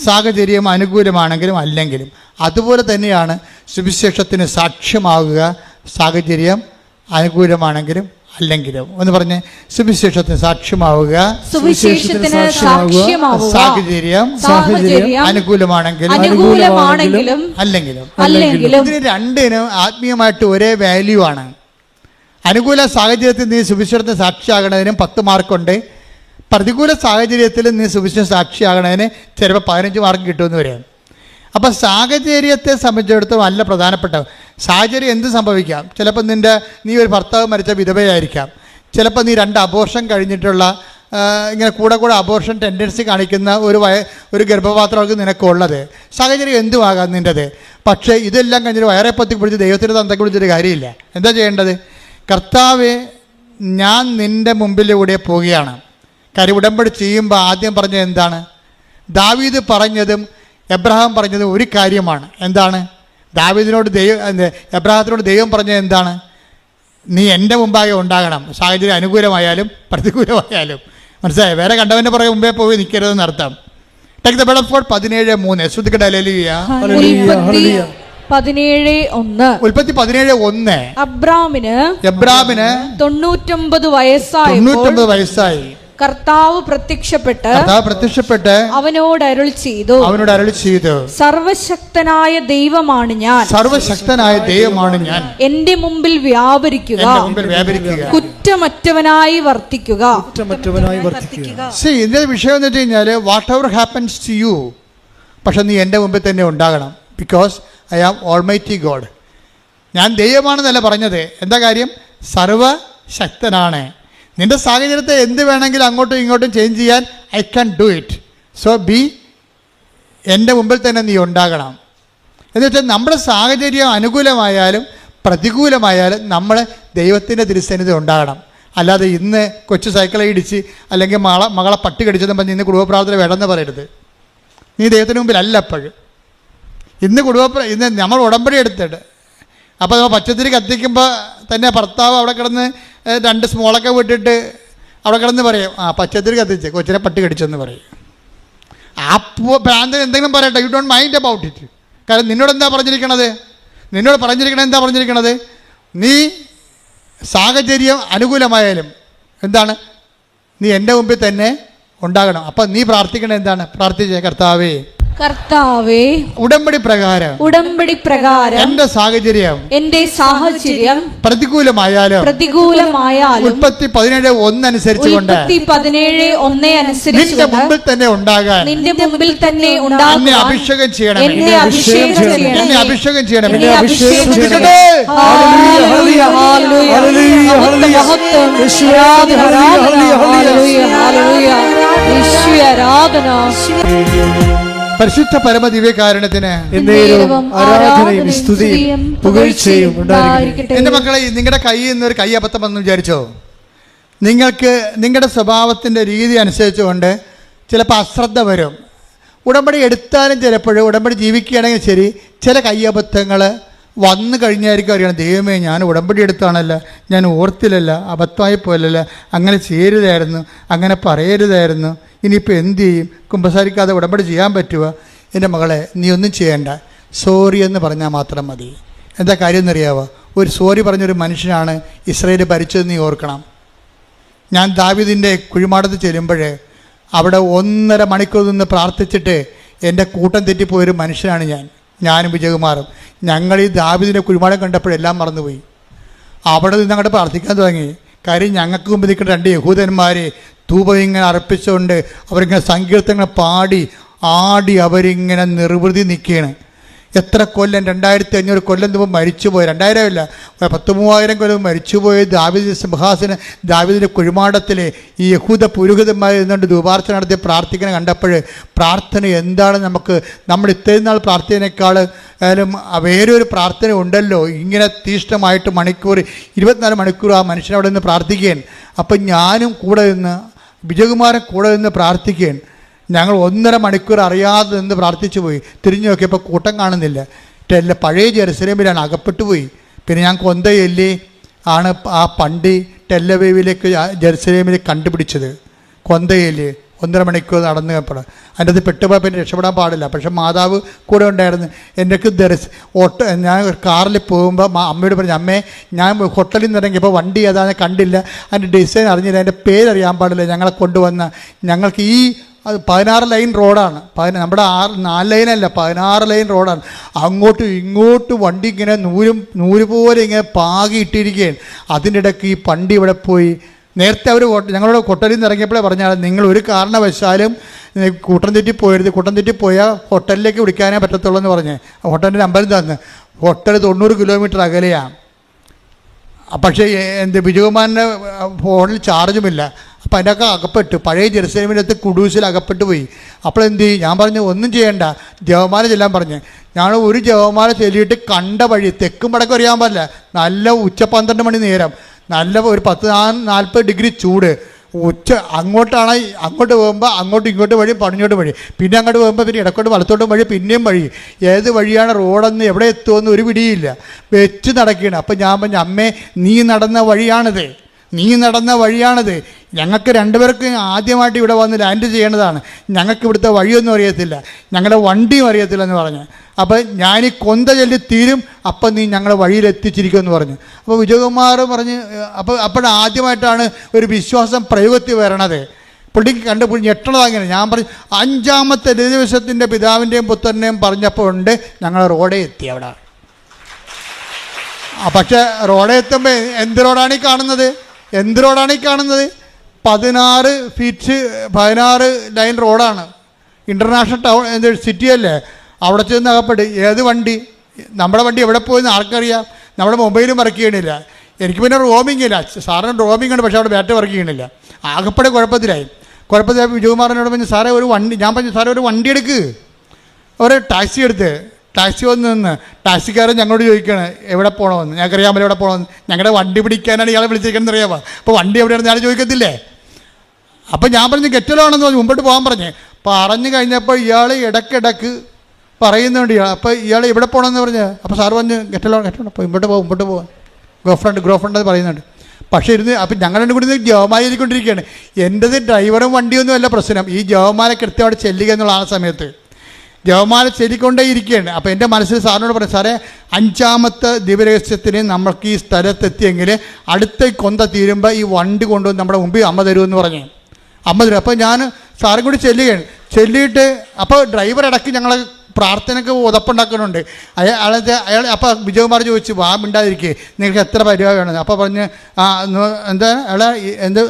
സാഹചര്യം അനുകൂലമാണെങ്കിലും അല്ലെങ്കിലും. അതുപോലെ തന്നെയാണ് സുവിശേഷത്തിന് സാക്ഷ്യമാകുക, സാഹചര്യം അനുകൂലമാണെങ്കിലും അല്ലെങ്കിലും. ഒന്ന് പറഞ്ഞ്, സുവിശേഷത്തിന് സാക്ഷ്യമാവുക, സാഹചര്യം അനുകൂലമാണെങ്കിലും അല്ലെങ്കിലും. ഇതിന് രണ്ടിനും ആത്മീയമായിട്ട് ഒരേ വാല്യൂ ആണ്. അനുകൂല സാഹചര്യത്തിൽ നീ സുവിശേഷത്തിന് സാക്ഷിയാകണതിനും 10 മാർക്കുണ്ട്. പ്രതികൂല സാഹചര്യത്തിൽ നീ സുവിശേഷം സാക്ഷിയാകണതിന് ചിലപ്പോൾ 15 മാർക്ക് കിട്ടുമെന്ന് വരും. അപ്പം സാഹചര്യത്തെ സംബന്ധിച്ചിടത്തോളം നല്ല പ്രധാനപ്പെട്ട സാഹചര്യം എന്ത് സംഭവിക്കാം. ചിലപ്പോൾ നീ ഒരു ഭർത്താവ് മരിച്ച വിധവയായിരിക്കാം. ചിലപ്പോൾ നീ 2 അബോർഷൻ കഴിഞ്ഞിട്ടുള്ള ഇങ്ങനെ കൂടെ അബോർഷൻ ടെൻഡൻസി കാണിക്കുന്ന ഒരു ഗർഭപാത്രമൊക്കെ നിനക്കുള്ളത്. സാഹചര്യം എന്തുമാകാം നിൻ്റെത്. പക്ഷേ ഇതെല്ലാം കഴിഞ്ഞിട്ട് വയറെ പത്തി പിടിച്ച് ദൈവത്തിൻ്റെ തന്തയ്ക്ക് പിടിച്ചൊരു കാര്യമില്ല. എന്താ ചെയ്യേണ്ടത്? കർത്താവെ, ഞാൻ നിൻ്റെ മുമ്പിലൂടെ പോവുകയാണ്. കാര്യം ഉടമ്പടി ചെയ്യുമ്പോൾ ആദ്യം പറഞ്ഞത് എന്താണ്? ദാവീദ് പറഞ്ഞതും എബ്രഹാം പറഞ്ഞതും ഒരു കാര്യമാണ്. എന്താണ്? എബ്രഹാത്തിനോട് ദൈവം പറഞ്ഞത് എന്താണ്? നീ എൻ്റെ മുമ്പാകെ ഉണ്ടാകണം, സാഹചര്യം അനുകൂലമായാലും പ്രതികൂലമായാലും. മനസ്സിലായോ? വേറെ കണ്ടവൻ്റെ പുറകെ മുമ്പേ പോയി നിൽക്കരുതെന്ന് അർത്ഥം. Take the bread of God 17:3. ശ്രുതിക്കട്ടെ. ഹല്ലേലൂയ. ഉൽപ്പത്തി 17:1. അബ്രാമിന് 99 വയസ്സായി കർത്താവ് പ്രത്യക്ഷപ്പെട്ട് അവനോട് അരുളി ചെയ്തു, സർവശക്തനായ ദൈവമാണ് ഞാൻ, എന്റെ മുമ്പിൽ വ്യാപരിക്കുക, കുറ്റമറ്റവനായി വർത്തിക്കുക. ഇതിന്റെ വിഷയം എന്ന് വെച്ച് കഴിഞ്ഞാൽ whatever happens to you, പക്ഷെ നീ എൻ്റെ മുമ്പിൽ തന്നെ ഉണ്ടാകണം. Because I am almighty God. ഞാൻ ദൈവമാണെന്നല്ല പറഞ്ഞത്. എന്താ കാര്യം? സർവശക്തനാണ്. നിൻ്റെ സാഹചര്യത്തെ എന്ത് വേണമെങ്കിലും അങ്ങോട്ടും ഇങ്ങോട്ടും ചേഞ്ച് ചെയ്യാൻ I can do it. So എൻ്റെ മുമ്പിൽ തന്നെ നീ ഉണ്ടാകണം. എന്ന് വെച്ചാൽ നമ്മുടെ സാഹചര്യം അനുകൂലമായാലും പ്രതികൂലമായാലും നമ്മൾ ദൈവത്തിൻ്റെ തിരുസന്നിധി ഉണ്ടാകണം. അല്ലാതെ ഇന്ന് കൊച്ചു സൈക്കിളെ ഇടിച്ച് അല്ലെങ്കിൽ മകളെ പട്ടി കടിച്ചെന്ന് പറഞ്ഞ് ഇന്ന് കുടുംബപ്രാർത്ഥന വേണമെന്ന് പറയരുത്. നീ ദൈവത്തിന് മുമ്പിലല്ല അപ്പോഴും. ഇന്ന് നമ്മൾ ഉടമ്പടി എടുത്തിട്ട് അപ്പോൾ നമ്മൾ പച്ചത്തിരി കത്തിക്കുമ്പോൾ തന്നെ ഭർത്താവ് അവിടെ കിടന്ന് 2 സ്മോളൊക്കെ വിട്ടിട്ട് അവിടെ കിടന്ന് പറയും പച്ചത്തിരി കത്തിച്ച് കൊച്ചിനെ പട്ടി കടിച്ചെന്ന് പറയും. അപ്പോൾ ഭ്രാന്തൻ എന്തെങ്കിലും പറയട്ടെ, you don't mind about it. കാരണം നിന്നോട് എന്താ പറഞ്ഞിരിക്കണത്? എന്താ പറഞ്ഞിരിക്കണത്? നീ സാഹചര്യം അനുകൂലമായാലും എന്താണ്, നീ എൻ്റെ മുമ്പിൽ തന്നെ ഉണ്ടാകണം. അപ്പം നീ പ്രാർത്ഥിക്കണത് എന്താണ്? പ്രാർത്ഥിച്ചേ, കർത്താവേ ഉടമ്പടി പ്രകാരം എന്റെ സാഹചര്യം പ്രതികൂലമായാലും ഉൽപ്പത്തി 17:1 അനുസരിച്ചുകൊണ്ട് നിന്റെ മുമ്പിൽ തന്നെ ഉണ്ടാകാൻ എന്നെ അഭിഷേകം ചെയ്യണം. പരിശുദ്ധ പരമദിവ്യകാരുണ്യത്തിന് ആരാധനയും സ്തുതിയും പുകഴ്ചയും ഉണ്ടായിരിക്കട്ടെ. എൻ്റെ മക്കളെ, നിങ്ങളുടെ കയ്യിൽ നിന്നൊരു കൈ അബദ്ധം വന്നു വിചാരിച്ചോ? നിങ്ങൾക്ക് നിങ്ങളുടെ സ്വഭാവത്തിൻ്റെ രീതി അനുസരിച്ചുകൊണ്ട് ചിലപ്പോൾ അശ്രദ്ധ വരും. ഉടമ്പടി എടുത്താലും ചിലപ്പോൾ ഉടമ്പടി ജീവിക്കുകയാണെങ്കിൽ ശരി, ചില കയ്യബദ്ധങ്ങൾ വന്നു കഴിഞ്ഞായിരിക്കും അറിയണം, ദൈവമേ ഞാൻ ഉടമ്പടി എടുത്താണല്ലോ, ഞാൻ ഓർത്തില്ലല്ല, അബദ്ധമായി പോലല്ല, അങ്ങനെ ചെയ്യരുതായിരുന്നു, അങ്ങനെ പറയരുതായിരുന്നു, ഇനിയിപ്പോൾ എന്തു ചെയ്യും, കുമ്പസാരിക്കാതെ ഉടമ്പടി ചെയ്യാൻ പറ്റുമോ? എൻ്റെ മകളെ, നീ ഒന്നും ചെയ്യേണ്ട, സോറി എന്ന് പറഞ്ഞാൽ മാത്രം മതി. എന്താ കാര്യം എന്നറിയാവോ? ഒരു സോറി പറഞ്ഞൊരു മനുഷ്യനാണ് ഇസ്രായേൽ ഭരിച്ചതെന്ന് നീ ഓർക്കണം. ഞാൻ ദാവീദിൻ്റെ കുഴിമാടത്ത് ചെല്ലുമ്പോൾ അവിടെ 1.5 മണിക്കൂർ നിന്ന് പ്രാർത്ഥിച്ചിട്ട് എൻ്റെ കൂട്ടം തെറ്റിപ്പോയൊരു മനുഷ്യനാണ് ഞാനും വിജയകുമാറും. ഞങ്ങൾ ഈ ദാവീദിൻ്റെ കുഴിമാടം കണ്ടപ്പോഴെല്ലാം മറന്നുപോയി. അവിടെ നിന്ന് അങ്ങോട്ട് പ്രാർത്ഥിക്കാൻ തുടങ്ങി. കാര്യം ഞങ്ങൾക്ക് മുമ്പ് നിൽക്കുന്ന 2 യഹൂദന്മാർ ധൂപം ഇങ്ങനെ അർപ്പിച്ചുകൊണ്ട് അവരിങ്ങനെ സങ്കീർത്തനങ്ങൾ പാടി ആടി അവരിങ്ങനെ നിർവൃതി നിൽക്കുകയാണ്. എത്ര കൊല്ലം, 2500 കൊല്ലം മുമ്പ് മരിച്ചുപോയി, 2000 അല്ല 10,000-3000 കൊല്ലം മരിച്ചുപോയ ദാവീദ് സിംഹാസനം, ദാവീദിൻ്റെ കുഴിമാടത്തിൽ ഈ യഹൂദ പുരോഹിതന്മാർ ഇരുന്നുകൊണ്ട് ധൂപാർച്ചന നടത്തി പ്രാർത്ഥിക്കണം കണ്ടപ്പോൾ പ്രാർത്ഥന എന്താണ്, നമ്മൾ ഇത്രയും നാൾ പ്രാർത്ഥനയേക്കാൾ വേറൊരു പ്രാർത്ഥന ഉണ്ടല്ലോ, ഇങ്ങനെ തീഷ്ണമായിട്ട് 24 മണിക്കൂർ ആ മനുഷ്യനവിടെ നിന്ന് പ്രാർത്ഥിക്കുകയാണ്. അപ്പം ഞാനും കൂടെ നിന്ന്, വിജയകുമാരൻ കൂടെ നിന്ന് പ്രാർത്ഥിക്കുകയാണ്. ഞങ്ങൾ 1.5 മണിക്കൂർ അറിയാതെ നിന്ന് പ്രാർത്ഥിച്ചു പോയി. തിരിഞ്ഞു നോക്കിയപ്പോൾ കൂട്ടം കാണുന്നില്ല. പഴയ ജെറുസലേമിലാണ്, അകപ്പെട്ടു പോയി. പിന്നെ ഞാൻ കൊന്തയല്ലി ആണ് ആ പണ്ടി ടെല്ലവീവിലേക്ക് ജെറുസലേമിലേക്ക് കണ്ടുപിടിച്ചത്. കൊന്തയല്ലി 1.5 മണിക്കൂർ നടന്നു പോയപ്പോൾ അതിൻ്റെ അത് പെട്ടുപോയി, പിന്നെ രക്ഷപ്പെടാൻ പാടില്ല. പക്ഷെ മാതാവ് കൂടെ ഉണ്ടായിരുന്നു. എനിക്ക് ഞാൻ കാറിൽ പോകുമ്പോൾ അമ്മയോട് പറഞ്ഞു, അമ്മേ ഞാൻ ഹോട്ടലിൽ നിന്ന് ഇറങ്ങിയപ്പോൾ വണ്ടി ഏതാണെന്ന് കണ്ടില്ല, അതിൻ്റെ ഡിസൈൻ അറിഞ്ഞില്ല, അതിൻ്റെ പേരറിയാൻ പാടില്ല, ഞങ്ങളെ കൊണ്ടുവന്ന ഞങ്ങൾക്ക് ഈ 16 ലൈൻ റോഡാണ്, നമ്മുടെ 4 ലൈനല്ല 16 ലൈൻ റോഡാണ്. അങ്ങോട്ടും ഇങ്ങോട്ടും വണ്ടി ഇങ്ങനെ നൂല് പോലെ ഇങ്ങനെ പാകിയിട്ടിരിക്കുകയാണ്. അതിൻ്റെ ഇടയ്ക്ക് ഈ വണ്ടി ഇവിടെ പോയി. നേരത്തെ അവർ ഞങ്ങളോട് ഹോട്ടലിൽ നിന്ന് ഇറങ്ങിയപ്പോഴേ പറഞ്ഞാൽ, നിങ്ങൾ ഒരു കാരണവശാലും കൂട്ടം തെറ്റിപ്പോയരുത്, കൂട്ടം തെറ്റിപ്പോയാൽ ഹോട്ടലിലേക്ക് വിളിക്കാനേ പറ്റത്തുള്ളൂ എന്ന് പറഞ്ഞ് ഹോട്ടലിൻ്റെ നമ്പർ തന്ന്. ഹോട്ടൽ 90 കിലോമീറ്റർ അകലെയാണ്. പക്ഷേ വിജയകുമാറിൻ്റെ ഫോണിൽ ചാർജുമില്ല. അപ്പോൾ അതിൻ്റെയൊക്കെ അകപ്പെട്ടു, പഴയ ജെറുസലേമിനകത്ത് കുഡൂസിൽ അകപ്പെട്ടു പോയി. അപ്പോൾ എന്ത് ചെയ്യും? ഞാൻ പറഞ്ഞു, ഒന്നും ചെയ്യണ്ട, ജപമാല ചെല്ലാൻ പറഞ്ഞ്. ഞാൻ ഒരു ജപമാല ചെല്ലിയിട്ട് കണ്ട വഴി, തെക്കും വടക്കും അറിയാൻ പാടില്ല, നല്ല 12 മണി നേരം, നല്ല ഒരു 40 ഡിഗ്രി ചൂട്, അങ്ങോട്ടാണ്. അങ്ങോട്ട് പോകുമ്പോൾ അങ്ങോട്ടും ഇങ്ങോട്ടും വഴി, പടിഞ്ഞോട്ട് വഴി, പിന്നെ അങ്ങോട്ട് പോകുമ്പോൾ പിന്നെ ഇടക്കോട്ട് വലത്തോട്ടും വഴി, പിന്നെയും വഴി. ഏത് വഴിയാണ് റോഡെന്ന് എവിടെ എത്തുമെന്ന് ഒരു പിടിയില്ല, വെച്ച് നടക്കുകയാണ്. അപ്പം ഞാൻ പറഞ്ഞു, അമ്മേ നീ നടന്ന വഴിയാണിത്, ഞങ്ങൾക്ക് 2 പേർക്ക് ആദ്യമായിട്ട് ഇവിടെ വന്ന് ലാൻഡ് ചെയ്യേണ്ടതാണ്, ഞങ്ങൾക്ക് ഇവിടുത്തെ വഴിയൊന്നും അറിയത്തില്ല, ഞങ്ങളുടെ വണ്ടിയും അറിയത്തില്ലെന്ന് പറഞ്ഞു. അപ്പം ഞാൻ ഈ കൊന്ത ചൊല്ലി തീരും, അപ്പം നീ ഞങ്ങളെ വഴിയിലെത്തിച്ചിരിക്കുമെന്ന് പറഞ്ഞു. അപ്പോൾ വിജയകുമാർ പറഞ്ഞ്, അപ്പോഴാദ്യമായിട്ടാണ് ഒരു വിശ്വാസം പ്രയോഗത്തിൽ വരണത്. പുള്ളിക്ക് കണ്ടപ്പോൾ ഞെട്ടണത് അങ്ങനെ. ഞാൻ പറഞ്ഞു, 5-ാമത്തെ ദിവസത്തിൻ്റെ പിതാവിൻ്റെയും പുത്രൻ്റെയും പറഞ്ഞപ്പോൾ ഉണ്ട് ഞങ്ങൾ റോഡേ എത്തി അവിടെ. പക്ഷേ റോഡേ എത്തുമ്പോൾ എന്ത് റോഡാണ് ഈ കാണുന്നത്? 16 ലൈൻ റോഡാണ്, ഇൻ്റർനാഷണൽ ടൗൺ സിറ്റിയല്ലേ. അവിടെ ചെന്ന് അകപ്പെട്ട് ഏത് വണ്ടി, നമ്മുടെ വണ്ടി എവിടെ പോയെന്ന് ആർക്കറിയാം? നമ്മുടെ മൊബൈലും വർക്ക് ചെയ്യണില്ല. എനിക്ക് പിന്നെ റോമിംഗ് ഇല്ല, സാറിന് റോമിംഗ് ഉണ്ട്, പക്ഷേ അവിടെ ബാറ്ററി വർക്ക് ചെയ്യണില്ല. ആകപ്പെടെ കുഴപ്പത്തിലായി. വിജയകുമാറിനോട് പറഞ്ഞു, സാറേ ഒരു വണ്ടി, ഞാൻ പറഞ്ഞു സാറേ ഒരു വണ്ടി എടുക്ക്, ഒരു ടാക്സി എടുത്ത്. ടാക്സി വന്ന് നിന്ന് ടാക്സിക്കാരൻ ഞങ്ങളോട് ചോദിക്കുകയാണ് എവിടെ പോകണമെന്ന്. ഞങ്ങൾക്കറിയാമല്ലോ എവിടെ പോകണമെന്ന്. ഞങ്ങളുടെ വണ്ടി പിടിക്കാനാണ് ഇയാളെ വിളിച്ചിരിക്കുന്നത് അറിയാമോ? അപ്പോൾ വണ്ടി എവിടെയാണെന്ന് ഞാൻ ചോദിക്കത്തില്ലേ? അപ്പോൾ ഞാൻ പറഞ്ഞു ഗെറ്റലാണെന്ന് പറഞ്ഞു, മുമ്പോട്ട് പോകാൻ പറഞ്ഞു കഴിഞ്ഞപ്പോൾ ഇയാൾ ഇടയ്ക്കിടയ്ക്ക് പറയുന്നുണ്ട്. അപ്പോൾ ഇയാൾ എവിടെ പോകണമെന്ന് പറഞ്ഞ്, അപ്പോൾ സാറ് പറഞ്ഞു ഗെറ്റലോൺ അപ്പോൾ മുമ്പോട്ട് പോകാൻ ഗ്രോഫ്രണ്ട് എന്ന് പറയുന്നുണ്ട്. പക്ഷേ അപ്പം ഞങ്ങളുടെ കൂടി ജവമാല എഴുതിക്കൊണ്ടിരിക്കുകയാണ്. എൻ്റെത് ഡ്രൈവറും വണ്ടിയൊന്നും അല്ല പ്രശ്നം, ഈ ജവമാല കൃത്യമായിട്ട് ചെല്ലുക എന്നുള്ള ആ സമയത്ത് ജവമാല ചെല്ലിക്കൊണ്ടേ ഇരിക്കുകയാണ്. അപ്പോൾ എൻ്റെ മനസ്സിൽ സാറിനോട് പറയും, സാറേ 5ാമത്തെ ദിവരഹസ്യത്തിന് നമ്മൾക്ക് ഈ സ്ഥലത്തെത്തിയെങ്കിൽ അടുത്ത കൊന്ത തീരുമ്പോൾ ഈ വണ്ടി കൊണ്ടുവന്ന് നമ്മുടെ മുമ്പിൽ അമ്മ തരുമെന്ന് പറഞ്ഞു. അമ്മ തരും. അപ്പോൾ ഞാൻ സാറും കൂടി ചെല്ലുകയാണ്. ചെല്ലിയിട്ട് അപ്പോൾ ഡ്രൈവർ ഇടയ്ക്ക് ഞങ്ങളെ പ്രാർത്ഥനയ്ക്ക് ഉതപ്പുണ്ടാക്കുന്നുണ്ട്. അയാൾ അപ്പോൾ വിജയകുമാർ ചോദിച്ചു, വാ മിണ്ടാതിരിക്കുക, നിങ്ങൾക്ക് എത്ര രൂപ വേണം? അപ്പോൾ പറഞ്ഞ് എന്താ അയാളെ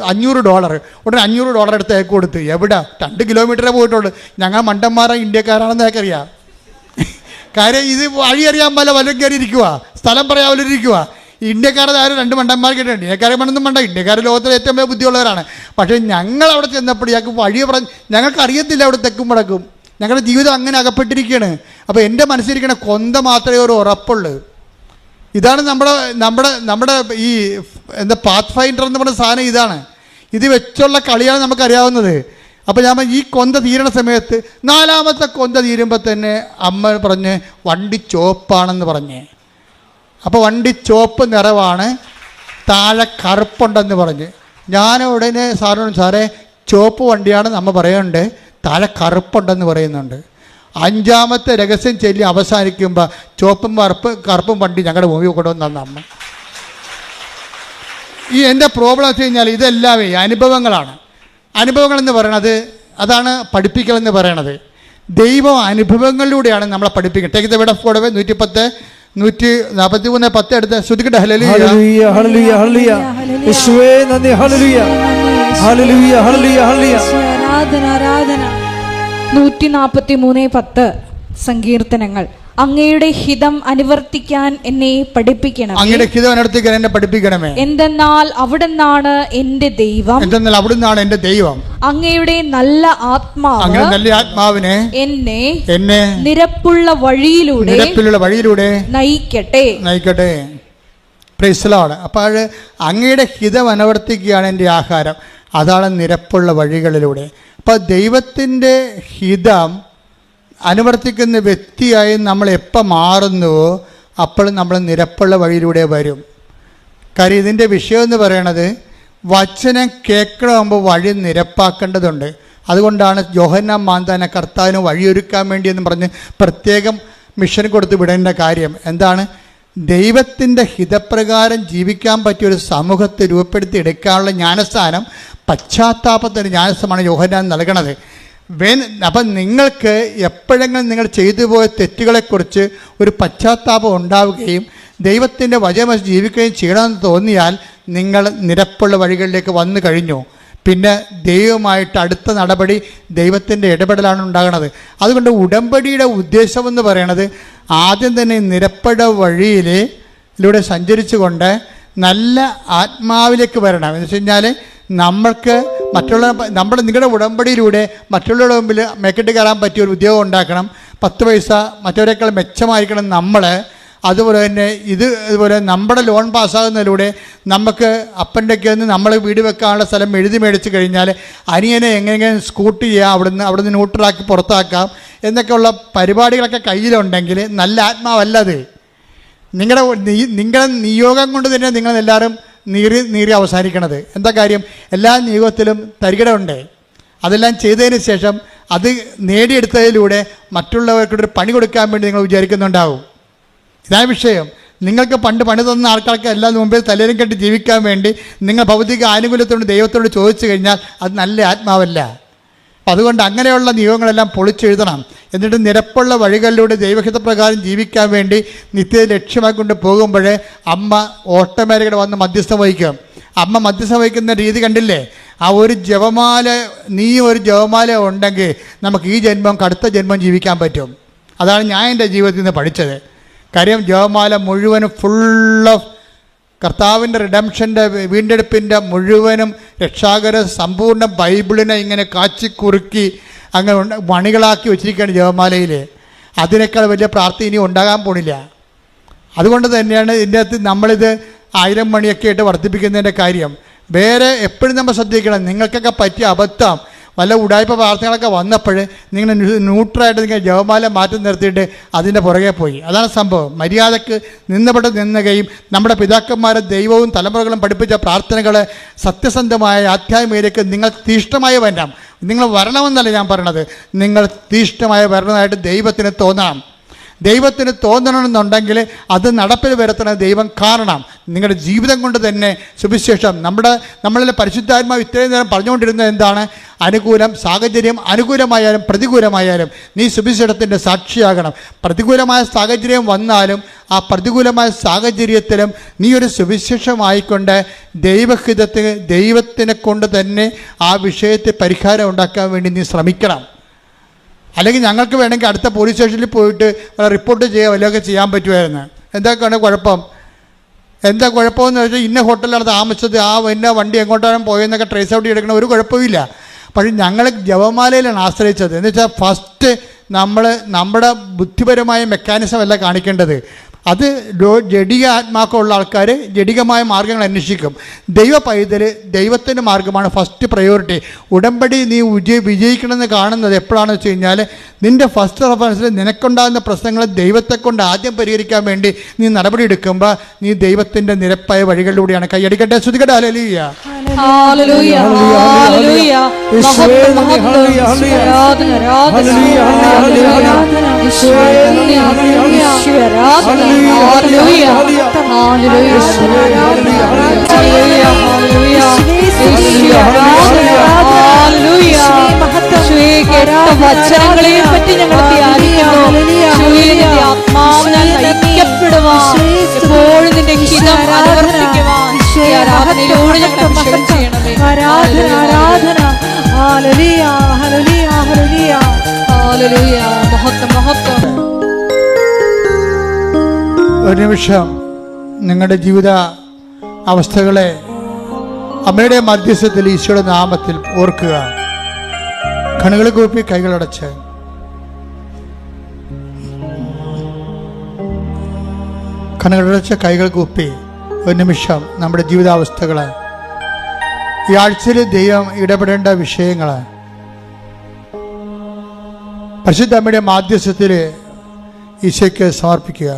$500. ഉടനെ $500 എടുത്ത് അയക്ക് കൊടുത്ത്. എവിടെ? 2 കിലോമീറ്ററേ പോയിട്ടുള്ളൂ. ഞങ്ങൾ മണ്ടന്മാരെ ഇന്ത്യക്കാരാണെന്ന് അയാൾക്കറിയാം. കാര്യം ഇത് വഴി അറിയാൻ പോലെ വല്ലതും കയറി ഇരിക്കുക, സ്ഥലം പറയാൻ വല്ലതും ഇരിക്കുക. ഇന്ത്യക്കാരുടെ ആരും 2 മണ്ടന്മാർ കേട്ടിട്ടുണ്ട്. ഇന്ത്യക്കാരെ മണ്ണൊന്നും വേണ്ട, ഇന്ത്യക്കാർ ലോകത്തിലെ ഏറ്റവും വലിയ ബുദ്ധിയുള്ളവരാണ്. പക്ഷേ ഞങ്ങൾ അവിടെ ചെന്നപ്പോൾ ഞങ്ങൾക്ക് വഴി പറഞ്ഞ് ഞങ്ങൾക്ക് അറിയത്തില്ല അവിടെ തെക്കും വടക്കും. ഞങ്ങളുടെ ജീവിതം അങ്ങനെ അകപ്പെട്ടിരിക്കുകയാണ്. അപ്പോൾ എൻ്റെ മനസ്സിലിരിക്കണ കൊന്ത മാത്രമേ ഒരു ഉറപ്പുള്ളൂ. ഇതാണ് നമ്മുടെ ഈ എന്താ പാത്ത് ഫൈൻഡർ എന്ന് പറഞ്ഞ സാധനം. ഇതാണ്, ഇത് വെച്ചുള്ള കളിയാണ് നമുക്കറിയാവുന്നത്. അപ്പോൾ ഞാൻ ഈ കൊന്ത തീരണ സമയത്ത് 4ാമത്തെ കൊന്ത തീരുമ്പോൾ തന്നെ അമ്മ പറഞ്ഞ് വണ്ടി ചുവപ്പാണെന്ന് പറഞ്ഞ്. അപ്പോൾ വണ്ടി ചുവപ്പ് നിറവാണ്, താഴെ കറുപ്പുണ്ടെന്ന് പറഞ്ഞ്. ഞാൻ ഉടനെ സാറിനോട്, സാറേ ചുവപ്പ് വണ്ടിയാണ് നമ്മ പറയുന്നുണ്ട്, താഴെ കറുപ്പുണ്ടെന്ന് പറയുന്നുണ്ട്. 5ാമത്തെ രഹസ്യം ചൊല്ലി അവസാനിക്കുമ്പോൾ ചുവപ്പും കറുപ്പും വണ്ടി ഞങ്ങളുടെ ഭൂമി കൊണ്ടുവന്ന് തന്ന അമ്മ. ഈ എൻ്റെ പ്രോബ്ലം വെച്ച് കഴിഞ്ഞാൽ ഇതെല്ലാം അനുഭവങ്ങളാണ്. അനുഭവങ്ങളെന്ന് പറയണത് അതാണ് പഠിപ്പിക്കലെന്ന് പറയണത്. ദൈവം അനുഭവങ്ങളിലൂടെയാണ് നമ്മളെ പഠിപ്പിക്കുന്നത്. Take the word of God 143:10 എടുത്ത് ശ്രുതിക്കട്ടെ. ഹല്ലേലൂയ ഹല്ലേലൂയ ഹല്ലേലൂയ ഹല്ലേലൂയ യേശുവേ നന്ദി. ഹല്ലേലൂയ ഹല്ലേലൂയ ഹല്ലേലൂയ ഹല്ലേലൂയ. ആരാധന ആരാധന. 143:10 സങ്കീർത്തനങ്ങൾ. അങ്ങയുടെ ഹിതം അനുവർത്തിക്കാൻ എന്നെ പഠിപ്പിക്കണം. അങ്ങയുടെ ഹിതം അനുവർത്തിക്കാൻ എന്നെ പഠിപ്പിക്കണമേ. എന്തെന്നാൽ അവിടുന്നാണ് എന്റെ ദൈവം. എന്തെന്നാൽ അവിടുന്നാണ് എന്റെ ദൈവം. അങ്ങയുടെ നല്ല ആത്മാവ്, അങ്ങയുടെ നല്ല ആത്മാവിനെ എന്നെ നിരപ്പുള്ള വഴിയിലൂടെ നയിക്കട്ടെ. Praise the Lord. അപ്പോൾ അങ്ങയുടെ ഹിതം അനുവർത്തിക്കുകയാണ് എൻ്റെ ആഹാരം. അതാണ് നിരപ്പുള്ള വഴികളിലൂടെ. അപ്പോൾ ദൈവത്തിൻ്റെ ഹിതം അനുവർത്തിക്കുന്ന വ്യക്തിയായി നമ്മൾ എപ്പോൾ മാറുന്നുവോ അപ്പോൾ നമ്മൾ നിരപ്പുള്ള വഴിയിലൂടെ വരും. കാര്യം ഇതിൻ്റെ വിഷയം എന്ന് പറയണത് വചനം കേൾക്കണമെങ്കിൽ വഴി നിരപ്പാക്കേണ്ടതുണ്ട്. അതുകൊണ്ടാണ് യോഹന്നാൻ മാന്താനെ കർത്താവിന് വഴിയൊരുക്കാൻ വേണ്ടി എന്ന് പറഞ്ഞ് പ്രത്യേകം മിഷൻ കൊടുത്ത് വിടേണ്ട കാര്യം എന്താണ്? ദൈവത്തിൻ്റെ ഹിതപ്രകാരം ജീവിക്കാൻ പറ്റിയൊരു സമൂഹത്തെ രൂപപ്പെടുത്തി എടുക്കാനുള്ള ജ്ഞാനസ്ഥാനം, പശ്ചാത്താപത്തിൻ്റെ ജ്ഞാനസ്ഥാനമാണ് യോഹന്നാൻ നൽകണത്. അപ്പം നിങ്ങൾക്ക് എപ്പോഴെങ്കിലും നിങ്ങൾ ചെയ്തു പോയ തെറ്റുകളെക്കുറിച്ച് ഒരു പശ്ചാത്താപം ഉണ്ടാവുകയും ദൈവത്തിൻ്റെ വചനം ജീവിക്കുകയും ചെയ്യണമെന്ന് തോന്നിയാൽ നിങ്ങൾ നിരപ്പുള്ള വഴികളിലേക്ക് വന്നു കഴിഞ്ഞു. പിന്നെ ദൈവമായിട്ട് അടുത്ത നടപടി ദൈവത്തിൻ്റെ ഇടപെടലാണ് ഉണ്ടാകുന്നത്. അതുകൊണ്ട് ഉടമ്പടിയുടെ ഉദ്ദേശമെന്ന് പറയണത് ആദ്യം തന്നെ നിരപ്പുള്ള വഴിയിലൂടെ സഞ്ചരിച്ചുകൊണ്ട് നല്ല ആത്മാവിലേക്ക് വരണം. എന്ന് വെച്ച് കഴിഞ്ഞാൽ നമ്മൾക്ക് നിങ്ങളുടെ ഉടമ്പടിയിലൂടെ മറ്റുള്ളവരുടെ മുമ്പിൽ മേക്കിട്ട് കയറാൻ പറ്റിയ ഒരു ഉദ്യോഗം ഉണ്ടാക്കണം. 10 പൈസ മറ്റവരെക്കാൾ മെച്ചമായിരിക്കണം നമ്മൾ. അതുപോലെ തന്നെ ഇതുപോലെ നമ്മുടെ ലോൺ പാസ്സാകുന്നതിലൂടെ നമുക്ക് അപ്പൻ്റെയൊക്കെ നിന്ന് നമ്മൾ വീട് വെക്കാനുള്ള സ്ഥലം എഴുതി മേടിച്ച് കഴിഞ്ഞാൽ അനിയനെ എങ്ങനെയെങ്കിലും സ്കൂട്ട് ചെയ്യാം, അവിടുന്ന് ന്യൂട്രലാക്കി പുറത്താക്കാം എന്നൊക്കെയുള്ള പരിപാടികളൊക്കെ കയ്യിലുണ്ടെങ്കിൽ നല്ല ആത്മാവല്ലത്. നിങ്ങളുടെ നിയോഗം കൊണ്ട് തന്നെ നിങ്ങളെല്ലാവരും നീറി അവസാനിക്കണത്. എന്താ കാര്യം? എല്ലാ നിയോഗത്തിലും തരികിടയുണ്ട്. അതെല്ലാം ചെയ്തതിന് ശേഷം അത് നേടിയെടുത്തതിലൂടെ മറ്റുള്ളവർക്കൊരു പണി കൊടുക്കാൻ വേണ്ടി നിങ്ങൾ വിചാരിക്കുന്നുണ്ടാവും. ഇതാണ് വിഷയം. നിങ്ങൾക്ക് പണി തന്ന ആൾക്കാർക്ക് എല്ലാം മുമ്പേ തലയിലും കെട്ടി ജീവിക്കാൻ വേണ്ടി നിങ്ങൾ ഭൗതിക ആനുകൂല്യത്തോട് ദൈവത്തോട് ചോദിച്ചു കഴിഞ്ഞാൽ അത് നല്ല ആത്മാവല്ല. അപ്പം അതുകൊണ്ട് അങ്ങനെയുള്ള നിയമങ്ങളെല്ലാം പൊളിച്ചെഴുതണം. എന്നിട്ട് നിരപ്പുള്ള വഴികളിലൂടെ ദൈവഹിതപ്രകാരം ജീവിക്കാൻ വേണ്ടി നിത്യത ലക്ഷ്യമാക്കൊണ്ട് പോകുമ്പോഴേ അമ്മ ഓട്ടോമാറ്റിക്കായിട്ട് വന്ന് മധ്യസ്ഥം വഹിക്കും. അമ്മ മധ്യസ്ഥം വഹിക്കുന്ന രീതി കണ്ടില്ലേ? ആ ഒരു ജപമാല ഉണ്ടെങ്കിൽ നമുക്ക് ഈ ജന്മം അടുത്ത ജന്മം ജീവിക്കാൻ പറ്റും. അതാണ് ഞാൻ എൻ്റെ ജീവിതത്തിൽ നിന്ന് പഠിച്ചത്. കാര്യം ജപമാല മുഴുവനും ഫുൾ ഓഫ് കർത്താവിൻ്റെ റിഡംഷൻ്റെ വീണ്ടെടുപ്പിൻ്റെ മുഴുവനും രക്ഷാകര സമ്പൂർണ്ണ ബൈബിളിനെ ഇങ്ങനെ കാച്ചിക്കുറുക്കി അങ്ങനെ മണികളാക്കി വെച്ചിരിക്കുകയാണ് ജപമാലയിൽ. അതിനേക്കാൾ വലിയ പ്രാർത്ഥന ഇനി ഉണ്ടാകാൻ പോണില്ല. അതുകൊണ്ട് തന്നെയാണ് ഇതിൻ്റെ അകത്ത് നമ്മളിത് 1000 മണിയൊക്കെ ആയിട്ട് വർദ്ധിപ്പിക്കുന്നതിൻ്റെ കാര്യം. വേറെ എപ്പോഴും നമ്മൾ ശ്രദ്ധിക്കണം. നിങ്ങൾക്കൊക്കെ പറ്റിയ അബദ്ധം വല്ല ഉടായ്പ പ്രാർത്ഥനകളൊക്കെ വന്നപ്പോൾ നിങ്ങൾ ന്യൂട്രലായിട്ട് നിങ്ങൾ ജപമാല മാറ്റി നിർത്തിയിട്ട് അതിൻ്റെ പുറകെ പോയി. അതാണ് സംഭവം. മര്യാദക്ക് നിന്നുകയും നമ്മുടെ പിതാക്കന്മാരെ ദൈവവും തലമുറകളും പഠിപ്പിച്ച പ്രാർത്ഥനകൾ സത്യസന്ധമായ ആധ്യാത്മികതയിലേക്ക് നിങ്ങൾ തീഷ്ണമായി വരണം. നിങ്ങൾ വരണമെന്നല്ല ഞാൻ പറയണത്, നിങ്ങൾ തീഷ്ണമായി വരണമായിട്ട് ദൈവത്തിന് തോന്നണം. ദൈവത്തിന് തോന്നണമെന്നുണ്ടെങ്കിൽ അത് നടപ്പിൽ വരുത്തണ ദൈവം കാണണം. നിങ്ങളുടെ ജീവിതം കൊണ്ട് തന്നെ സുവിശേഷം നമ്മളിലെ പരിശുദ്ധാത്മാവ് ഇത്രയും നേരം പറഞ്ഞുകൊണ്ടിരുന്നത് എന്താണ്? അനുകൂലം സാഹചര്യം അനുകൂലമായാലും പ്രതികൂലമായാലും നീ സുവിശേഷത്തിൻ്റെ സാക്ഷിയാകണം. പ്രതികൂലമായ സാഹചര്യം വന്നാലും ആ പ്രതികൂലമായ സാഹചര്യത്തിലും നീ ഒരു സുവിശേഷമായിക്കൊണ്ട് ദൈവത്തിനെ കൊണ്ട് തന്നെ ആ വിഷയത്തെ പരിഹാരം ഉണ്ടാക്കാൻ വേണ്ടി നീ ശ്രമിക്കണം. അല്ലെങ്കിൽ ഞങ്ങൾക്ക് വേണമെങ്കിൽ അടുത്ത പോലീസ് സ്റ്റേഷനിൽ പോയിട്ട് റിപ്പോർട്ട് ചെയ്യുക വല്ലതൊക്കെ ചെയ്യാൻ പറ്റുമായിരുന്നു. എന്തൊക്കെയാണ് കുഴപ്പം? എന്താ കുഴപ്പമെന്ന് വെച്ചാൽ ഇന്ന ഹോട്ടലിലാണ് താമസിച്ചത്, ഇന്ന വണ്ടി എങ്ങോട്ടാണ് പോയെന്നൊക്കെ ട്രേസ് ഔട്ട് ചെയ്തെടുക്കണ ഒരു കുഴപ്പമില്ല. പക്ഷേ ഞങ്ങൾ ജപമാലയിലാണ് ആശ്രയിച്ചത്. എന്ന് വെച്ചാൽ ഫസ്റ്റ് നമ്മുടെ ബുദ്ധിപരമായ മെക്കാനിസം അല്ല കാണിക്കേണ്ടത്. അത് ജഡിക ആത്മാക്കമുള്ള ആൾക്കാർ ജഡികമായ മാർഗ്ഗങ്ങൾ അന്വേഷിക്കും. ദൈവ പൈതൽ ദൈവത്തിൻ്റെ മാർഗ്ഗമാണ് ഫസ്റ്റ് പ്രയോറിറ്റി. ഉടമ്പടി നീ വിജയിക്കണമെന്ന് കാണുന്നത് എപ്പോഴാണെന്ന് വെച്ച് കഴിഞ്ഞാൽ നിൻ്റെ ഫസ്റ്റ് റെഫറൻസിൽ നിനക്കുണ്ടാകുന്ന പ്രശ്നങ്ങൾ ദൈവത്തെ കൊണ്ട് ആദ്യം പരിഹരിക്കാൻ വേണ്ടി നീ നടപടി എടുക്കുമ്പോൾ നീ ദൈവത്തിൻ്റെ നിരപ്പായ വഴികളിലൂടെയാണ്. കൈയടിക്കട്ടെ, സ്തുതിക്കട്ടെ. ഹല്ലേലൂയ, ഹല്ലേലൂയ, ഹല്ലേലൂയ. വചനങ്ങളെ പറ്റി ഞങ്ങൾ ധ്യാനിക്കുന്നു. ആത്മാവിനാൽ നയിക്കപ്പെടുവാൻ എപ്പോഴും നിന്റെ ഹിതം അനുവർത്തിക്കുവാൻ ഈ ആരാധനയിലൂടെ ഞങ്ങൾ അഭിഷേകം ചെയ്യണമേ. ആരാധന, ആരാധന. ഹല്ലേലൂയ, ഹല്ലേലൂയ, ഹല്ലേലൂയ, ഹല്ലേലൂയ. മഹത്വം, മഹത്വം. ഒരു നിമിഷം നിങ്ങളുടെ ജീവിത അവസ്ഥകളെ അമ്മയുടെ മധ്യസ്ഥത്തിൽ ഈശോയുടെ നാമത്തിൽ ഓർക്കുക. കണ്ണുകൾ കൂപ്പി കൈകളടച്ച് കണ്ണുകളടച്ച് കൈകൾ കൂപ്പി ഒരു നിമിഷം നമ്മുടെ ജീവിതാവസ്ഥകൾ, ഈ ആഴ്ചയിൽ ദൈവം ഇടപെടേണ്ട വിഷയങ്ങൾ പരിശുദ്ധ അമ്മയുടെ മാധ്യസ്ഥത്തിൽ ഈശോയ്ക്ക് സമർപ്പിക്കുക.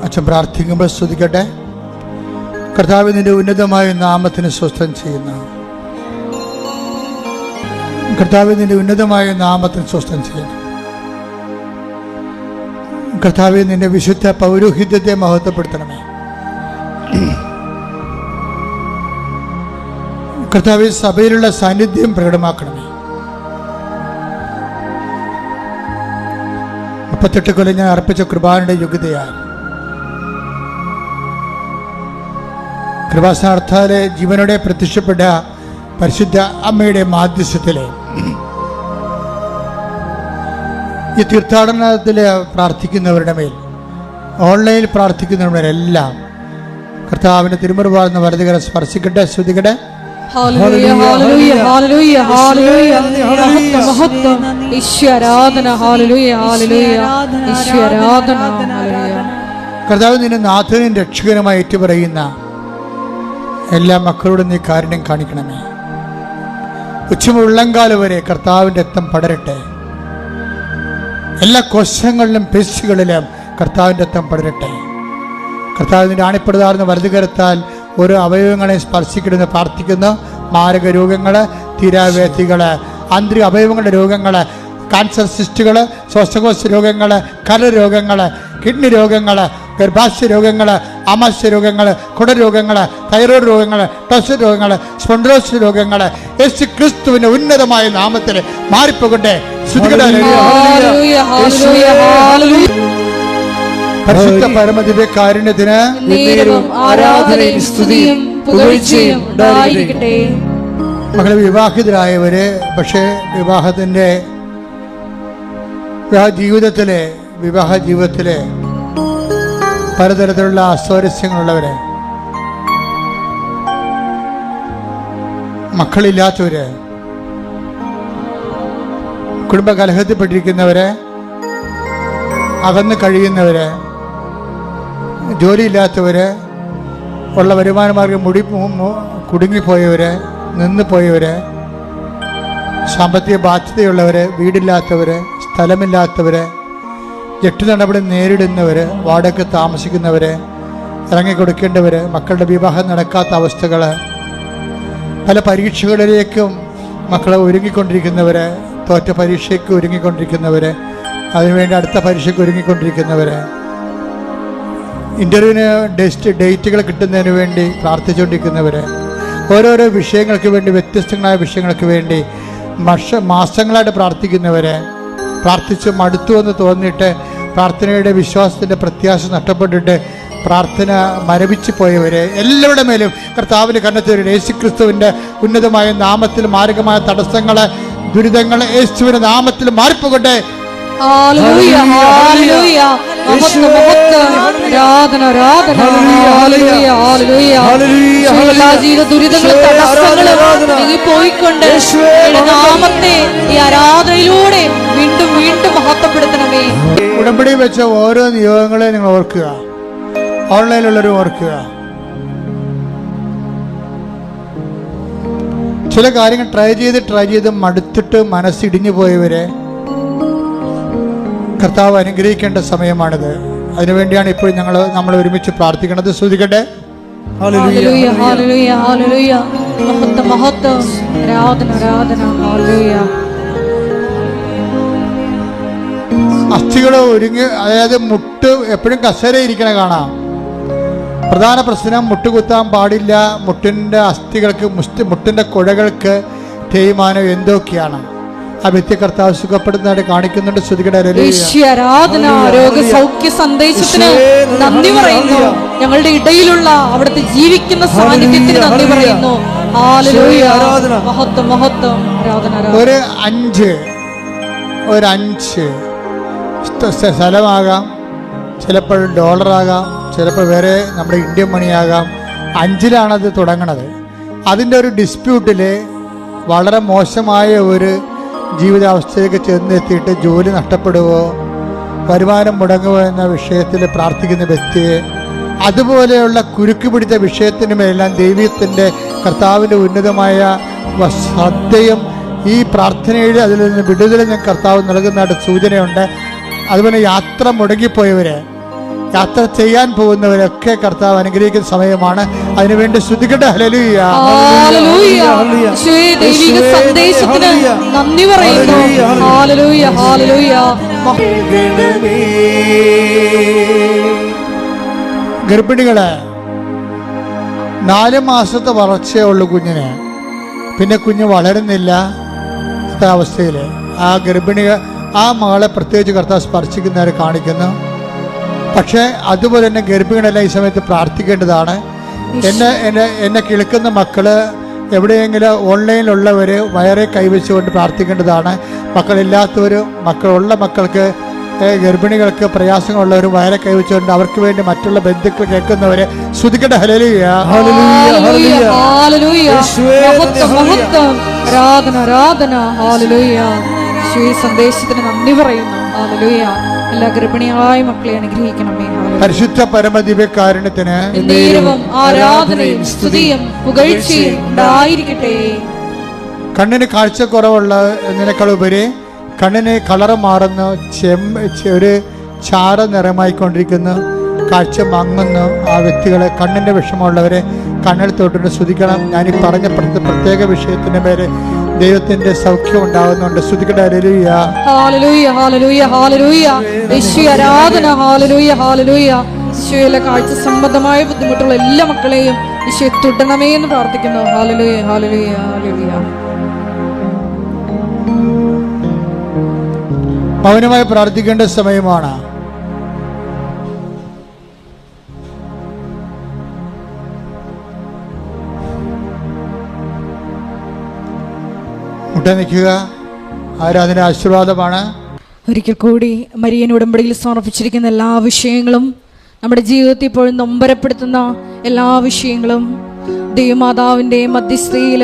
അച്ഛൻ പ്രാർത്ഥിക്കുമ്പോൾ സ്തുതിക്കട്ടെ. കർത്താവ് നിന്റെ ഉന്നതമായ നാമത്തിന് സ്വസ്ഥം ചെയ്യുന്ന കർത്താവ് നിന്റെ ഉന്നതമായ നാമത്തിന് സ്വസ്ഥം ചെയ്യുന്നു. കർത്താവ് നിന്റെ വിശുദ്ധ പൗരോഹിത്യത്തെ മഹത്വപ്പെടുത്തണമേ. കർത്താവ് സഭയിലുള്ള സാന്നിധ്യം പ്രകടമാക്കണമേ. 38 കൊല്ലം ഞാൻ അർപ്പിച്ച കൃപാന്റെ യോഗ്യതയാൽ കൃപാസ്ഥാനത്താലെ ജീവനോടെ പ്രത്യക്ഷപ്പെട്ട പരിശുദ്ധ അമ്മയുടെ മാധ്യസ്ഥത്തിലെ ഈ തീർത്ഥാടനത്തിൽ പ്രാർത്ഥിക്കുന്നവരുടെ മേൽ, ഓൺലൈനിൽ പ്രാർത്ഥിക്കുന്നവരെല്ലാം കർത്താവിന്റെ തിരുമുറിവാർന്ന വലതുകരം സ്പർശിക്കട്ടെ. സ്തുതിക്കട്ടെ. ഹല്ലേലൂയ, ഹല്ലേലൂയ, ഹല്ലേലൂയ, ഹല്ലേലൂയ. മഹത്വം, മഹത്വം. ഈശ്വര ആരാധന. ഹല്ലേലൂയ, ഹല്ലേലൂയ. ഈശ്വര ആരാധന. ഹല്ലേലൂയ. കർത്താവ് നിന്നെ നാഥനും രക്ഷകനുമായി ഏറ്റുപറയുന്ന എല്ലാ മക്കളോടും നീ കാരുണ്യം കാണിക്കണമേ. ഉച്ചമുള്ളങ്കാല വരെ കർത്താവിൻ്റെ രക്തം പടരട്ടെ. എല്ലാ കോശങ്ങളിലും പേശികളിലും കർത്താവിൻ്റെ രക്തം പടരട്ടെ. കർത്താവിൻ്റെ ആണിപ്പെടുതാർന്ന വലതുകരത്താൽ ഓരോ അവയവങ്ങളെ സ്പർശിക്കണമെന്ന് പ്രാർത്ഥിക്കുന്നു. മാരക രോഗങ്ങൾ, തീരാവേദികൾ, ആന്തരിക അവയവങ്ങളുടെ രോഗങ്ങൾ, ക്യാൻസർ സിസ്റ്റുകൾ, ശ്വാസകോശ രോഗങ്ങൾ, കരരോഗങ്ങൾ, കിഡ്നി രോഗങ്ങൾ, ഗർഭാശയ രോഗങ്ങൾ, ആമാശയ രോഗങ്ങൾ, കുടരോഗങ്ങൾ, തൈറോയ്ഡ് രോഗങ്ങൾ, ടോസ് രോഗങ്ങൾ, സ്പോണ്ടിലോസിസ് രോഗങ്ങൾ യേശു ക്രിസ്തുവിന്റെ ഉന്നതമായ നാമത്തിൽ മാറിപ്പോകട്ടെ. പരിശുദ്ധ പരമദിവ്യ കാരുണ്യത്തിന് ആരാധനയും സ്തുതിയും പുകഴ്ചയും ഉണ്ടായിരിക്കട്ടെ. മകളെ വിവാഹിതരായവര്, പക്ഷേ വിവാഹ ജീവിതത്തിലെ പലതരത്തിലുള്ള അസ്വാരസ്യങ്ങളുള്ളവര്, മക്കളില്ലാത്തവര്, കുടുംബകലഹത്തിൽപ്പെട്ടിരിക്കുന്നവര്, അകന്ന് കഴിയുന്നവര്, ജോലിയില്ലാത്തവര്, ഉള്ള വരുമാന മാർഗം കുടുങ്ങിപ്പോയവര്, നിന്ന് പോയവര്, സാമ്പത്തിക ബാധ്യതയുള്ളവര്, വീടില്ലാത്തവര്, സ്ഥലമില്ലാത്തവര്, ജപ്തി നടപടി നേരിടുന്നവര്, വാടക താമസിക്കുന്നവര്, ഇറങ്ങിക്കൊടുക്കേണ്ടവര്, മക്കളുടെ വിവാഹം നടക്കാത്ത അവസ്ഥകൾ, പല പരീക്ഷകളിലേക്കും മക്കളെ ഒരുങ്ങിക്കൊണ്ടിരിക്കുന്നവര്, തോറ്റ പരീക്ഷയ്ക്ക് ഒരുങ്ങിക്കൊണ്ടിരിക്കുന്നവര്, അതിനുവേണ്ടി അടുത്ത പരീക്ഷയ്ക്ക് ഒരുങ്ങിക്കൊണ്ടിരിക്കുന്നവര്, ഇൻ്റർവ്യൂവിന് ഡേറ്റുകൾ കിട്ടുന്നതിന് വേണ്ടി പ്രാർത്ഥിച്ചുകൊണ്ടിരിക്കുന്നവര്, ഓരോരോ വിഷയങ്ങൾക്ക് വേണ്ടി, വ്യത്യസ്തങ്ങളായ വിഷയങ്ങൾക്ക് വേണ്ടി മാസങ്ങളായിട്ട് പ്രാർത്ഥിക്കുന്നവര്, പ്രാർത്ഥിച്ച് മടുത്തു എന്ന് തോന്നിയിട്ട് പ്രാർത്ഥനയുടെ വിശ്വാസത്തിൻ്റെ പ്രത്യാശ നഷ്ടപ്പെട്ടിട്ട് പ്രാർത്ഥന മരവിച്ചു പോയവരെ എല്ലാവരുടെ മേലും കർത്താവിൻ്റെ കന്നത്തിൽ യേശുക്രിസ്തുവിൻ്റെ ഉന്നതമായ നാമത്തിൽ മാരകമായ തടസ്സങ്ങൾ, ദുരിതങ്ങൾ യേശുവിൻ്റെ നാമത്തിൽ മാറിപ്പോകട്ടെ. ഹല്ലേലൂയ, ഹല്ലേലൂയ, മഹത്വം, മഹത്വം, ആരാധന, ആരാധന, ഹല്ലേലൂയ, ഹല്ലേലൂയ. എല്ലാ ജീവിത ദുരിതങ്ങളും തടസ്സങ്ങളും നീ പോയിക്കൊണ്ട് നാമത്തെ ഈ ആരാധനയിലൂടെ വീണ്ടും വീണ്ടും മഹത്വപ്പെടുത്തണമേ. ഉടമ്പടി വെച്ച ഓരോ നിയോഗങ്ങളെ നിങ്ങൾ ഓർക്കുക, ഓൺലൈനിലുള്ളവരും ഓർക്കുക. ചില കാര്യങ്ങൾ ട്രൈ ചെയ്ത് മടുത്തിട്ട് മനസ്സിടിഞ്ഞു പോയവരെ കർത്താവ് അനുഗ്രഹിക്കേണ്ട സമയമാണിത്. അതിനുവേണ്ടിയാണ് ഇപ്പോൾ നമ്മൾ ഒരുമിച്ച് പ്രാർത്ഥിക്കുന്നത്. ശ്രദ്ധിക്കട്ടെ. ഹല്ലേലൂയ, ഹല്ലേലൂയ, ഹല്ലേലൂയ, മഹത്വം, മഹത്വം, ആരാധന, ആരാധന, ഹല്ലേലൂയ. അസ്ഥികൾ ഒരുങ്ങി, അതായത് മുട്ട് എപ്പോഴും കസേര ഇരിക്കണ കാണാം. പ്രധാന പ്രശ്നം മുട്ടുകുത്താൻ പാടില്ല. മുട്ടിൻ്റെ അസ്ഥികൾക്ക്, മുട്ടിൻ്റെ കുഴകൾക്ക് തേയ്മാനം എന്തൊക്കെയാണ്. ആ വ്യക്തി കർത്താവ് സുഖപ്പെടുന്നതായിട്ട് കാണിക്കുന്നുണ്ട്. ആരാധന, ആരോഗ്യ സൗഖ്യ സന്ദേശത്തിന് നന്ദി പറയുന്നു. ഞങ്ങളുടെ ഇടയിലുള്ള അവിടുത്തെ ജീവിക്കുന്ന സാന്നിധ്യത്തിന് നന്ദി പറയുന്നു. ഹല്ലേലൂയ, മഹത്വം, മഹത്വം, ആരാധന. ഒരു അഞ്ച് സ്ഥലമാകാം, ചിലപ്പോൾ ഡോളറാകാം, ചിലപ്പോൾ വേറെ നമ്മുടെ ഇന്ത്യൻ മണിയാകാം. 5-ലാണത് തുടങ്ങണത്. അതിൻ്റെ ഒരു ഡിസ്പ്യൂട്ടിൽ വളരെ മോശമായ ഒരു ജീവിതാവസ്ഥയൊക്കെ ചെന്നെത്തിയിട്ട് ജോലി നഷ്ടപ്പെടുവോ, വരുമാനം മുടങ്ങുമോ എന്ന വിഷയത്തിൽ പ്രാർത്ഥിക്കുന്ന വ്യക്തിയെ, അതുപോലെയുള്ള കുരുക്ക് പിടിച്ച വിഷയത്തിനുമെല്ലാം ദൈവത്തിൻ്റെ കർത്താവിൻ്റെ ഉന്നതമായ ശ്രദ്ധയും ഈ പ്രാർത്ഥനയുടെ അതിൽ നിന്ന് വിടുതലും കർത്താവ് നൽകുന്നതായിട്ട് സൂചനയുണ്ട്. അതുപോലെ യാത്ര മുടങ്ങിപ്പോയവരെ, യാത്ര ചെയ്യാൻ പോകുന്നവരൊക്കെ കർത്താവ് അനുഗ്രഹിക്കുന്ന സമയമാണ്. അതിനുവേണ്ടി ശ്രദ്ധിക്കട്ടെ. ഹല്ലേലൂയ, ദൈവിക സന്ദേശത്തിന് നന്ദി പറയുന്നു. Hallelujah, hallelujah. ഗർഭിണികള് 4 മാസത്തെ വളർച്ചയേ ഉള്ളൂ കുഞ്ഞിന്. പിന്നെ കുഞ്ഞ് വളരുന്നില്ല അവസ്ഥയിൽ ആ ഗർഭിണികൾ, ആ മകളെ പ്രത്യേകിച്ച് കർത്താവ് സ്പർശിക്കുന്നവരെ കാണിക്കുന്നു. പക്ഷേ അതുപോലെ തന്നെ ഗർഭിണികളെല്ലാം ഈ സമയത്ത് പ്രാർത്ഥിക്കേണ്ടതാണ്. എന്നെ കേൾക്കുന്ന മക്കള്, എവിടെയെങ്കിലും ഓൺലൈനിലുള്ളവർ വയറെ കൈവച്ചുകൊണ്ട് പ്രാർത്ഥിക്കേണ്ടതാണ്. മക്കളില്ലാത്തവരും മക്കളുള്ള മക്കൾക്ക്, ഗർഭിണികൾക്ക് പ്രയാസങ്ങളുള്ളവരും വയറെ കൈവച്ചുകൊണ്ട് അവർക്ക് വേണ്ടി മറ്റുള്ള ബന്ധുക്കൾ കേൾക്കുന്നവരെ ശ്രദ്ധിക്കട്ടെ. ഹല്ലേലൂയ, ഹല്ലേലൂയ, ഹല്ലേലൂയ, മഹത്വം, മഹത്വം, ആരാധന, ആരാധന, ഹല്ലേലൂയ. ഈ സന്ദേശത്തിന് നന്ദി പറയുന്നു. ഹല്ലേലൂയ. എല്ലാ ഗർഭിണികളായ മക്കളെ അനുഗ്രഹിക്കണമേ. പരിശുദ്ധ പരമദിവ്യകാരുണ്യത്തിന് ആരാധനയും സ്തുതിയും പുകഴ്ചയും ഉണ്ടായിരിക്കട്ടെ. കണ്ണിന് കാഴ്ചക്കുറവുള്ള എന്നതിനേക്കാളുപരി കണ്ണിന് കളറ് മാറുന്നു, ഒരു ചാര നിറമായിക്കൊണ്ടിരിക്കുന്നു, കാഴ്ച മങ്ങുന്നു. ആ വ്യക്തികളെ, കണ്ണിൻ്റെ വിഷമമുള്ളവരെ കണ്ണിൽ തൊട്ടിട്ട് സ്തുതിക്കണം. ഞാനീ പറഞ്ഞ പ്രത്യേക വിഷയത്തിൻ്റെ പേര് ദൈവത്തിന്റെ സൗഖ്യം ഉണ്ടാകുന്നുണ്ട്. സ്തുതിക്കട്ടെ. ഹല്ലേലൂയ, ഹല്ലേലൂയ, ഹല്ലേലൂയ, ഹല്ലേലൂയ. യേശുവേ ആരാധന. ഹല്ലേലൂയ, ഹല്ലേലൂയ. യേശുവേ കാഴ്ച സംബന്ധമായ ബുദ്ധിമുട്ടുള്ള എല്ലാ മക്കളെയും യേശുവേ തുടരണമേ എന്ന് പ്രാർത്ഥിക്കുന്നു. ഹല്ലേലൂയ, ഹല്ലേലൂയ, ഹല്ലേലൂയ. മൗനമായി പ്രാർത്ഥിക്കേണ്ട സമയമാണ്. മുട്ട നിൽക്കുക. ആരാധന ആശീർവാദമാണ്. ഒരിക്കൽ കൂടി മരിയൻ ഉടമ്പടിയിൽ സമർപ്പിച്ചിരിക്കുന്ന എല്ലാ വിഷയങ്ങളും, നമ്മുടെ ജീവിതത്തിൽ ഇപ്പോഴും നൊമ്പരപ്പെടുത്തുന്ന എല്ലാ വിഷയങ്ങളും ദൈവമാതാവിൻ്റെ മധ്യസ്ഥയിൽ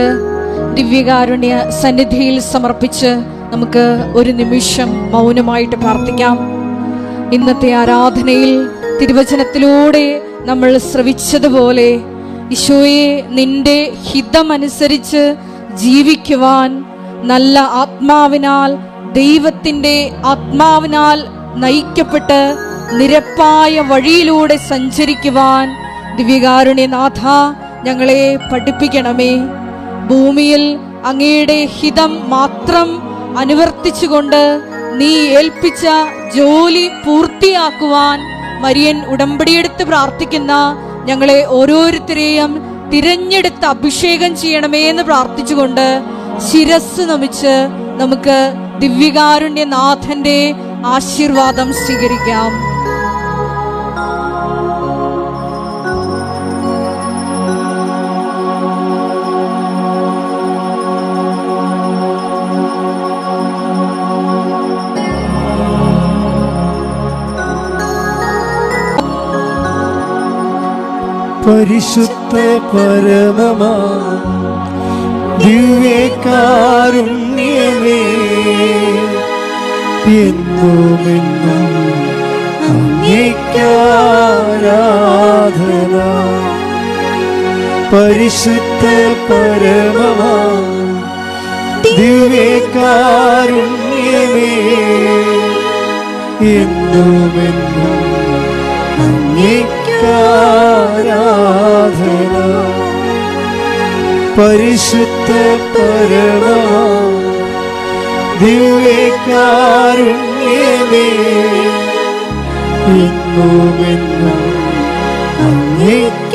ദിവ്യകാരുണ്യ സന്നിധിയിൽ സമർപ്പിച്ച് നമുക്ക് ഒരു നിമിഷം മൗനമായിട്ട് പ്രാർത്ഥിക്കാം. ഇന്നത്തെ ആരാധനയിൽ തിരുവചനത്തിലൂടെ നമ്മൾ ശ്രവിച്ചതുപോലെ ഈശോയെ, നിന്റെ ഹിതമനുസരിച്ച് ജീവിക്കുവാൻ, നല്ല ആത്മാവിനാൽ, ദൈവത്തിൻ്റെ ആത്മാവിനാൽ നയിക്കപ്പെട്ട് നിരപ്പായ വഴിയിലൂടെ സഞ്ചരിക്കുവാൻ ദിവ്യകാരുണ്യനാഥ ഞങ്ങളെ പഠിപ്പിക്കണമേ. ഭൂമിയിൽ അങ്ങയുടെ ഹിതം മാത്രം അനുവർത്തിച്ചുകൊണ്ട് നീ ഏൽപ്പിച്ച ജോലി പൂർത്തിയാക്കുവാൻ മരിയൻ ഉടമ്പടിയെടുത്ത് പ്രാർത്ഥിക്കുന്ന ഞങ്ങളെ ഓരോരുത്തരെയും തിരഞ്ഞെടുത്ത് അഭിഷേകം ചെയ്യണമേ എന്ന് പ്രാർത്ഥിച്ചുകൊണ്ട് ശിരസ് നമിച്ച് നമുക്ക് ദിവ്യകാരുണ്യനാഥന്റെ ആശീർവാദം സ്വീകരിക്കാം. പരിശുദ്ധ പരമമാ ദിവ്യകാരുണ്യമേ, എന്നുമെന്നും അങ്ങേക്കാരാധന. പരിശുദ്ധ പരമമാ ദിവ്യകാരുണ്യമേ, എന്നുമെന്നും അങ്ങേക്കാരാധന. പരിശുദ്ധ പരമമാ ദിവ്യകാരുണ്യമേ, എന്നുമെന്നും അങ്ങേക്കാരാധന.